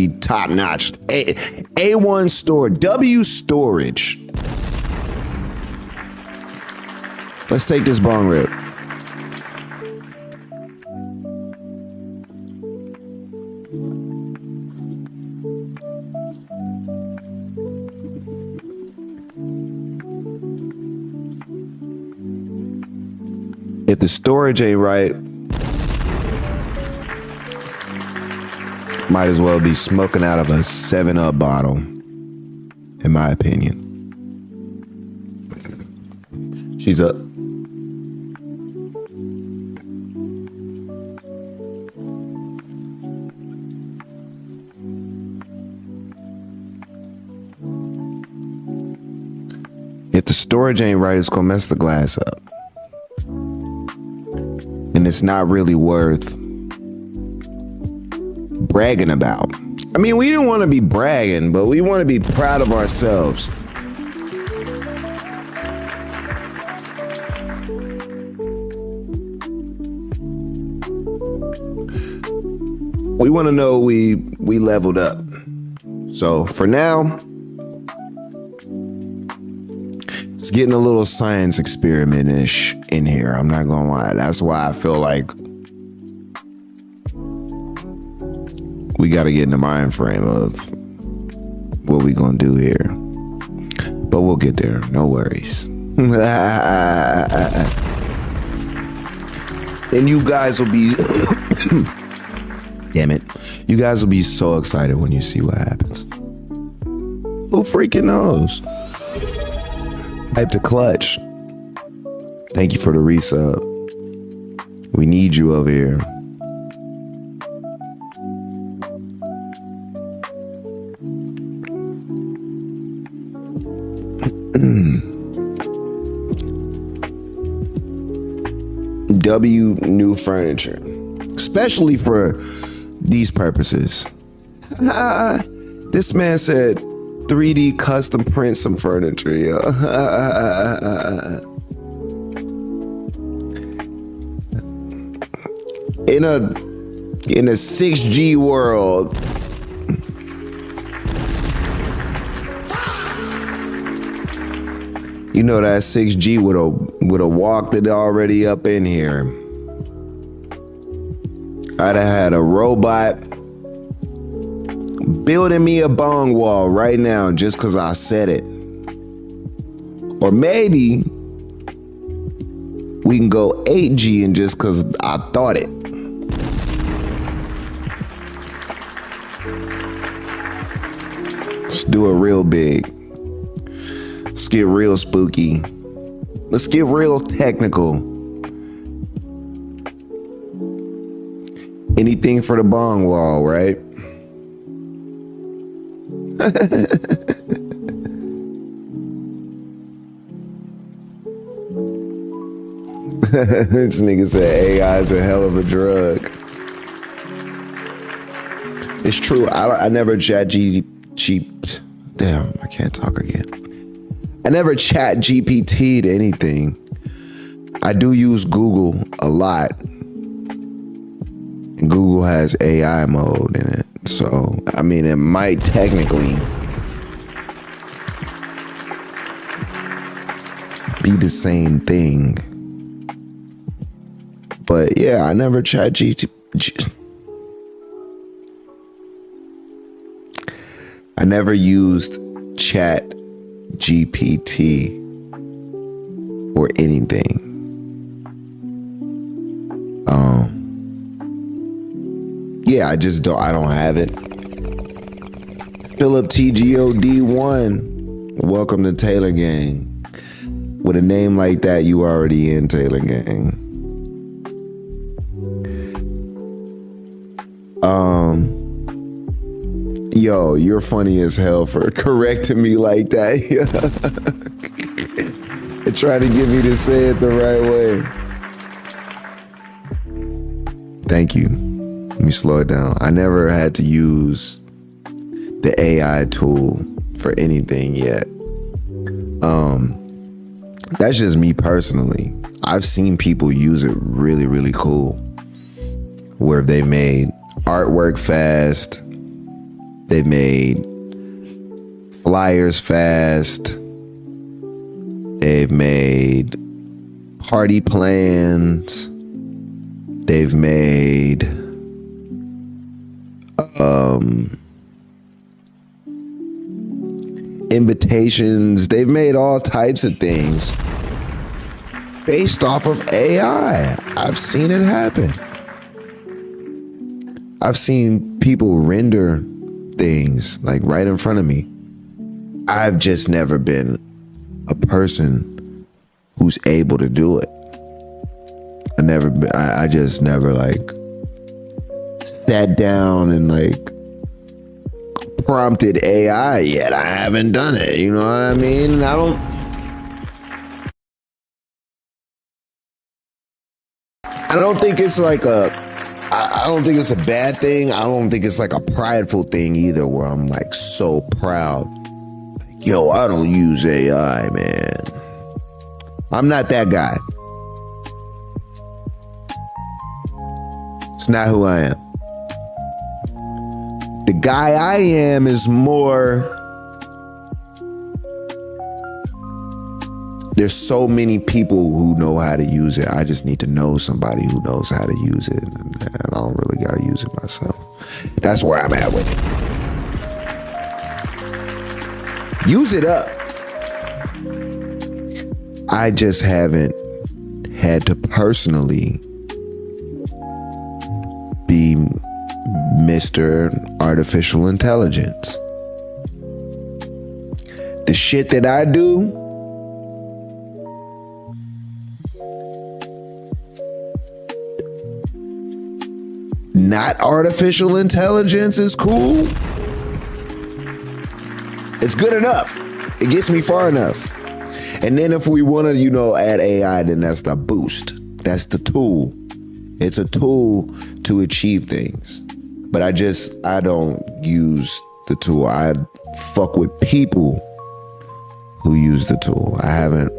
top notch. A1 storage, W storage. Let's take this bong rip. If the storage ain't right, might as well be smoking out of a 7-Up bottle, in my opinion. She's up. If the storage ain't right, it's gonna mess the glass up. And it's not really worth bragging about. I mean, we don't want to be bragging, but we want to be proud of ourselves. We want to know we leveled up. So for now, it's getting a little science experiment-ish in here. I'm not gonna lie. That's why I feel like we gotta get in the mind frame of what we gonna do here. But we'll get there. No worries. And you guys will be damn it. You guys will be so excited when you see what happens. Who freaking knows? Hype the clutch. Thank you for the resub. We need you over here. W new furniture, especially for these purposes. This man said 3D custom print some furniture, yo. In a 6G world, you know that 6G would have walked it already up in here. I'd have had a robot building me a bong wall right now just because I said it. Or maybe we can go 8G and just because I thought it. Let's do it real big. Let's get real spooky. Let's get real technical. Anything for the bong wall, right? This nigga said AI is a hell of a drug. It's true. I never damn, I can't talk again. I never chat GPT'd anything. I do use Google a lot. And Google has AI mode in it. So, I mean, it might technically be the same thing. But yeah, I never chat I never used chat GPT or anything. Yeah, I don't have it. Philip TGOD1, welcome to Taylor Gang. With a name like that, you already in Taylor Gang. Yo, you're funny as hell for correcting me like that. And trying to get me to say it the right way. Thank you. Let me slow it down. I never had to use the AI tool for anything yet. That's just me personally. I've seen people use it really, really cool. Where they made artwork fast. They made flyers fast. They've made party plans. They've made invitations. They've made all types of things based off of AI. I've seen it happen. I've seen people render things like right in front of me. I've just never been a person who's able to do it. I just never like sat down and like prompted AI yet. I haven't done it. You know what I mean? I don't think it's like I don't think it's a bad thing. I don't think it's like a prideful thing either, where I'm like so proud. Yo, I don't use AI, man. I'm not that guy. It's not who I am. The guy I am is more, there's so many people who know how to use it. I just need to know somebody who knows how to use it. And I don't really got to use it myself. That's where I'm at with it. Use it up. I just haven't had to personally be Mr. Artificial Intelligence. The shit that I do, not artificial intelligence is cool. It's good enough. It gets me far enough. And then if we want to, add AI, then that's the boost. That's the tool. It's a tool to achieve things. But I don't use the tool. I fuck with people who use the tool. I haven't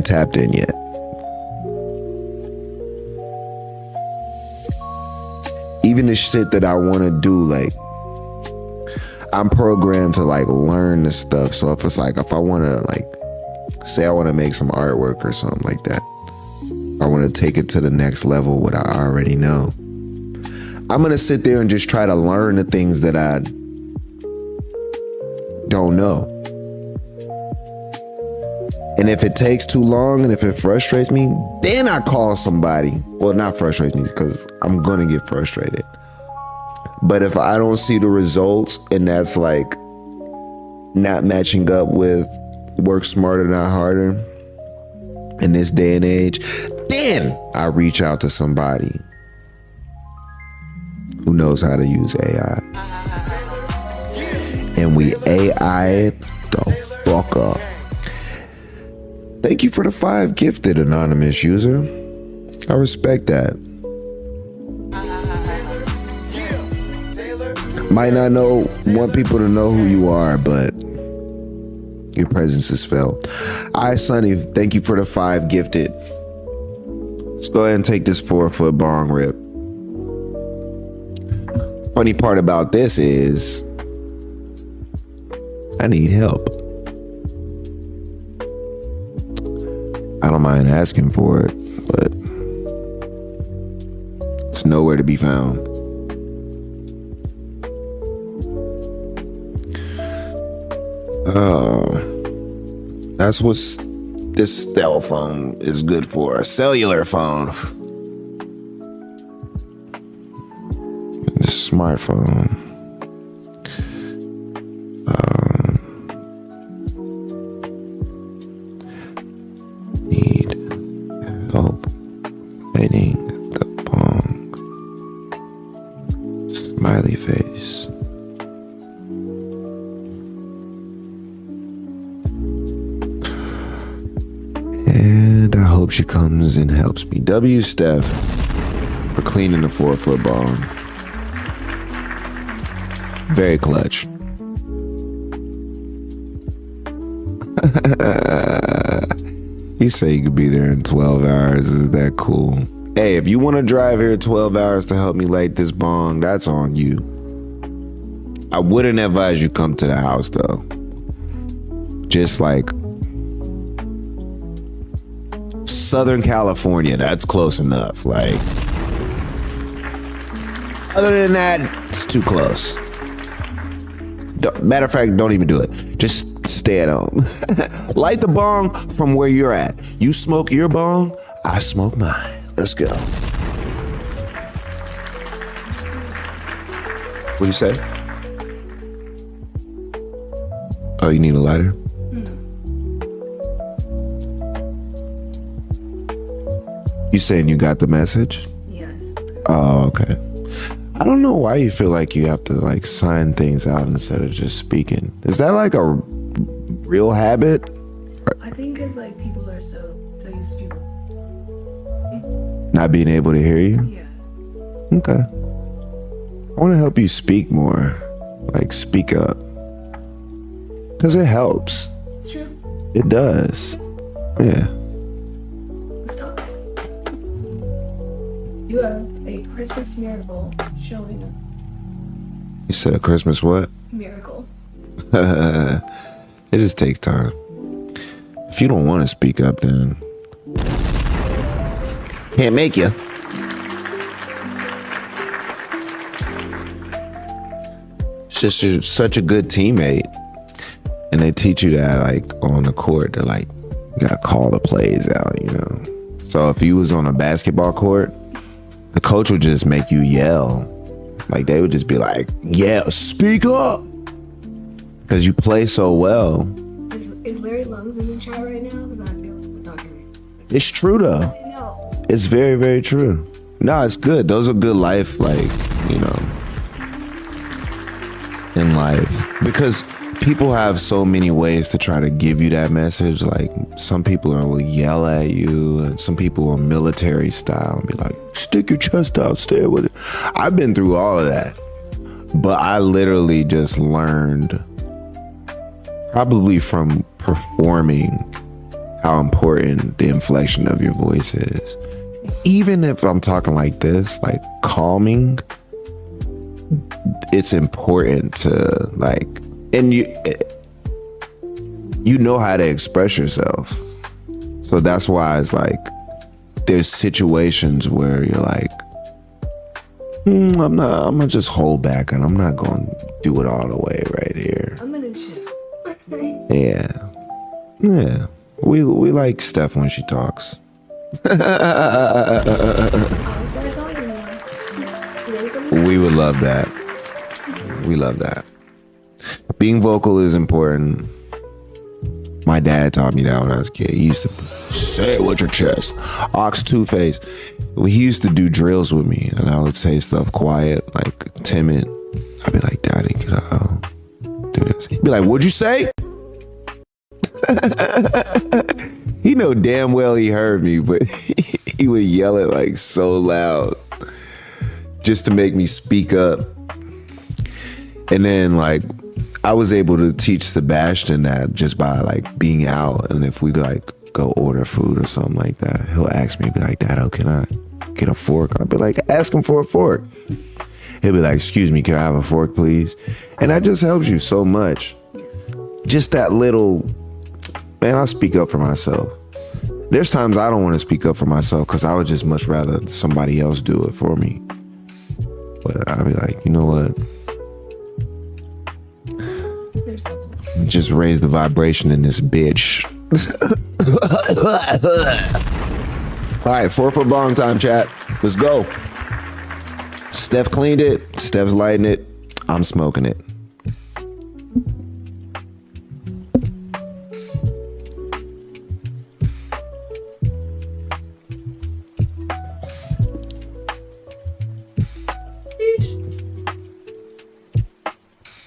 tapped in yet. Even the shit that I want to do, like, I'm programmed to like learn this stuff. So if I want to like, say I want to make some artwork or something like that, I want to take it to the next level, what I already know, I'm going to sit there and just try to learn the things that I don't know. And if it takes too long and if it frustrates me, then I call somebody. Well, not frustrates me, because I'm going to get frustrated. But if I don't see the results and that's like not matching up with work smarter, not harder in this day and age, then I reach out to somebody who knows how to use AI. And we AI it the fuck up. Thank you for the 5 gifted, anonymous user. I respect that. Might not want people to know who you are, but your presence is felt. All right, Sonny, thank you for the 5 gifted. Let's go ahead and take this 4-foot bong rip. Funny part about this is I need help. I don't mind asking for it, but it's nowhere to be found. That's what this cell phone is good for, a cellular phone. The smartphone. Need help finding the bong. Smiley face. And I hope she comes and helps me. W Steph for cleaning the 4-foot bong. Very clutch. You say you could be there in 12 hours. Is that cool? Hey, if you want to drive here 12 hours to help me light this bong, that's on you. I wouldn't advise you come to the house though. Just like Southern California, that's close enough. Like, other than that, it's too close. Matter of fact, don't even do it. Just stay at home. Light the bong from where you're at. You smoke your bong, I smoke mine. Let's go. What'd you say? Oh, you need a lighter? You saying you got the message? Yes. Oh, okay. I don't know why you feel like you have to like sign things out instead of just speaking. Is that like a real habit? I think it's like people are so used to people. Not being able to hear you? Yeah. Okay. I want to help you speak more. Like speak up. Because it helps. It's true. It does. Yeah. Let's talk. You have a Christmas miracle showing up. You said a Christmas what? Miracle. It just takes time. If you don't want to speak up, then can't make you. It's just you're such a good teammate, and they teach you that like on the court. They're like, you gotta call the plays out, you know. So if you was on a basketball court, the coach would just make you yell. Like they would just be like, yeah, speak up. Because you play so well. Is Larry Lungs in the chat right now? Because I feel like we're talking. It's true though. I know. It's very, very true. No, it's good. Those are good life, like, you know, in life. Because people have so many ways to try to give you that message. Like some people will yell at you, and some people are military style and be like, stick your chest out, stay with it. I've been through all of that. But I literally just learned, probably from performing, how important the inflection of your voice is. Even if I'm talking like this, like calming, it's important to like, and you know how to express yourself. So that's why it's like, there's situations where you're like, I'm gonna just hold back and I'm not gonna do it all the way right here. I'm gonna chill. Yeah. We like Steph when she talks. I'll start talking more. We would love that. We love that. Being vocal is important. My dad taught me that when I was a kid. He used to say it with your chest. Ox Two-Face. He used to do drills with me, and I would say stuff quiet, like timid. I'd be like, Daddy, can I do this? He'd be like, what'd you say? He know damn well he heard me, but he would yell it like so loud just to make me speak up. And then like I was able to teach Sebastian that just by like being out, and if we like go order food or something like that, he'll ask me, be like, Dad, can I get a fork? I'll be like, ask him for a fork. He'll be like, excuse me, can I have a fork, please? And that just helps you so much. Just that little, man, I'll speak up for myself. There's times I don't want to speak up for myself because I would just much rather somebody else do it for me. But I'll be like, you know what? There's something. Just raise the vibration in this bitch. All right, 4-foot bong time, chat. Let's go. Steph cleaned it. Steph's lighting it. I'm smoking it.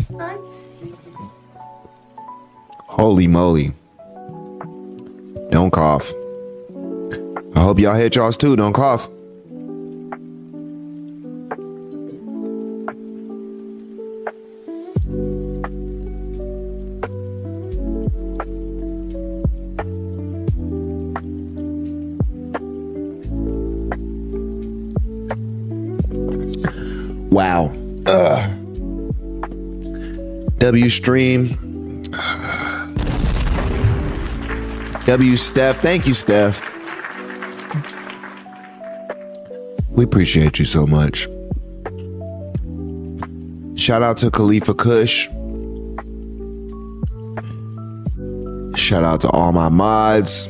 Nice. Holy moly. Don't cough. I hope y'all hit y'all's too. Don't cough. Wow. W stream. W Steph. Thank you, Steph. We appreciate you so much. Shout out to Khalifa Kush. Shout out to all my mods.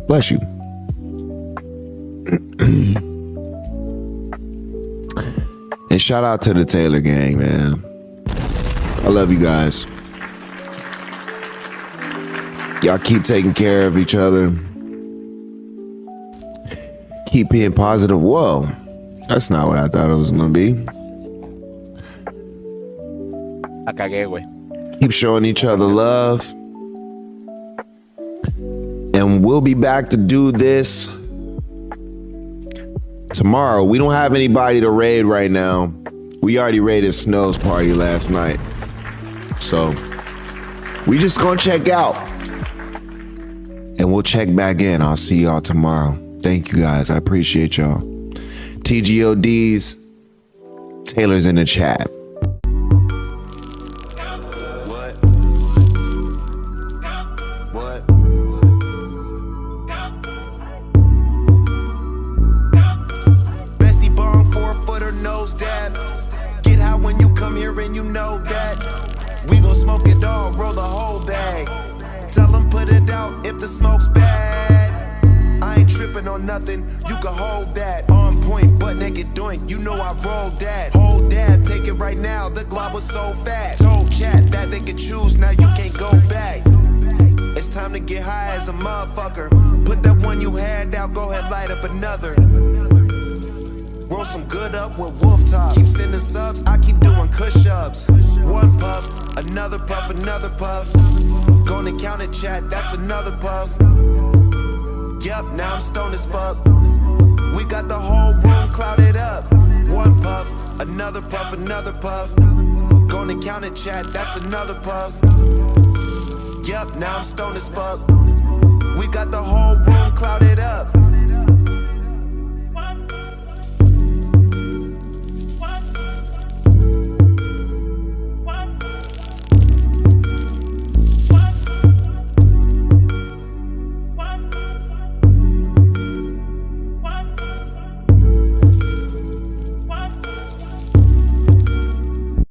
Bless you. And shout out to the Taylor gang, man. I love you guys. Y'all keep taking care of each other. Keep being positive. Whoa, that's not what I thought it was gonna be. La cagué, güey. Keep showing each other love. And we'll be back to do this tomorrow. We don't have anybody to raid right now. We already raided Snow's party last night. So we just gonna check out. And we'll check back in. I'll see y'all tomorrow. Thank you guys. I appreciate y'all. TGODs. Taylor's in the chat. Bestie Bong, 4-footer, nose dab. Get high when you come here and you know that. We gon' smoke it all, roll the whole bag. Tell them put it out if the smoke's bad. I ain't tripping on nothing, you can hold that. On point, butt naked doink, you know I rolled that. Hold dab, take it right now, the glob was so fast. Told chat that they could choose, now you can't go back. It's time to get high as a motherfucker. Put that one you had out, go ahead light up another. Roll some good up with wolf top. Keep sending subs, I keep doing push-ups. One puff, another puff, another puff. Gonna count it, chat, that's another puff. Yup, now I'm stoned as fuck. We got the whole room clouded up. One puff, another puff, another puff. Gonna count it, chat, that's another puff. Yup, now I'm stoned as fuck. We got the whole room clouded up.